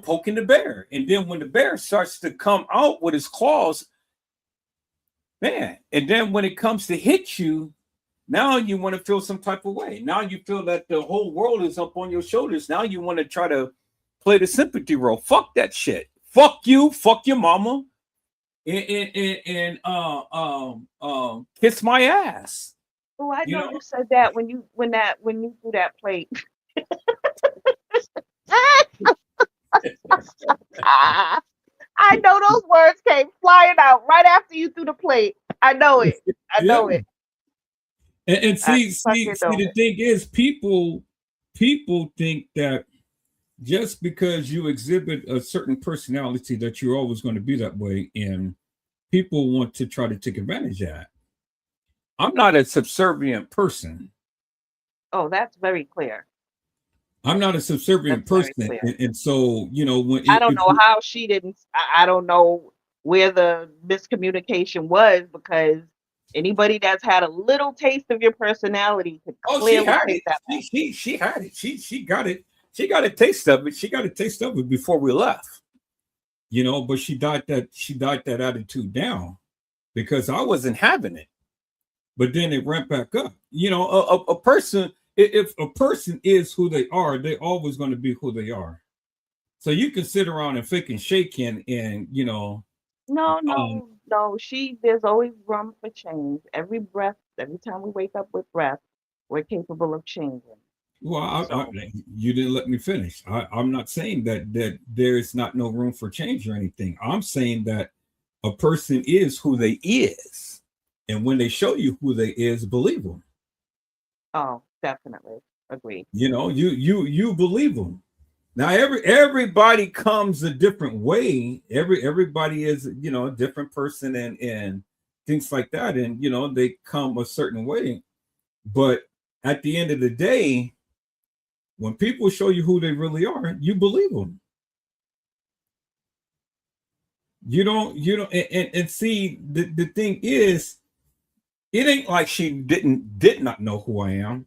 poking the bear. And then when the bear starts to come out with his claws, man, and then when it comes to hit you, now you want to feel some type of way. Now you feel that the whole world is up on your shoulders. Now you want to try to play the sympathy role. Fuck that shit. Fuck you. Fuck your mama. And kiss my ass. Oh, I know you said that when you threw that plate. I know those words came flying out right after you threw the plate. I know it. I know it. And see, the thing is, people think that just because you exhibit a certain personality that you're always going to be that way, and people want to try to take advantage of that. I'm not a subservient person. Oh, that's very clear. I'm not a subservient person, and so when I don't know how she didn't. I don't know where the miscommunication was, because anybody that's had a little taste of your personality could clearly take that back. She had it. She got it. She got a taste of it. She got a taste of it before we left. But she died that attitude down because I wasn't having it. But then it ramped back up. A person, if a person is who they are, they're always going to be who they are. So you can sit around and fake and shake and No. There's always room for change. Every time we wake up with breath, we're capable of changing. Well, you didn't let me finish. I'm not saying that there is not no room for change or anything. I'm saying that a person is who they is, and when they show you who they is, believe them. Oh, definitely agree. You believe them. Now everybody comes a different way. Everybody is a different person and things like that, and they come a certain way. But at the end of the day, when people show you who they really are, you believe them. You don't, and see, the thing is, it ain't like she did not know who I am.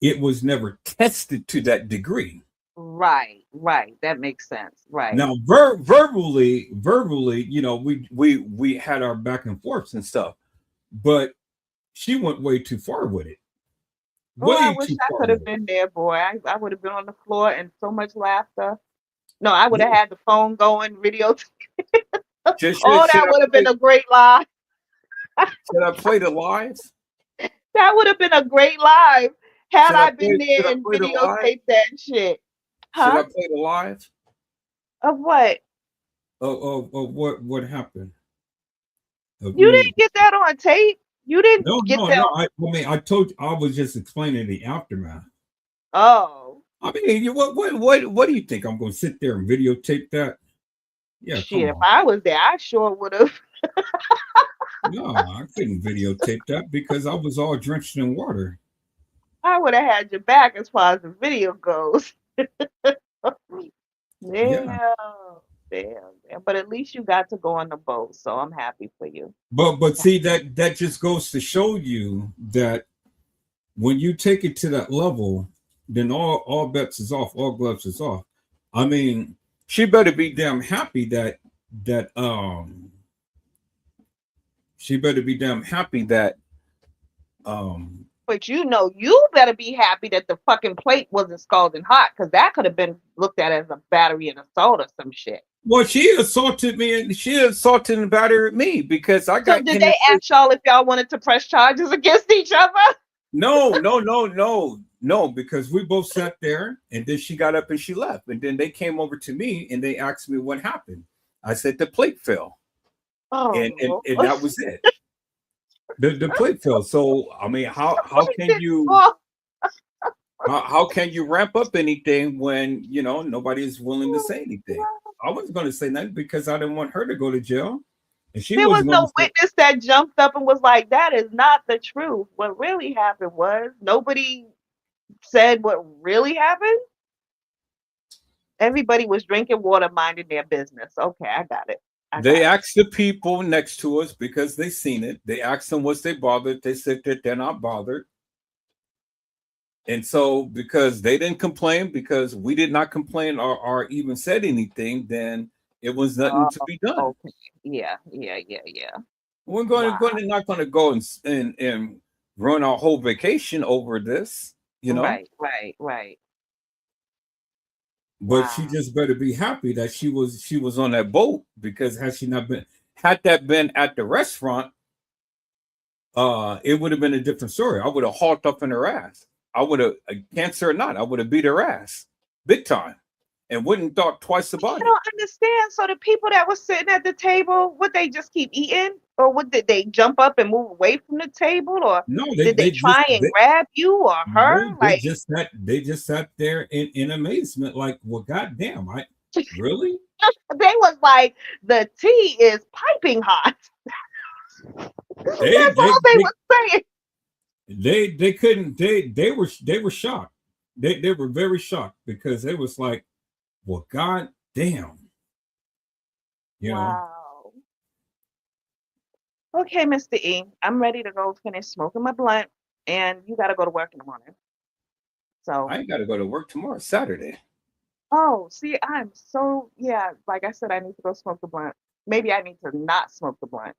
It was never tested to that degree. Right. That makes sense. Right. Now, verbally, we had our back and forths and stuff, but she went way too far with it. I wish I could have been there, boy. I would have been on the floor and so much laughter. No, I would have had the phone going, video. That would have been a great live. Should I play the live? That would have been a great live had I been there and videotaped that shit. Huh? Should I play the live? Of what? Of what happened? You didn't get that on tape? You didn't get that? No. I told you, I was just explaining the aftermath. Oh. I mean, what do you think? I'm going to sit there and videotape that? Yeah. Shit, if I was there, I sure would have. No, I couldn't videotape that because I was all drenched in water. I would have had your back as far as the video goes. Damn. But at least you got to go on the boat, so I'm happy for you. But see, that just goes to show you that when you take it to that level, then all bets is off, all gloves is off. I mean, she better be damn happy that But you better be happy that the fucking plate wasn't scalding hot, because that could have been looked at as a battery and assault or some shit. Well, she assaulted me, and she assaulted and battered me because I got. So did they ask y'all if y'all wanted to press charges against each other? No, because we both sat there, and then she got up and she left, and then they came over to me and they asked me what happened. I said the plate fell, and that was it. The plate fell. So I mean, how can you ramp up anything when nobody is willing to say anything? I wasn't going to say nothing because I didn't want her to go to jail. And there was no witness that jumped up and was like, "That is not the truth." What really happened was nobody said what really happened. Everybody was drinking water, minding their business. Okay, I got it. They asked the people next to us because they seen it. They asked them, was they bothered? They said that they're not bothered. And so because they didn't complain, because we did not complain or even said anything, then it was nothing to be done. Okay. Yeah. We're not going to go and run our whole vacation over this, Right. But she just better be happy that she was on that boat, because had that been at the restaurant, it would have been a different story. I would have hauled up in her ass. I would have, cancer or not, I would have beat her ass big time and wouldn't thought twice about it. I don't understand. So the people that were sitting at the table, would they just keep eating, or did they jump up and move away from the table, or no? Did they try and grab you or her? No, they just sat there in amazement, like, well, goddamn, really? They was like, the tea is piping hot. That's all they were saying. They couldn't. They were shocked. They were very shocked because it was like, well, god damn, you know. Wow. Okay, Mr. E, I'm ready to go finish smoking my blunt, and you got to go to work in the morning. So I ain't got to go to work tomorrow, Saturday. oh, see, yeah, like I said, I need to go smoke the blunt. Maybe I need to not smoke the blunt.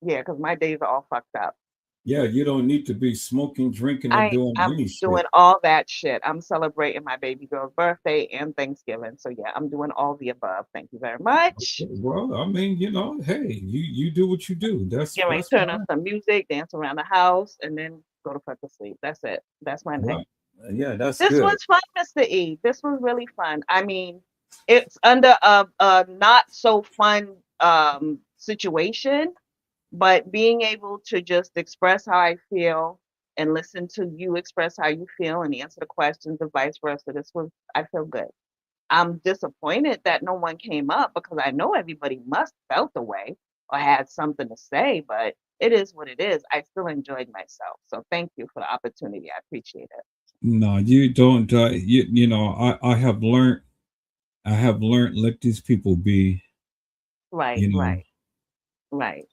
Yeah, because my days are all fucked up. Yeah, you don't need to be smoking, drinking, or doing I'm any shit. doing all that shit. I'm celebrating my baby girl's birthday and Thanksgiving. So yeah, I'm doing all the above. Thank you very much. Well, I mean, hey, you do what you do. That's Turn on some music, dance around the house, and then go to fuck to sleep. That's it. That's my night. Right. Yeah, that's This good. was fun, Mr. E. This was really fun. I mean, it's under a not so fun situation, but being able to just express how I feel and listen to you express how you feel and answer the questions and vice versa. I feel good. I'm disappointed that no one came up because I know everybody must felt the way or had something to say, but it is what it is. I still enjoyed myself. So thank you for the opportunity. I appreciate it. No, you don't. You know, I have learned. I have learned. Let these people be. Right, You know, right, right.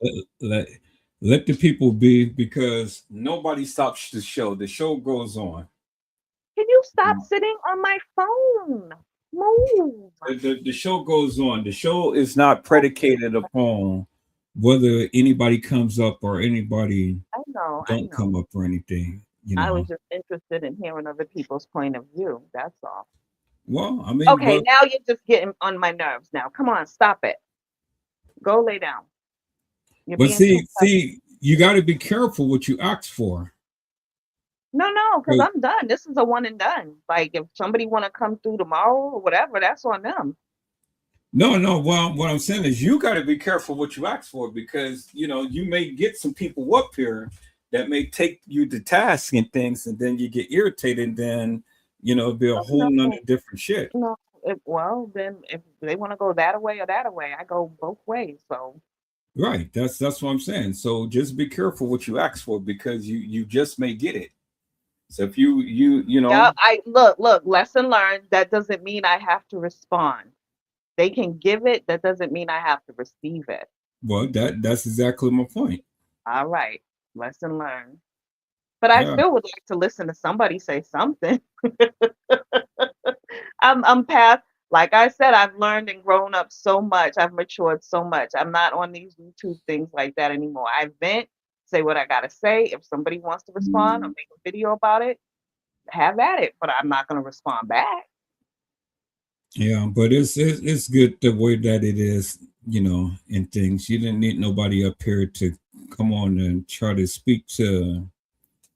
let the people be because nobody stops the show. The show goes on. Can you stop sitting on my phone? Move. The show goes on. The show is not predicated upon whether anybody comes up or anybody I know. don't come up or anything. You I know. was just interested in hearing other people's point of view. That's all. Well, I mean, Okay, now you're just getting on my nerves. Now, come on, stop it. Go lay down. But see, you got to be careful what you ask for. No, because I'm done. This is a one and done. Like if somebody want to come through tomorrow or whatever, that's on them. No. Well, what I'm saying is you got to be careful what you ask for because you know you may get some people up here that may take you to task and things, and then you get irritated. And then you know it'll be a whole nother different shit. No, then if they want to go that way or that way, I go both ways. So. Right. That's what I'm saying. So just be careful what you ask for because you just may get it. So if you know. Yeah, I look, lesson learned. That doesn't mean I have to respond. They can give it. That doesn't mean I have to receive it. Well, that's exactly my point. All right, lesson learned. But I still would like to listen to somebody say something. I'm past. Like I said, I've learned and grown up so much. I've matured so much. I'm not on these YouTube things like that anymore. I vent, say what I gotta say. If somebody wants to respond or make a video about it, have at it. But I'm not gonna respond back. Yeah, but it's good the way that it is, you know, and things. You didn't need nobody up here to come on and try to speak to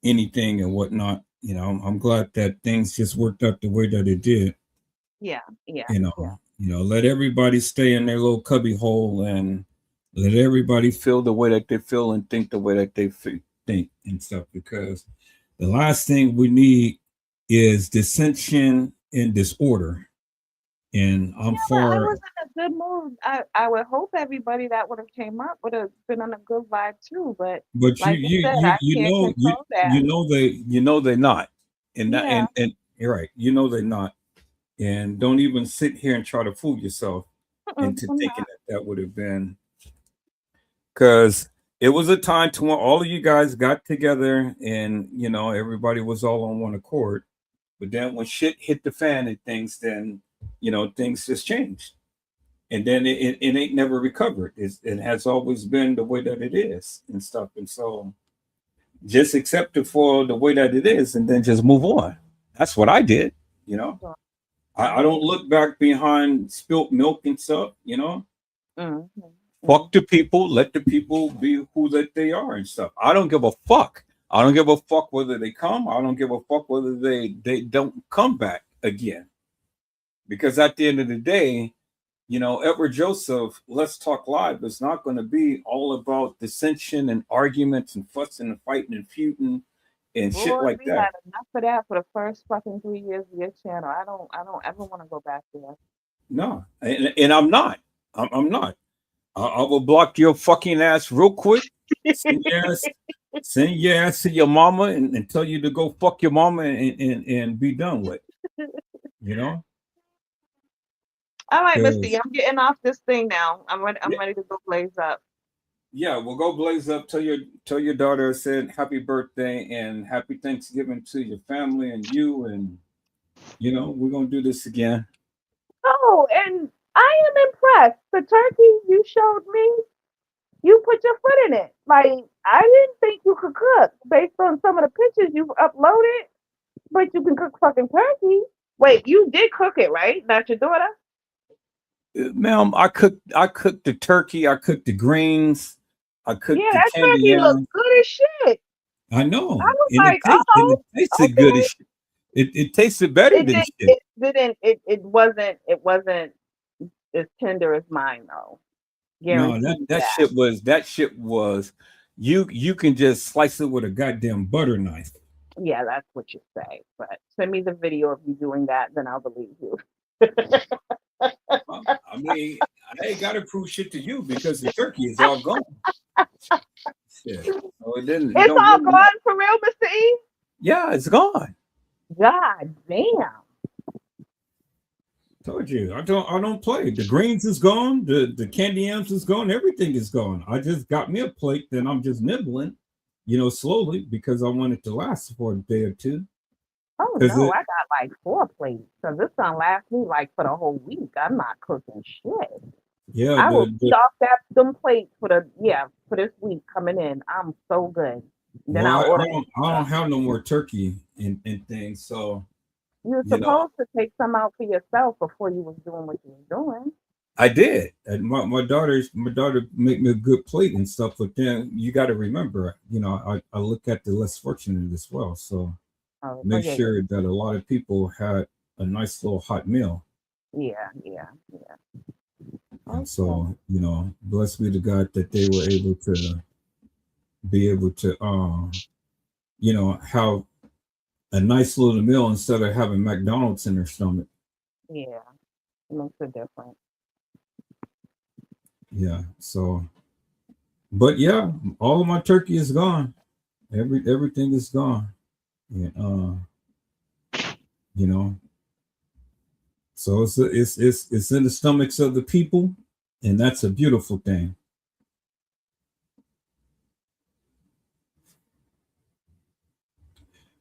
anything and whatnot. You know, I'm glad that things just worked out the way that it did. Yeah. You know, let everybody stay in their little cubby hole and let everybody feel the way that they feel and think the way that they think and stuff. Because the last thing we need is dissension and disorder. And I was in a good mood. I would hope everybody that would have came up would have been on a good vibe too. But like you know they're not, and you're right. You know they're not, and don't even sit here and try to fool yourself into thinking that would have been, because it was a time to when all of you guys got together and you know everybody was all on one accord. But then when shit hit the fan and things, then you know, things just changed. And then it ain't never recovered. It has always been the way that it is and stuff. And so just accept it for the way that it is and then just move on. That's what I did, you know. I don't look back behind spilt milk and stuff, you know. Fuck the people, let the people be who that they are and stuff. I don't give a fuck. I don't give a fuck whether they come. I don't give a fuck whether they don't come back again. Because at the end of the day, you know, Edward Joseph, Let's Talk Live is not going to be all about dissension and arguments and fussing and fighting and feuding and shit like that. Had enough of that for the first fucking 3 years of your channel. I don't ever want to go back there. No, and I'm not. I'm not. I will block your fucking ass real quick. Send your ass Send your ass to your mama and tell you to go fuck your mama and be done with. You know? All right, Missy, 'Cause- I'm getting off this thing now. I'm ready. I'm yeah, ready to go blaze up. yeah, well, go blaze up. Tell your daughter I said happy birthday and happy Thanksgiving to your family and you, and we're gonna do this again. Oh, and I am impressed. The turkey you showed me, you put your foot in it. Like I didn't think you could cook based on some of the pictures you've uploaded, but you can cook fucking turkey. Wait, you did cook it, right? Not your daughter? Ma'am, I cooked the turkey, I cooked the greens, I Yeah, cooked the that candy turkey looked yams. good as shit. I I know, was and like, it oh, tasted good as okay. shit. It tasted better It than did. shit. It didn't. It wasn't as tender as mine though. No, Guarantee you that shit was you can just slice it with a goddamn butter knife. yeah, that's what you say. But send me the video of you doing that, then I'll believe you. I mean, I ain't gotta prove shit to you because the turkey is all gone. Shit. So it It's don't all really matter. gone for real, Mr. E? Yeah, it's gone. God damn. Told you, I don't play. The greens is gone, the candy yams is gone, everything is gone. I just got me a plate, then I'm just nibbling, slowly because I want it to last for a day or two. Oh Because no, it I got like 4 plates. So this gonna last me like for the whole week. I'm not cooking shit. yeah, I will the, eat the off them plates for this week coming in. I'm so good. Then well, I'll I, order I more don't I stuff. don't have no more turkey and things, so You were you know supposed to take some out for yourself before you was doing what you was doing. I did. And my daughter make me a good plate and stuff, but then you got to remember, I look at the less fortunate as well. So Oh make yeah, yeah, sure that a lot of people had a nice little hot meal. yeah, yeah, yeah. And Okay. so, bless be to God that they were able to be able to have a nice little meal instead of having McDonald's in their stomach. Yeah, it makes a difference. Yeah. So but yeah, all of my turkey is gone. Everything is gone. And you know, so it's in the stomachs of the people, and that's a beautiful thing.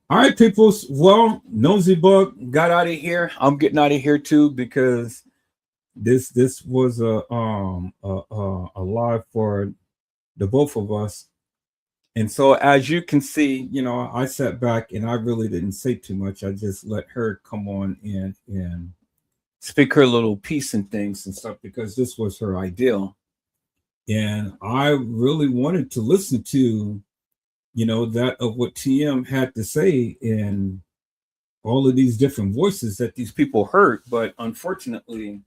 All right, people. Well, Nosy Bug got out of here. I'm getting out of here too because this was a live for the both of us. And so, as you can see, I sat back and I really didn't say too much. I just let her come on and speak her little piece and things and stuff because this was her ideal. And I really wanted to listen to, that of what TM had to say and all of these different voices that these people heard. But unfortunately,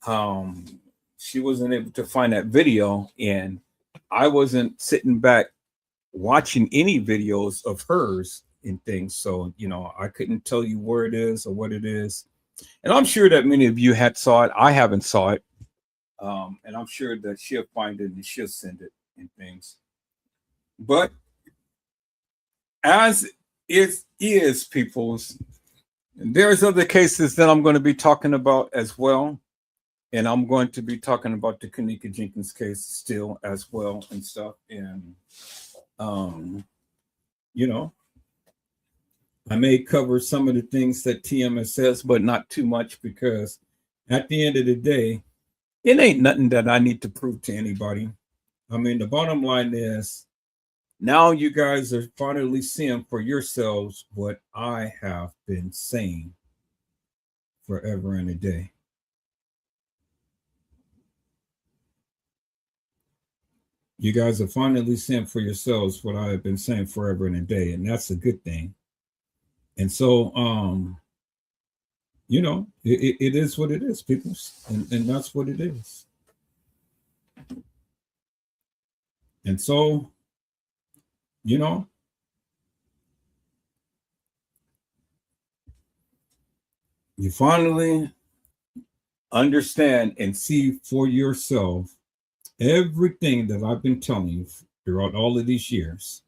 um, she wasn't able to find that video. And I wasn't sitting back watching any videos of hers and things. So, I couldn't tell you where it is or what it is. And I'm sure that many of you had saw it. I haven't saw it. And I'm sure that she'll find it and she'll send it and things. But as it is, people's, there's other cases that I'm going to be talking about as well. And I'm going to be talking about the Kanika Jenkins case still as well and stuff. And, I may cover some of the things that TM says, but not too much because at the end of the day, it ain't nothing that I need to prove to anybody. I mean, the bottom line is now you guys are finally seeing for yourselves what I have been saying forever and a day. You guys are finally seeing for yourselves what I have been saying forever and a day, and that's a good thing. And so, it is what it is, people, and that's what it is. And so, you finally understand and see for yourself everything that I've been telling you throughout all of these years.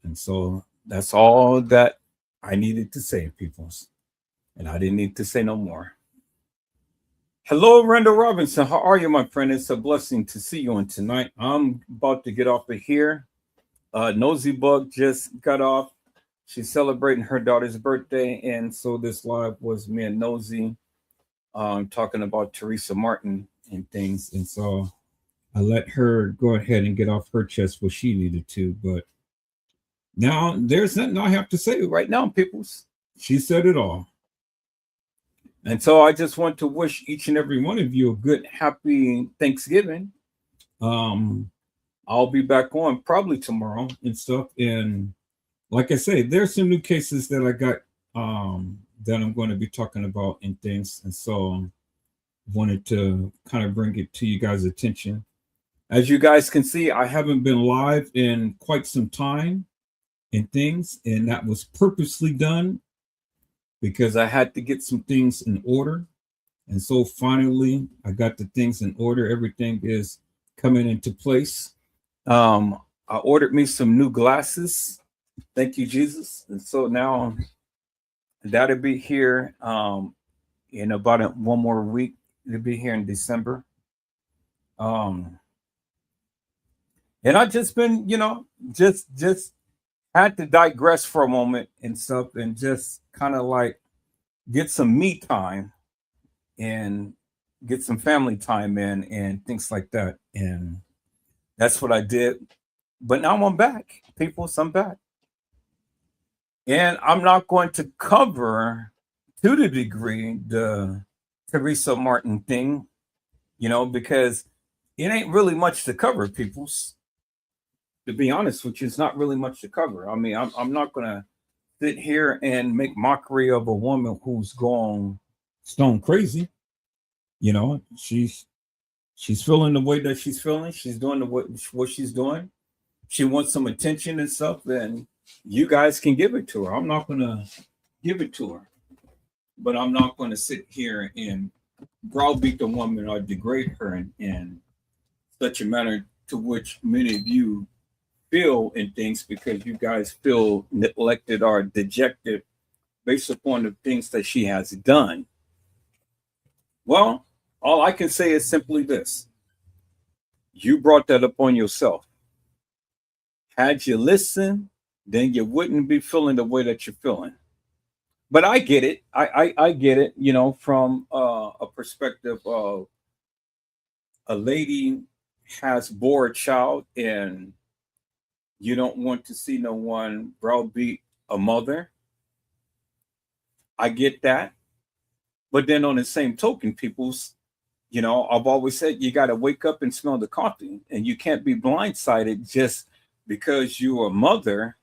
And so that's all that I needed to say, peoples. And I didn't need to say no more. Hello, Randall Robinson. How are you, my friend? It's a blessing to see you on tonight. I'm about to get off of here. Nosey Bugg just got off. She's celebrating her daughter's birthday. And so this live was me and Nosey talking about Teresa Martin and things. And so I let her go ahead and get off her chest what she needed to. But now there's nothing I have to say right now, peoples. She said it all. And so I just want to wish each and every one of you a good, happy Thanksgiving. I'll be back on probably tomorrow and stuff. And like I say, there's some new cases that I got that I'm going to be talking about and things. And so wanted to kind of bring it to you guys' attention. As you guys can see, I haven't been live in quite some time and things, and that was purposely done because I had to get some things in order. And so finally, I got the things in order. Everything is coming into place. I ordered me some new glasses. Thank you, Jesus. And so now that'll be here in about one more week. It'll be here in December. And I just been, just had to digress for a moment and stuff and just kind of like get some me time and get some family time in and things like that. And that's what I did. But now I'm back, people. I'm back. And I'm not going to cover to the degree the Teresa Martin thing, because it ain't really much to cover, peoples. To be honest with you, it's not really much to cover. I mean, I'm not going to sit here and make mockery of a woman who's gone stone crazy. She's feeling the way that she's feeling. She's doing what she's doing. She wants some attention and stuff, and you guys can give it to her. I'm not going to give it to her, but I'm not going to sit here and browbeat the woman or degrade her in such a manner to which many of you feel in things because you guys feel neglected or dejected based upon the things that she has done. Well, all I can say is simply this. You brought that upon yourself. Had you listened, then you wouldn't be feeling the way that you're feeling. But I get it. I get it, from a perspective of a lady has bore a child and you don't want to see no one browbeat a mother. I get that. But then on the same token, people's, I've always said you got to wake up and smell the coffee, and you can't be blindsided just because you're a mother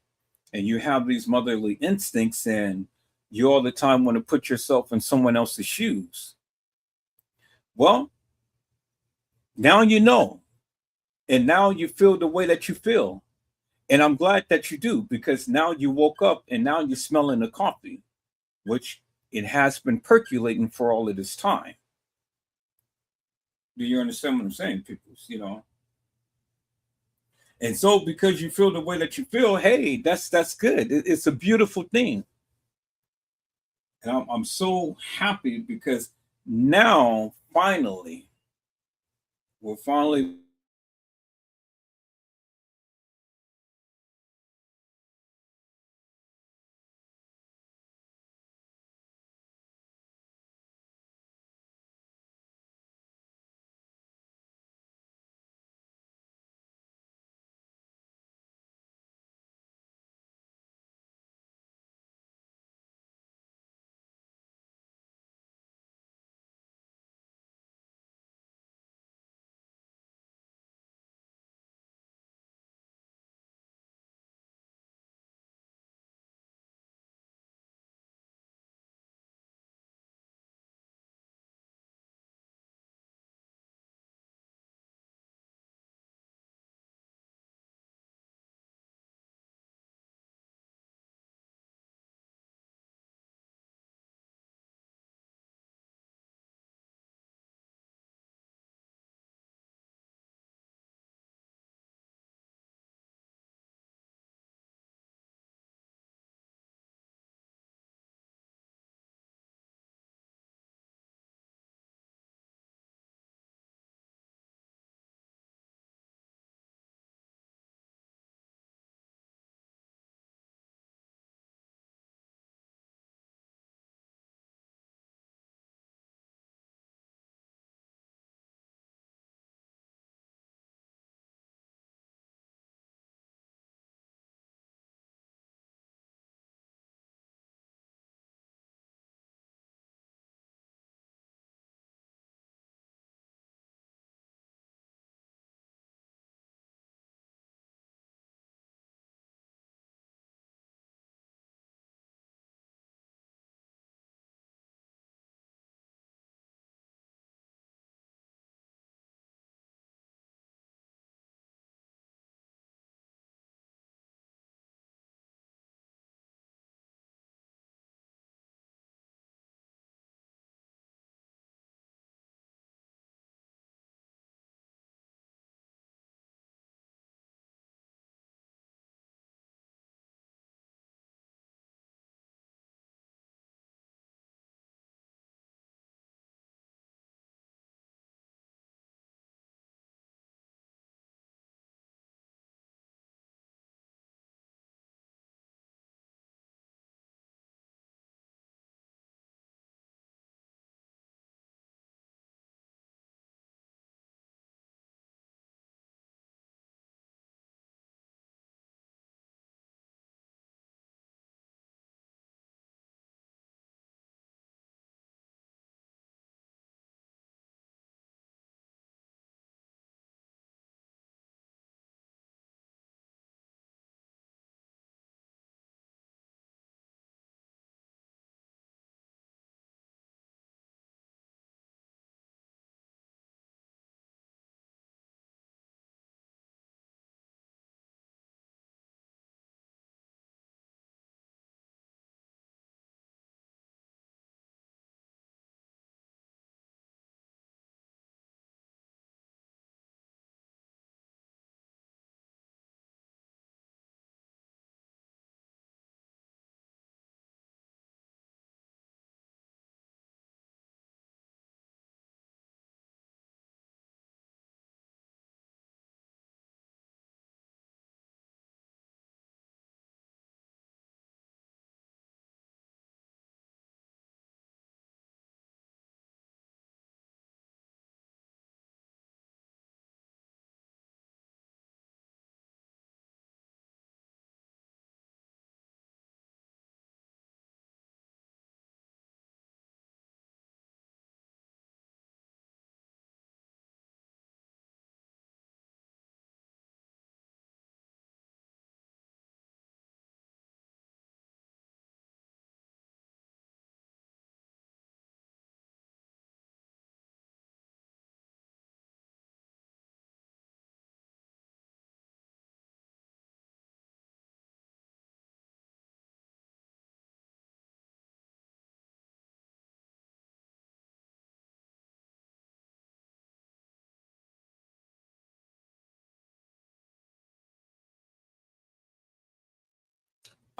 and you have these motherly instincts and you all the time want to put yourself in someone else's shoes. Well, now you know, and now you feel the way that you feel. And I'm glad that you do, because now you woke up and now you're smelling the coffee, which it has been percolating for all of this time. Do you understand what I'm saying, people? And so because you feel the way that you feel, hey, that's good. It's a beautiful thing. And I'm so happy because now we're finally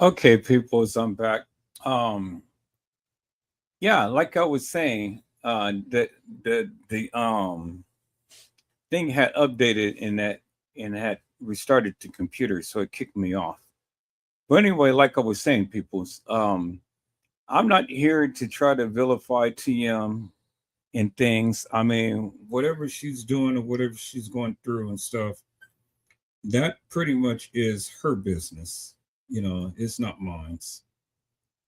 Okay, people, as I'm back. Yeah, like I was saying, the thing had updated in that and had restarted the computer, so it kicked me off. But anyway, like I was saying, people's I'm not here to try to vilify TM and things. I mean, whatever she's doing or whatever she's going through and stuff, that pretty much is her business. You know, it's not mine.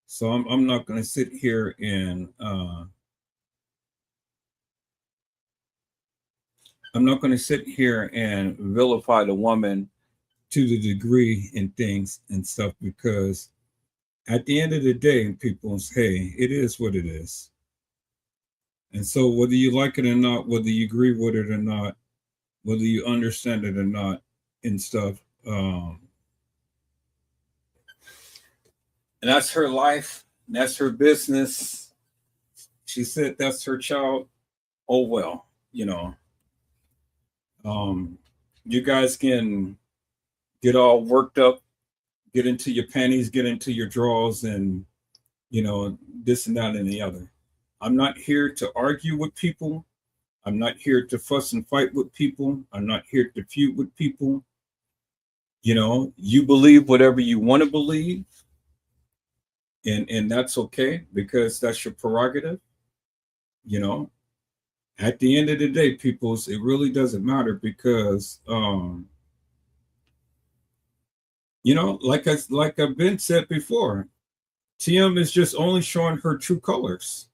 So I'm not going to sit here and I'm not going to sit here and vilify the woman to the degree and things and stuff, because at the end of the day, people say, hey, it is what it is. And so whether you like it or not, whether you agree with it or not, whether you understand it or not and stuff, and that's her life, and that's her business. She said that's her child. Oh well, you know. You guys can get all worked up, get into your panties, get into your drawers, and you know, this and that and the other. I'm not here to argue with people. I'm not here to fuss and fight with people. I'm not here to feud with people. You know, you believe whatever you want to believe, and that's okay, because that's your prerogative. You know, at the end of the day, peoples, it really doesn't matter, because you know, like I've been said before, TM is just only showing her true colors.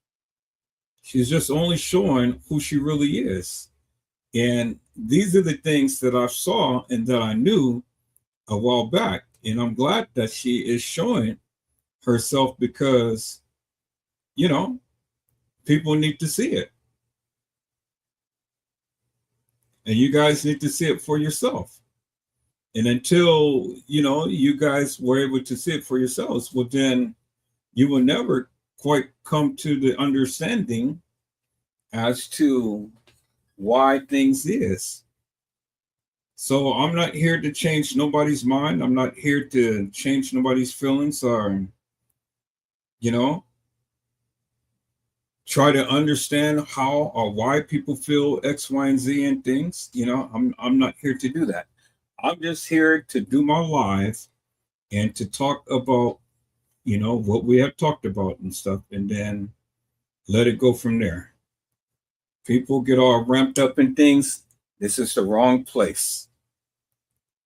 She's just only showing who she really is. And these are the things that I saw and that I knew a while back. And I'm glad that she is showing herself, because, you know, people need to see it. And you guys need to see it for yourself. And until, you know, you guys were able to see it for yourselves, well, then you will never quite come to the understanding as to why things is. So I'm not here to change nobody's mind. I'm not here to change nobody's feelings, or, you know, try to understand how or why people feel X, Y, and Z and things. You know, I'm not here to do that. I'm just here to do my live and to talk about, you know, what we have talked about and stuff, and then let it go from there. People get all ramped up in things. This is the wrong place.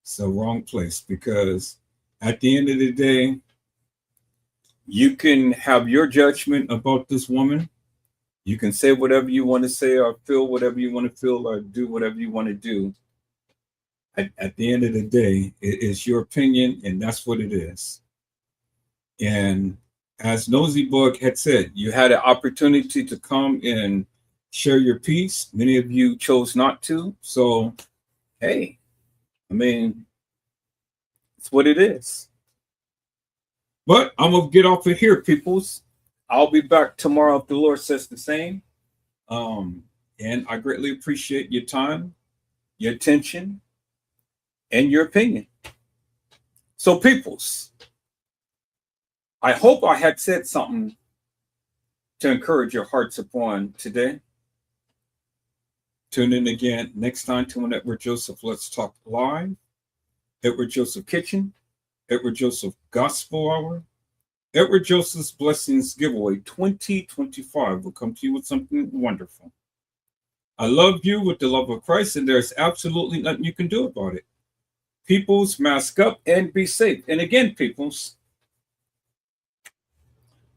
It's the wrong place, because at the end of the day, you can have your judgment about this woman. You can say whatever you want to say, or feel whatever you want to feel, or do whatever you want to do. At the end of the day, it is your opinion, and that's what it is. And as Nosey Bugg had said, you had an opportunity to come and share your piece. Many of you chose not to. So, hey, I mean, it's what it is. But I'm going to get off of here, peoples. I'll be back tomorrow if the Lord says the same. And I greatly appreciate your time, your attention, and your opinion. So, peoples, I hope I had said something to encourage your hearts upon today. Tune in again next time to an Edward Joseph Let's Talk Live, Edward Joseph Kitchen, Edward Joseph Gospel Hour, Edward Joseph's Blessings Giveaway 2025 will come to you with something wonderful. I love you with the love of Christ, and there's absolutely nothing you can do about it. Peoples, mask up and be safe. And again, peoples,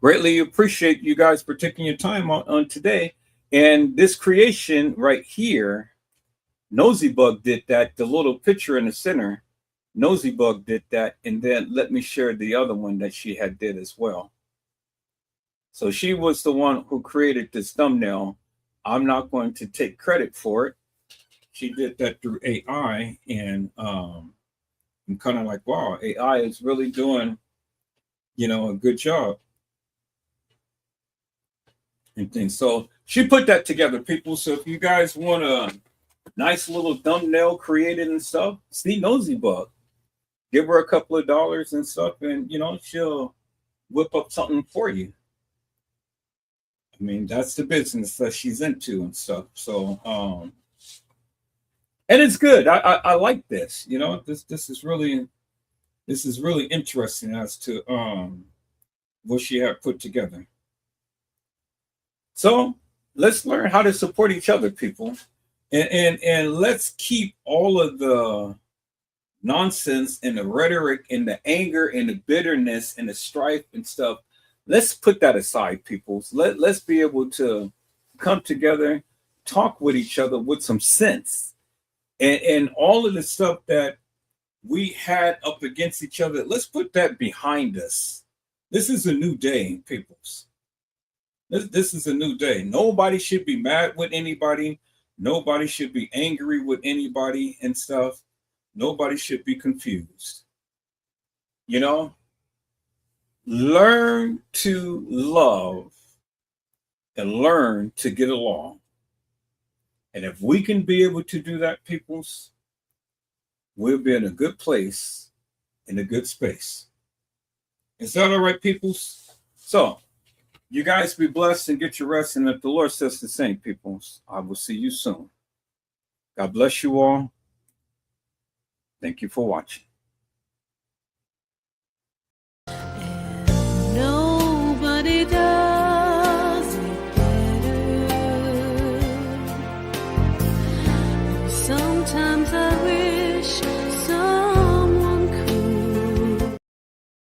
greatly appreciate you guys for taking your time on today. And this creation right here, Nosey Bugg did that. The little picture in the center, Nosey Bugg did that. And then let me share the other one that she had did as well. So she was the one who created this thumbnail. I'm not going to take credit for it. She did that through AI. And I'm kind of like, wow, AI is really doing, you know, a good job. And things. So she put that together, people. So if you guys want a nice little thumbnail created and stuff, see Nosey Bugg. give her a couple of dollars and stuff, and she'll whip up something for you. I mean, that's the business that she's into and stuff. So, and it's good. I like this. This is really interesting as to what she had put together. So let's learn how to support each other, people, and let's keep all of the nonsense and the rhetoric and the anger and the bitterness and the strife and stuff. Let's put that aside, people. Let's be able to come together, talk with each other with some sense, and all of the stuff that we had up against each other. Let's put that behind us. This is a new day, peoples. This is a new day. Nobody should be mad with anybody. Nobody should be angry with anybody and stuff. Nobody should be confused. Learn to love and learn to get along. And if we can be able to do that, peoples, we'll be in a good place, in a good space. Is that all right, peoples? So, you guys be blessed and get your rest. And if the Lord says the same, peoples, I will see you soon. God bless you all. Thank you for watching.